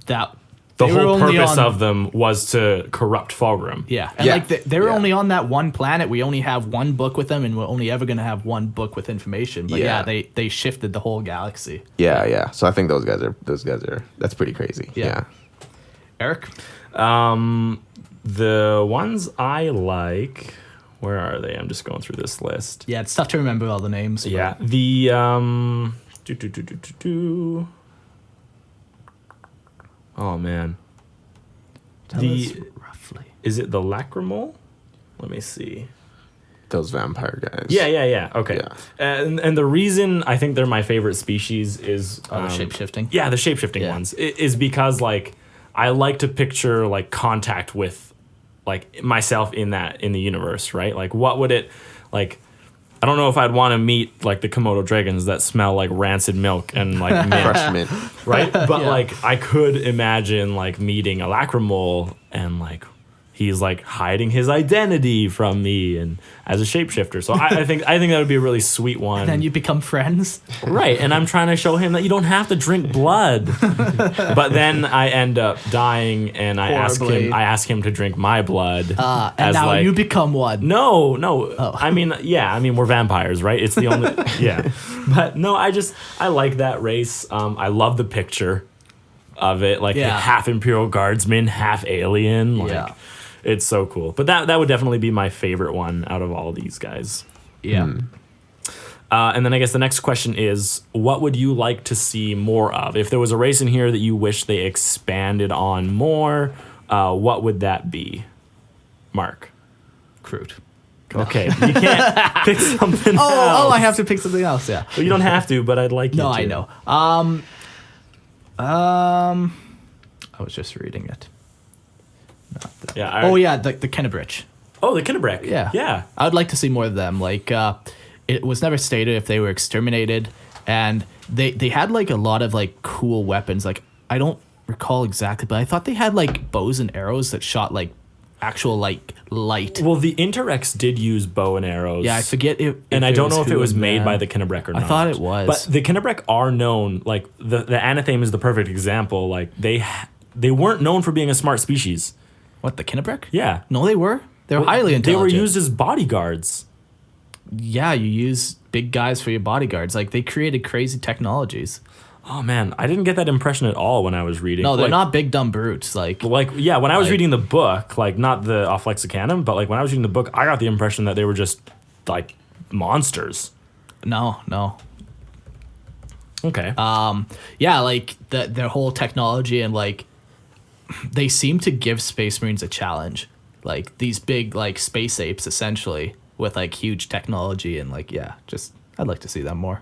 that. The they were whole only purpose on- of them was to corrupt Fulgrim. Yeah, and Yeah. like they were Yeah. only on that one planet. We only have one book with them, and we're only ever gonna have one book with information. But Yeah. they shifted the whole galaxy. yeah. So I think those guys are that's pretty crazy. Yeah. Eric, The ones I like, where are they? I'm just going through this list. yeah, it's tough to remember all the names. but- Yeah. The oh man. Tell The us roughly. is it the Lachrymal? Let me see. Those vampire guys. Yeah. Okay. Yeah. And the reason I think they're my favorite species is Shape shifting. Yeah, the shape-shifting Yeah. ones is because like I like to picture like contact with like myself in the universe, right? Like what would it like I don't know if I'd want to meet like the Komodo dragons that smell like rancid milk and like mint, Fresh mint. right? But Yeah. like I could imagine like meeting a Lachrymal and like he's like hiding his identity from me and as a shapeshifter. So I think that would be a really sweet one. Then you become friends. Right, and I'm trying to show him that you don't have to drink blood. But then I end up dying, and I Horribly. ask him to drink my blood. And as now like, you become one. no. Oh. I mean, we're vampires, right? It's the only yeah. But no, I like that race. I love the picture of it, like Yeah. half Imperial Guardsman, half alien. Like, Yeah. it's so cool. But that would definitely be my favorite one out of all these guys. Yeah. And then I guess the next question is, what would you like to see more of? If there was a race in here that you wish they expanded on more, what would that be? Mark. Kroot. Okay, you can't pick something else. Oh, I have to pick something else. Yeah. Well, you don't have to, but I'd like you No, to. I know. I was just reading it. Yeah. Oh yeah, the Kena-brac. Oh, the Kena-brac. Yeah. Yeah. I would like to see more of them. Like, it was never stated if they were exterminated, and they had like a lot of like cool weapons. Like, I don't recall exactly, but I thought they had like bows and arrows that shot like actual like light. Well, the Inter-Rex did use bow and arrows. Yeah, I forget if And I don't know if it who was and made them. by the Kena-brac or I not. thought it was. But the Kena-brac are known, like the Anathame is the perfect example. Like they weren't known for being a smart species. What, the Kena-brac? Yeah. No, they were. They were highly They intelligent. were used as bodyguards. Yeah, you use big guys for your bodyguards. Like, they created crazy technologies. Oh man, I didn't get that impression at all when I was reading. No, they're Like- not big dumb brutes. Like, yeah, when I was Like- reading the book, like not the off lexicanum, but like when I was reading the book, I got the impression that they were just like monsters. no. Okay. Yeah, like their whole technology, and like they seem to give Space Marines a challenge. Like these big like space apes essentially with like huge technology, and like just I'd like to see them more.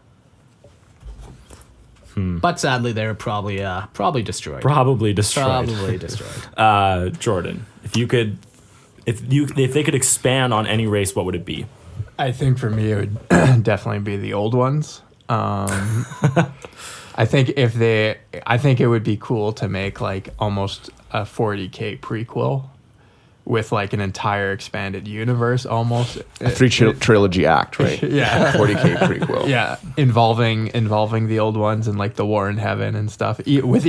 But sadly they're probably destroyed. Probably destroyed. Probably destroyed. Jordan, if they could expand on any race, what would it be? I think for me, it would definitely be the old ones. I think it would be cool to make like almost a 40K prequel with like an entire expanded universe almost. A trilogy act, right? Yeah. 40K prequel. Yeah, involving the old ones and like the war in heaven and stuff. With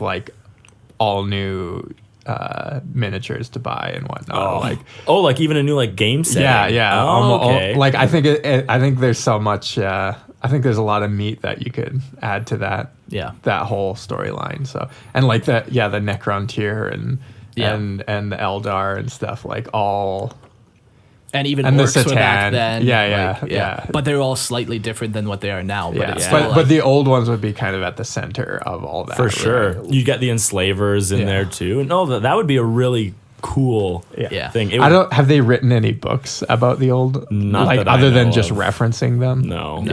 like all new miniatures to buy and whatnot. Like even a new like game set. Yeah. Okay. Like I think I think there's so much. I think there's a lot of meat that you could add to that. Yeah. That whole storyline. So and like the Necron tier and the Eldar and stuff like all. And even and orcs the Satan. were back then. Yeah. But they're all slightly different than what they are now. But Yeah. it's still But the old ones would be kind of at the center of all that. For sure. Right? You get the enslavers in there too. No, that would be a really cool thing. Have they written any books about the old? Not like that I other know than just of. referencing them? No.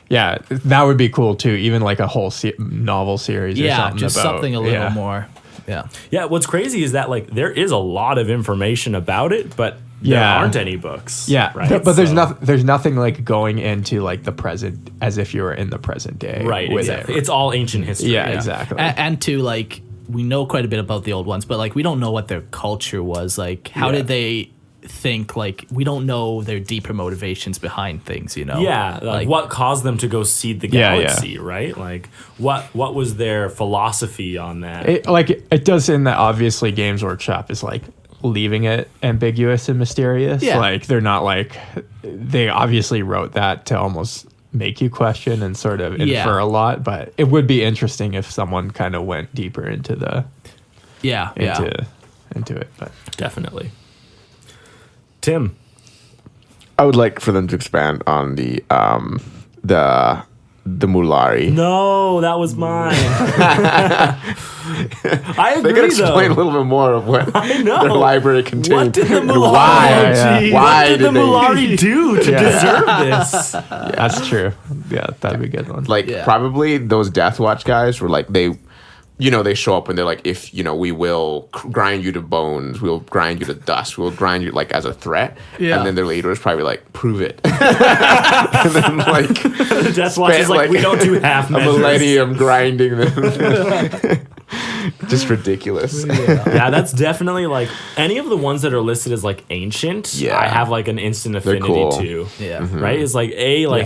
Yeah, that would be cool too. Even like a whole novel series or something. Just something a little more. Yeah, what's crazy is that like there is a lot of information about it, but there aren't any books. Yeah, right? but there's nothing like going into like the present as if you were in the present day. Right, with exactly. it. It's all ancient history. Yeah, exactly. And to like, we know quite a bit about the old ones, but like we don't know what their culture was. Like, how did they think? Like, we don't know their deeper motivations behind things, you know? Yeah, like what caused them to go seed the galaxy, right? Like what was their philosophy on that? It does in that obviously Games Workshop is like leaving it ambiguous and mysterious. Yeah. Like they're not like, they obviously wrote that to almost make you question and sort of infer a lot, but it would be interesting if someone kind of went deeper into into it. But Definitely. Tim. I would like for them to expand on the Mulari. No, that was mine. I agree, They could explain though. a little bit more of what I know. their library contained. What did the and Mulari? why What did the they- Mulari do to deserve this? that's true. Yeah, that'd be a good one. Like probably those Death Watch guys were like they show up and they're like, if we will grind you to bones, we'll grind you to dust, we'll grind you like as a threat. Yeah. And then their leader is probably like, prove it. And then like The Death Watch is like, we don't do half a measures. millennium grinding them. Just ridiculous. Yeah, that's definitely like any of the ones that are listed as like ancient. Yeah. I have like an instant affinity cool. to. Yeah. Right? It's like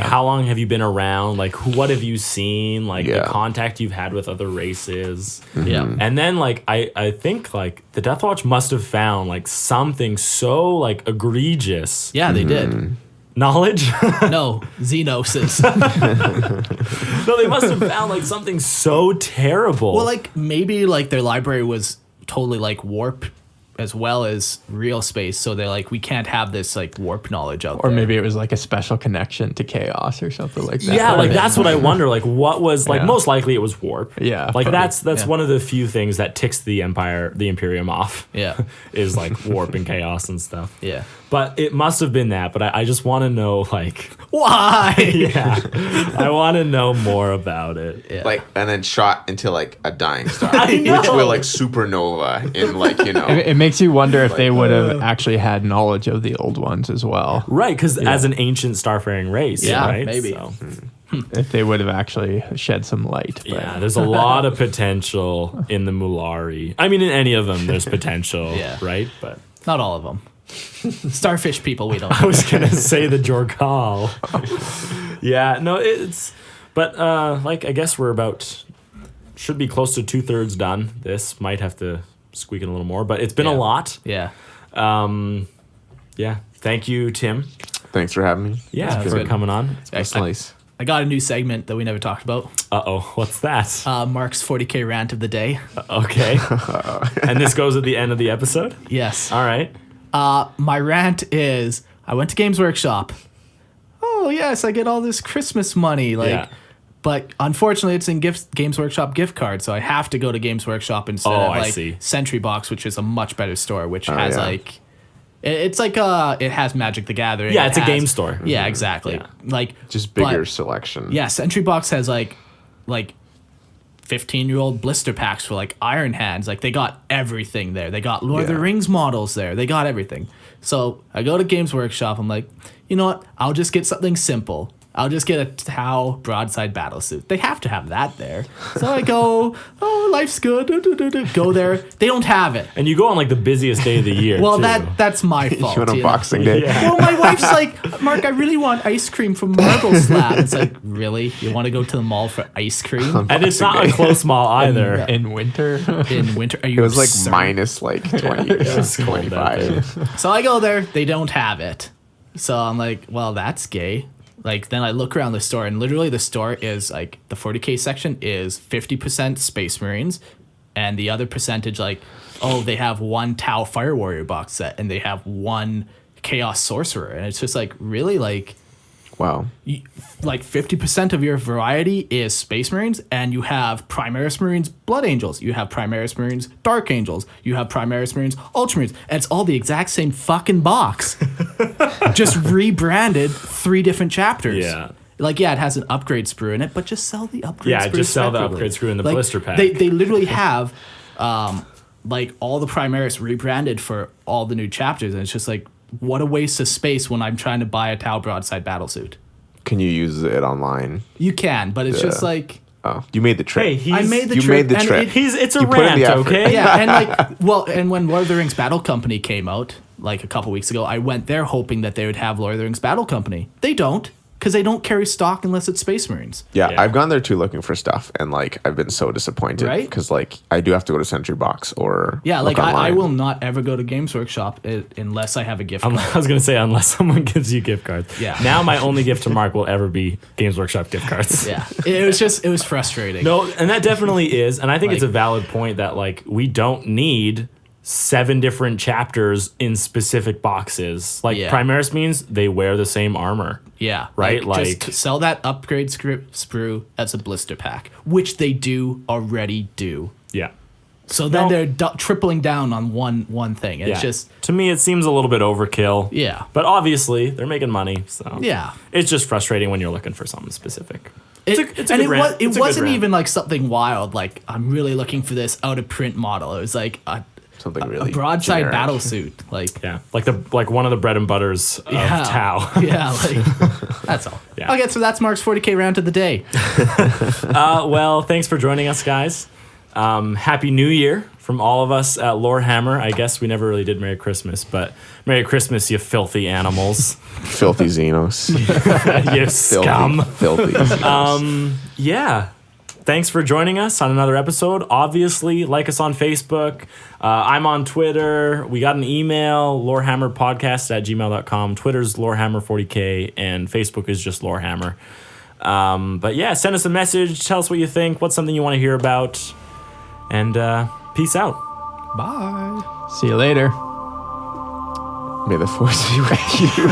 how long have you been around? Like what have you seen? Like the contact you've had with other races. Yeah. And then like I think like the Death Watch must have found like something so like egregious. Yeah, they did. Knowledge? No, Xenoses. No, they must have found like something so terrible. Well, like maybe like their library was totally like warp as well as real space, so they're like, we can't have this like warp knowledge out Or there. maybe it was like a special connection to chaos or something like that. yeah, like that's what I wonder. Like, what was like? Yeah. Most likely, it was warp. Yeah, like probably. that's one of the few things that ticks the Imperium off. Yeah. is like warp and chaos and stuff. Yeah. But it must have been that. But I just want to know, like, Why? yeah, I want to know more about it. Yeah. Like, and then shot into like a dying star, I know. which will like supernova in like It makes you wonder if they would have actually had knowledge of the old ones as well. Right, because as an ancient starfaring race, Yeah, right? maybe. So, If they would have actually shed some light. But yeah, there's a lot of potential in the Mulari. I mean, in any of them, there's potential, Yeah. right? But Not all of them. Starfish people, we don't. I was gonna say the Joergall. Yeah, no, it's. But like, I guess we're about should be close to 2/3 done. This might have to squeak in a little more, but it's been a lot. Yeah. Yeah, thank you, Tim. Thanks for having me. Yeah, That's for good. coming on. That's nice. I got a new segment that we never talked about. What's that? Mark's 40K rant of the day. Okay, and this goes at the end of the episode. Yes. All right. My rant is, I went to Games Workshop. Oh yes, I get all this Christmas money. But unfortunately, it's in Games Workshop gift card, so I have to go to Games Workshop instead of I like see. Sentry Box, which is a much better store, which has yeah. like, it's like it has Magic the Gathering. Yeah, it it's a has- game store. Yeah, exactly. Yeah. Like Just bigger but- selection. Yeah, Sentry Box has like 15-year-old blister packs for like Iron Hands. Like they got everything there. They got Lord of the Rings models there. They got everything. So I go to Games Workshop. I'm like, you know what? I'll just get something simple. I'll just get a Tau broadside battle suit. They have to have that there. So I go, oh, life's good. Go there. They don't have it. And you go on like the busiest day of the year. Well, too. that's my fault. You went on Boxing Day. Well, my wife's like, Mark, I really want ice cream from Marble Slab. It's like, really? You want to go to the mall for ice cream? And it's not a close mall either. In winter. In winter? Are you It was like absurd? minus like 20 or 25. So I go there. They don't have it. So I'm like, well, that's gay. Like, then I look around the store, and literally the store is like the 40K section is 50% Space Marines, and the other percentage, like, oh, they have one Tau Fire Warrior box set, and they have one Chaos Sorcerer, and it's just like, really, like, Wow. like 50% of your variety is Space Marines, and you have Primaris Marines Blood Angels, you have Primaris Marines Dark Angels, you have Primaris Marines Ultramarines, and it's all the exact same fucking box. Just rebranded 3 different chapters. Yeah. Like, yeah, it has an upgrade sprue in it, but just sell the upgrade sprue. Yeah, just sell the separately. upgrade screw in the Like, blister pack. They literally have like all the Primaris rebranded for all the new chapters, and it's just like, what a waste of space when I'm trying to buy a Tau broadside battlesuit. Can you use it online? You can, but it's just like, Oh, you made the trip. Hey, I made the you trip. made the and trip. it's a You put in rant, the effort. okay? yeah, and like, well, and when Lord of the Rings Battle Company came out, like a couple weeks ago, I went there hoping that they would have Lord of the Rings Battle Company. They don't, because they don't carry stock unless it's Space Marines. Yeah, Yeah. I've gone there too looking for stuff, and like I've been so disappointed Right? because like I do have to go to Sentry Box or Yeah, look like I online. will not ever go to Games Workshop unless I have a gift card. I was gonna say unless someone gives you gift cards. Yeah. Now my only gift to Mark will ever be Games Workshop gift cards. Yeah, it was frustrating. No, and that definitely is, and I think it's a Like- valid point that like we don't need 7 different chapters in specific boxes. Like Yeah. Primaris means they wear the same armor. Yeah, Right, just like- sell that upgrade sprue as a blister pack, which they do already do. Yeah. So then No. they're tripling down on one thing. It's Yeah. just to me, it seems a little bit overkill. Yeah. But obviously, they're making money, so Yeah. it's just frustrating when you're looking for something specific. It, It's a and good rant. it It's a good wasn't rant. even like something wild. Like, I'm really looking for this out of print model. It was like a something really broadside generic. battle suit. Like, Yeah, like one of the bread and butters of yeah, Tau. yeah, like that's all. Yeah. Okay, so that's Mark's 40K rant of the day. Well, thanks for joining us, guys. Happy New Year from all of us at Lorehammer. I guess we never really did Merry Christmas, but Merry Christmas, you filthy animals. Filthy Xenos. You scum. Filthy Xenos. Yeah. Thanks for joining us on another episode. Obviously, like us on Facebook. I'm on Twitter. We got an email, lorehammerpodcast@gmail.com. Twitter's Lorehammer40K, and Facebook is just Lorehammer. But yeah, send us a message. Tell us what you think. What's something you want to hear about? And peace out. Bye. See you later. May the force be with you.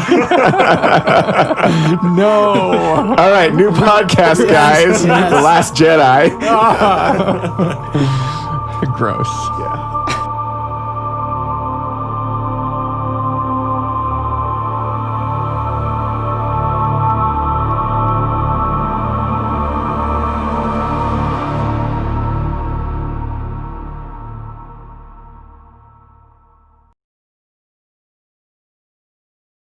No. All right, new podcast, guys. The Last Jedi. Gross. Yeah.